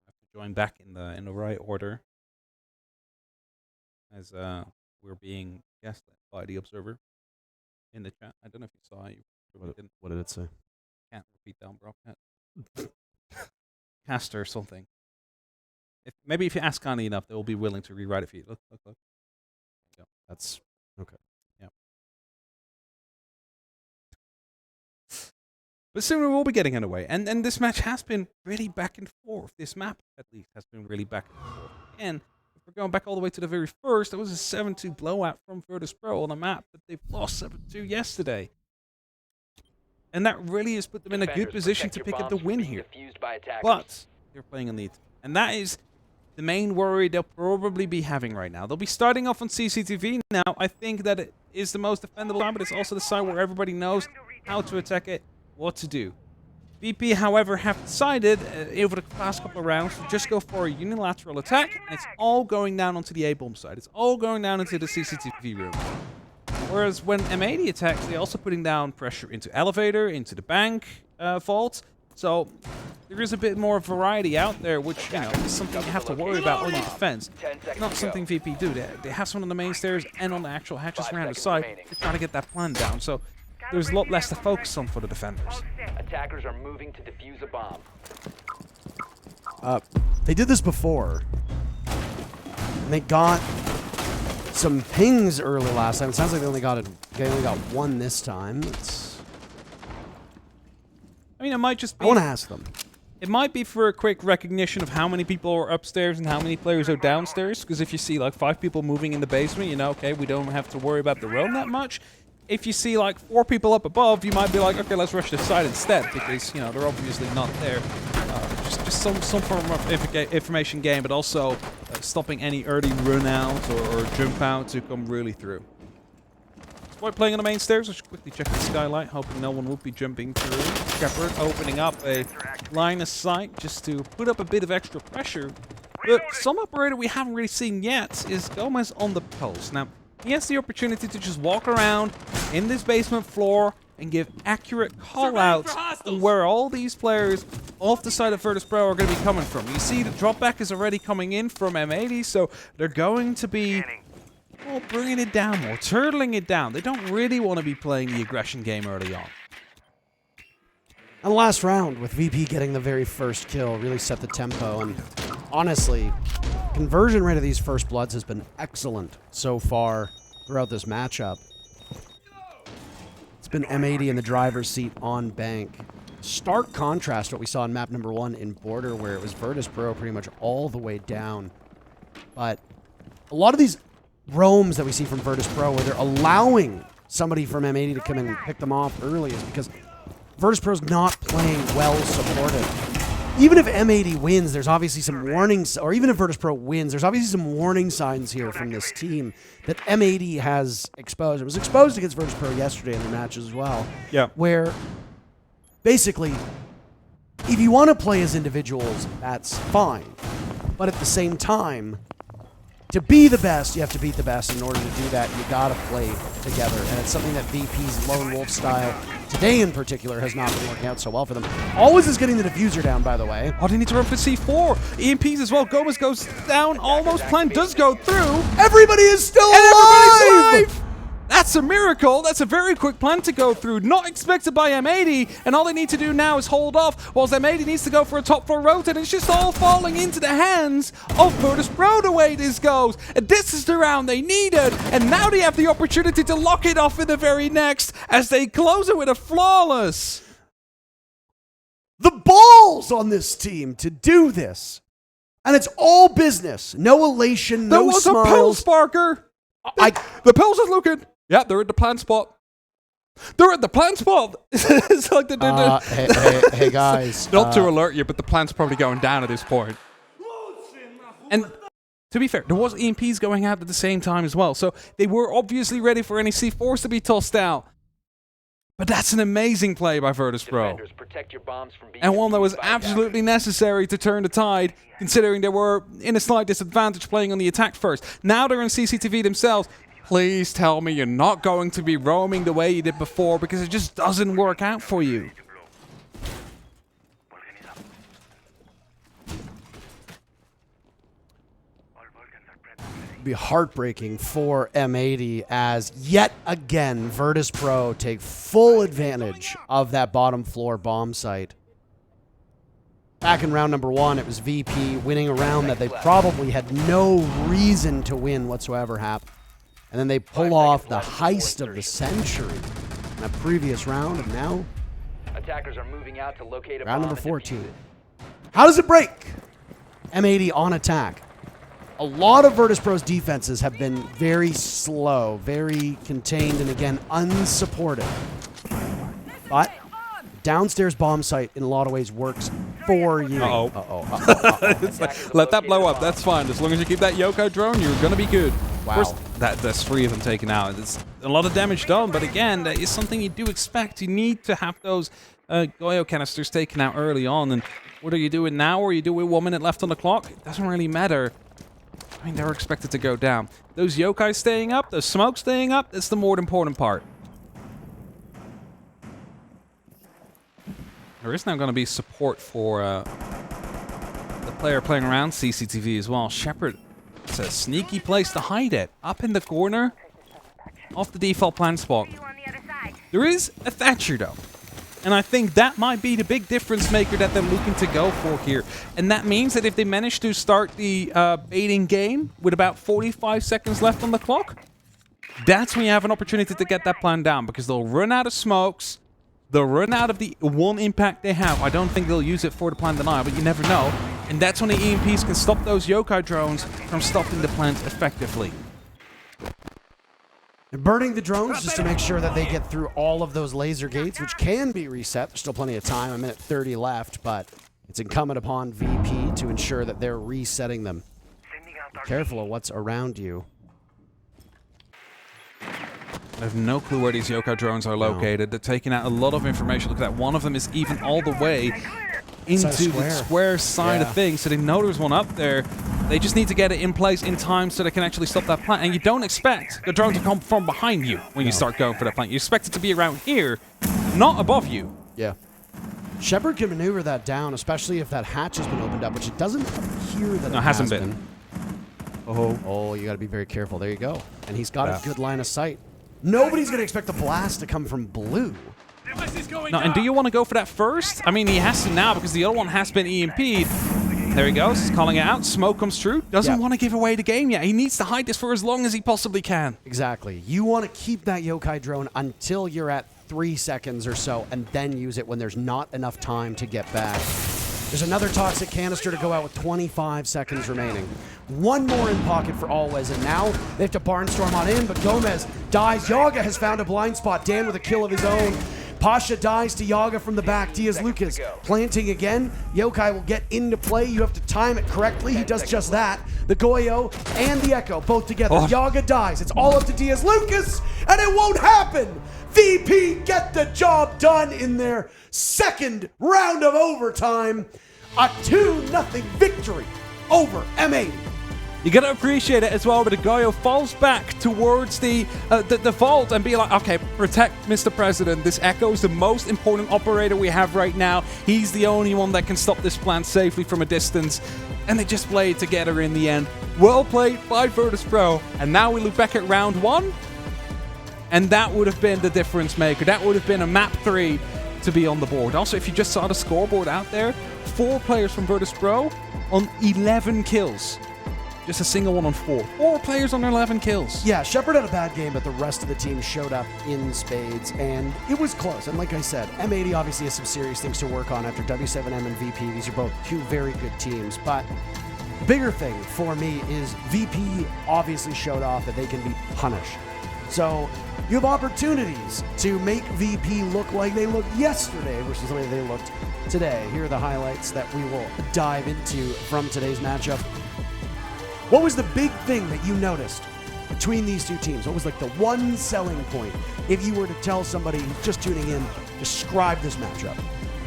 Have to join back in the right order, as we're being guessed by the observer in the chat. I don't know if you saw it. What did it say? Can't repeat down, bro. Caster or something. Maybe if you ask kindly enough, they'll be willing to rewrite it for you. Look. Yeah. That's okay. Yeah. But soon we will be getting underway. And this match has been really back and forth. This map, at least, has been really back and forth. And if we're going back all the way to the very first, there was a 7-2 blowout from Virtus.Pro on a map that they've lost 7-2 yesterday. And that really has put them in a good position to pick up the win here. But they're playing on lead. And that is the main worry they'll probably be having right now. They'll be starting off on CCTV now. I think that it is the most defendable side, but it's also the side where everybody knows how to attack it, what to do. VP, however, have decided over the past couple of rounds to just go for a unilateral attack, and it's all going down onto the A-bomb side. It's all going down into the CCTV room. Whereas when M80 attacks, they're also putting down pressure into elevator, into the bank vault. So there is a bit more variety out there, which is something you have to worry about on your defense. Not something VP do. They have some on the main stairs and on the actual hatches around the side to try to get that plan down. So there's a lot less to focus on for the defenders. Attackers are moving to defuse a bomb. They did this before. And they got some pings early last time. It sounds like they only got one this time. I mean, it might just be... I want to ask them. It might be for a quick recognition of how many people are upstairs and how many players are downstairs. Because if you see like 5 people moving in the basement, you know, okay, we don't have to worry about the roam that much. If you see like 4 people up above, you might be like, okay, let's rush this side instead, because, you know, they're obviously not there. Just some form of information gain, but also stopping any early run out or jump out to come really through. White playing on the main stairs. I should quickly check the skylight, hoping no one will be jumping through. Shepard opening up a line of sight just to put up a bit of extra pressure. But some operator we haven't really seen yet is Gomez on the post. Now, he has the opportunity to just walk around in this basement floor and give accurate call-outs on where all these players off the side of Virtus.Pro are going to be coming from. You see the dropback is already coming in from M80, so they're going to be bringing it down more, turtling it down. They don't really want to be playing the aggression game early on. And the last round, with VP getting the very first kill, really set the tempo. And honestly, conversion rate of these first bloods has been excellent so far throughout this matchup. It's been M80 in the driver's seat on bank. Stark contrast to what we saw in map number 1 in Border, where it was Virtus.Pro pretty much all the way down. But a lot of these roams that we see from Virtus.Pro, where they're allowing somebody from M80 to come in and pick them off early, is because Virtus.Pro's not playing well supported. Even if M80 wins, there's obviously some warnings, or even if Virtus.Pro wins, there's obviously some warning signs here from this team that M80 has exposed. It was exposed against Virtus.Pro yesterday in the match as well. Yeah. Where basically, if you want to play as individuals, that's fine. But at the same time, to be the best, you have to beat the best. In order to do that, you gotta play together. And it's something that VP's Lone Wolf style, today in particular, has not been working out so well for them. Always is getting the diffuser down, by the way. Oh, they need to run for C4. EMPs as well. Gomez goes down, almost. Plan does go through. Everybody is still alive! That's a miracle. That's a very quick plan to go through. Not expected by M80. And all they need to do now is hold off, whilst M80 needs to go for a top floor rotate. It's just all falling into the hands of Virtus.Pro the way this goes. And this is the round they needed. And now they have the opportunity to lock it off in the very next as they close it with a flawless. The balls on this team to do this. And it's all business. No elation, no smiles. There was a pill sparker. The pills is looking. Yeah, they're at the plan spot. They're at the plan spot. It's like hey guys. Not to alert you, but the plan's probably going down at this point. And to be fair, there was EMPs going out at the same time as well. So they were obviously ready for any C4s to be tossed out. But that's an amazing play by Virtus.Pro. And one that was absolutely necessary to turn the tide, considering they were in a slight disadvantage playing on the attack first. Now they're in CCTV themselves. Please tell me you're not going to be roaming the way you did before, because it just doesn't work out for you. Be heartbreaking for M80 as yet again Virtus.Pro take full advantage of that bottom floor bomb site. Back in round number 1, it was VP winning a round that they probably had no reason to win whatsoever happen. And then they pull off the heist of the century in a previous round, and now attackers are moving out to locate a round bomb number 14. and defuse it. How does it break? M80 on attack. A lot of Virtus.Pro's defenses have been very slow, very contained, and again, unsupported. But downstairs bomb site in a lot of ways works for you. It's like, let that blow up. That's fine. As long as you keep that Yoko drone, you're going to be good. Wow. Of course, there's 3 of them taken out. It's a lot of damage done, but again, that is something you do expect. You need to have those Goyo canisters taken out early on. And whether you do it now or you do it 1 minute left on the clock, it doesn't really matter. I mean, they're expected to go down. Those yokai staying up, those smoke staying up, that's the more important part. There is now going to be support for the player playing around CCTV as well. Shepard, it's a sneaky place to hide it. Up in the corner, off the default plan spot. There is a Thatcher, though. And I think that might be the big difference maker that they're looking to go for here. And that means that if they manage to start the baiting game with about 45 seconds left on the clock, that's when you have an opportunity to get that plan down, because they'll run out of smokes, they'll run out of the one impact they have. I don't think they'll use it for the plan denial, but you never know. And that's when the EMPs can stop those yokai drones from stopping the plant effectively. And burning the drones just to make sure that they get through all of those laser gates, which can be reset. There's still plenty of time, a minute 30 left, but it's incumbent upon VP to ensure that they're resetting them. Be careful of what's around you. I have no clue where these yokai drones are located. They're taking out a lot of information. Look at that. One of them is even all the way into the square side of things, so they know there's one up there. They just need to get it in place in time so they can actually stop that plant. And you don't expect the drone to come from behind you when you start going for that plant. You expect it to be around here, not above you. Yeah. Shepard can maneuver that down, especially if that hatch has been opened up, which it doesn't appear that it hasn't has been. Oh, you got to be very careful. There you go. And he's got a good line of sight. Nobody's going to expect the blast to come from blue. No, and do you want to go for that first? I mean, he has to now because the other one has been EMP'd. There he goes. He's calling it out. Smoke comes through. Doesn't want to give away the game yet. He needs to hide this for as long as he possibly can. Exactly. You want to keep that yokai drone until you're at 3 seconds or so, and then use it when there's not enough time to get back. There's another toxic canister to go out with 25 seconds remaining. One more in pocket for Always, and now they have to barnstorm on in, but Gomez dies. Yaga has found a blind spot. Dan with a kill of his own. Pasha dies to Yaga from the back. Diaz Lucas planting again. Yokai will get into play. You have to time it correctly. He does just that. The Goyo and the Echo both together. Yaga dies. It's all up to Diaz Lucas, and it won't happen. VP get the job done in their second round of overtime. A 2-0 victory over M80. You gotta appreciate it as well, but the Goyo falls back towards the vault and be like, okay, protect Mr. President. This Echo is the most important operator we have right now. He's the only one that can stop this plant safely from a distance. And they just played together in the end. Well played by Virtus.Pro. And now we look back at round 1. And that would have been the difference maker. That would have been a map 3 to be on the board. Also, if you just saw the scoreboard out there, 4 players from Virtus.Pro on 11 kills. Just a single one on 4. 4 players on 11 kills. Yeah, Shepard had a bad game, but the rest of the team showed up in spades, and it was close. And like I said, M80 obviously has some serious things to work on after W7M and VP. These are both 2 very good teams, but the bigger thing for me is VP obviously showed off that they can be punished. So you have opportunities to make VP look like they looked yesterday versus the way they looked today. Here are the highlights that we will dive into from today's matchup. What was the big thing that you noticed between these two teams? What was like the one selling point if you were to tell somebody just tuning in, describe this matchup?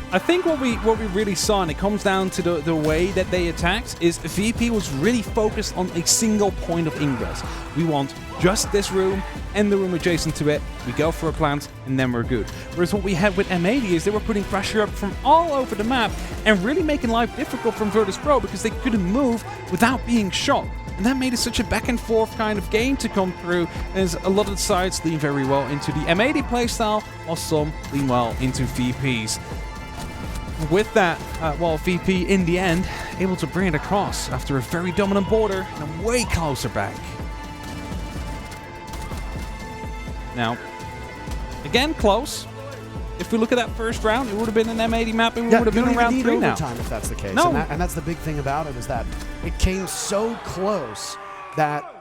I think what we really saw, and it comes down to the way that they attacked, is VP was really focused on a single point of ingress. We want just this room and the room adjacent to it. We go for a plant, and then we're good. Whereas what we had with M80 is they were putting pressure up from all over the map and really making life difficult from Virtus.Pro because they couldn't move without being shot. And that made it such a back and forth kind of game to come through, as a lot of the sides lean very well into the M80 playstyle, while some lean well into VP's. With that, VP in the end able to bring it across after a very dominant border and a way closer back. Now, again, close. If we look at that first round, it would have been an M80 map, and we would have been around 3 now. Overtime if that's the case. No. And that's the big thing about it, is that it came so close that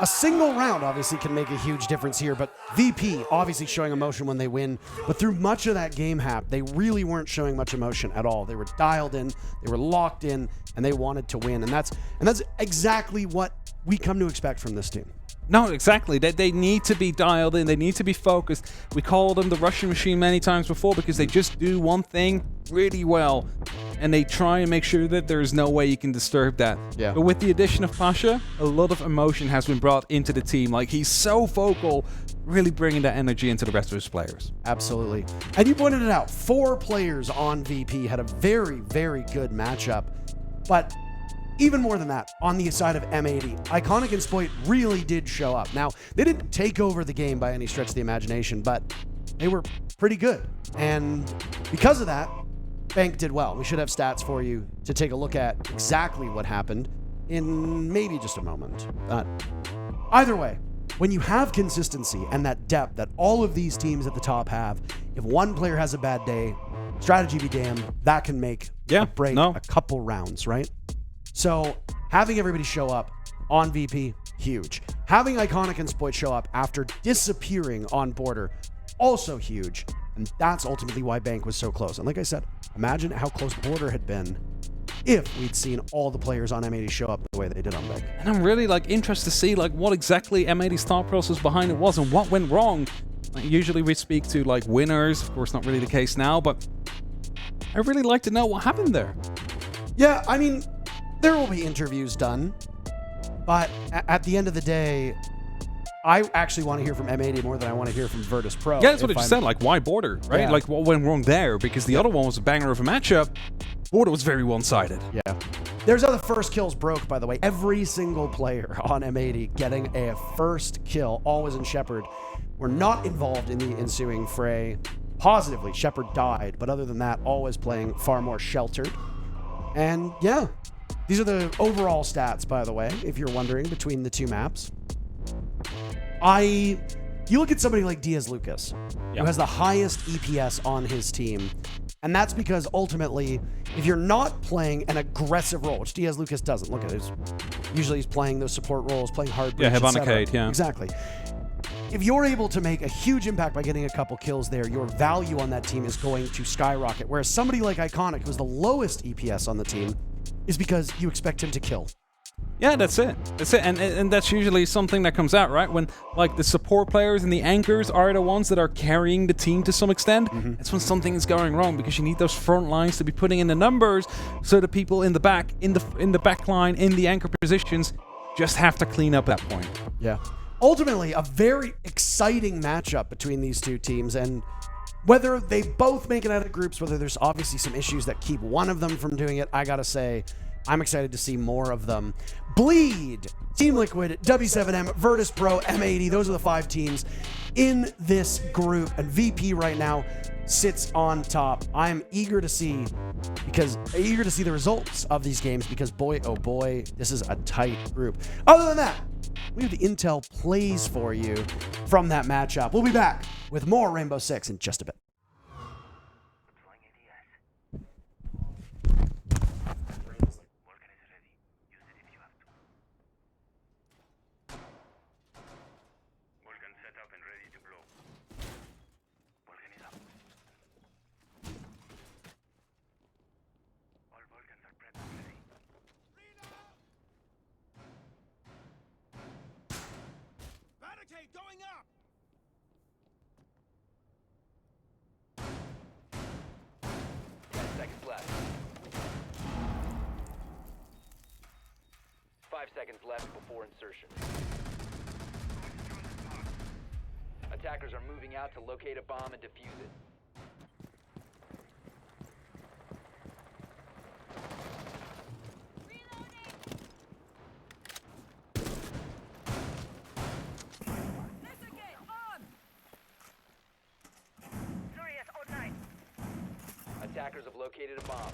a single round obviously can make a huge difference here, but VP obviously showing emotion when they win, but through much of that game hap, they really weren't showing much emotion at all. They were dialed in, they were locked in, and they wanted to win, and that's exactly what we come to expect from this team. No, exactly. They need to be dialed in. They need to be focused. We called them the Russian machine many times before because they just do one thing really well, and they try and make sure that there is no way you can disturb that. Yeah. But with the addition of Pasha, a lot of emotion has been brought into the team. Like, he's so vocal, really bringing that energy into the rest of his players. Absolutely. And you pointed it out, 4 players on VP had a very, very good matchup, but even more than that, on the side of M80, Iconic and Sploit really did show up. Now, they didn't take over the game by any stretch of the imagination, but they were pretty good. And because of that, Bank did well. We should have stats for you to take a look at exactly what happened in maybe just a moment. But either way, when you have consistency and that depth that all of these teams at the top have, if one player has a bad day, strategy be damned, that can make or break a couple rounds, right? So having everybody show up on VP, huge. Having Iconic and Spoit show up after disappearing on Border, also huge. And that's ultimately why Bank was so close. And like I said, imagine how close Border had been if we'd seen all the players on M80 show up the way they did on Bank. And I'm really interested to see what exactly M80's thought process behind it was and what went wrong. Usually we speak to winners, of course not really the case now, but I'd really like to know what happened there. Yeah, I mean, there will be interviews done, but at the end of the day, I actually want to hear from M80 more than I want to hear from Virtus.Pro. Yeah, that's what I just said. Why Border, right? Yeah. What went wrong there? Because the other one was a banger of a matchup. Border was very one-sided. Yeah. There's how the first kills broke, by the way. Every single player on M80 getting a first kill, always in Shepard, were not involved in the ensuing fray. Positively, Shepard died, but other than that, always playing far more sheltered. And yeah, these are the overall stats, by the way, if you're wondering, between the two maps. You look at somebody like Diaz Lucas, who has the highest EPS on his team, and that's because ultimately, if you're not playing an aggressive role, which Diaz Lucas doesn't, look at it, usually he's playing those support roles, playing hard breach, Hibonacade, yeah. Exactly. If you're able to make a huge impact by getting a couple kills there, your value on that team is going to skyrocket, whereas somebody like Iconic, who's the lowest EPS on the team, is because you expect him to kill. Yeah, that's it. And that's usually something that comes out, right? When the support players and the anchors are the ones that are carrying the team to some extent. That's when something is going wrong, because you need those front lines to be putting in the numbers, so the people in the back, in the back line, in the anchor positions, just have to clean up that point. Yeah. Ultimately, a very exciting matchup between these two teams, and whether they both make it out of groups, whether there's obviously some issues that keep one of them from doing it, I gotta say, I'm excited to see more of them. Bleed, Team Liquid, W7M, Virtus.Pro, M80, those are the 5 teams in this group, and VP right now sits on top. I'm eager to see the results of these games, because boy, oh boy, this is a tight group. Other than that, we have the intel plays for you from that matchup. We'll be back with more Rainbow Six in just a bit. Going up! 10 seconds left. 5 seconds left before insertion. Attackers are moving out to locate a bomb and defuse it. Attackers have located a bomb.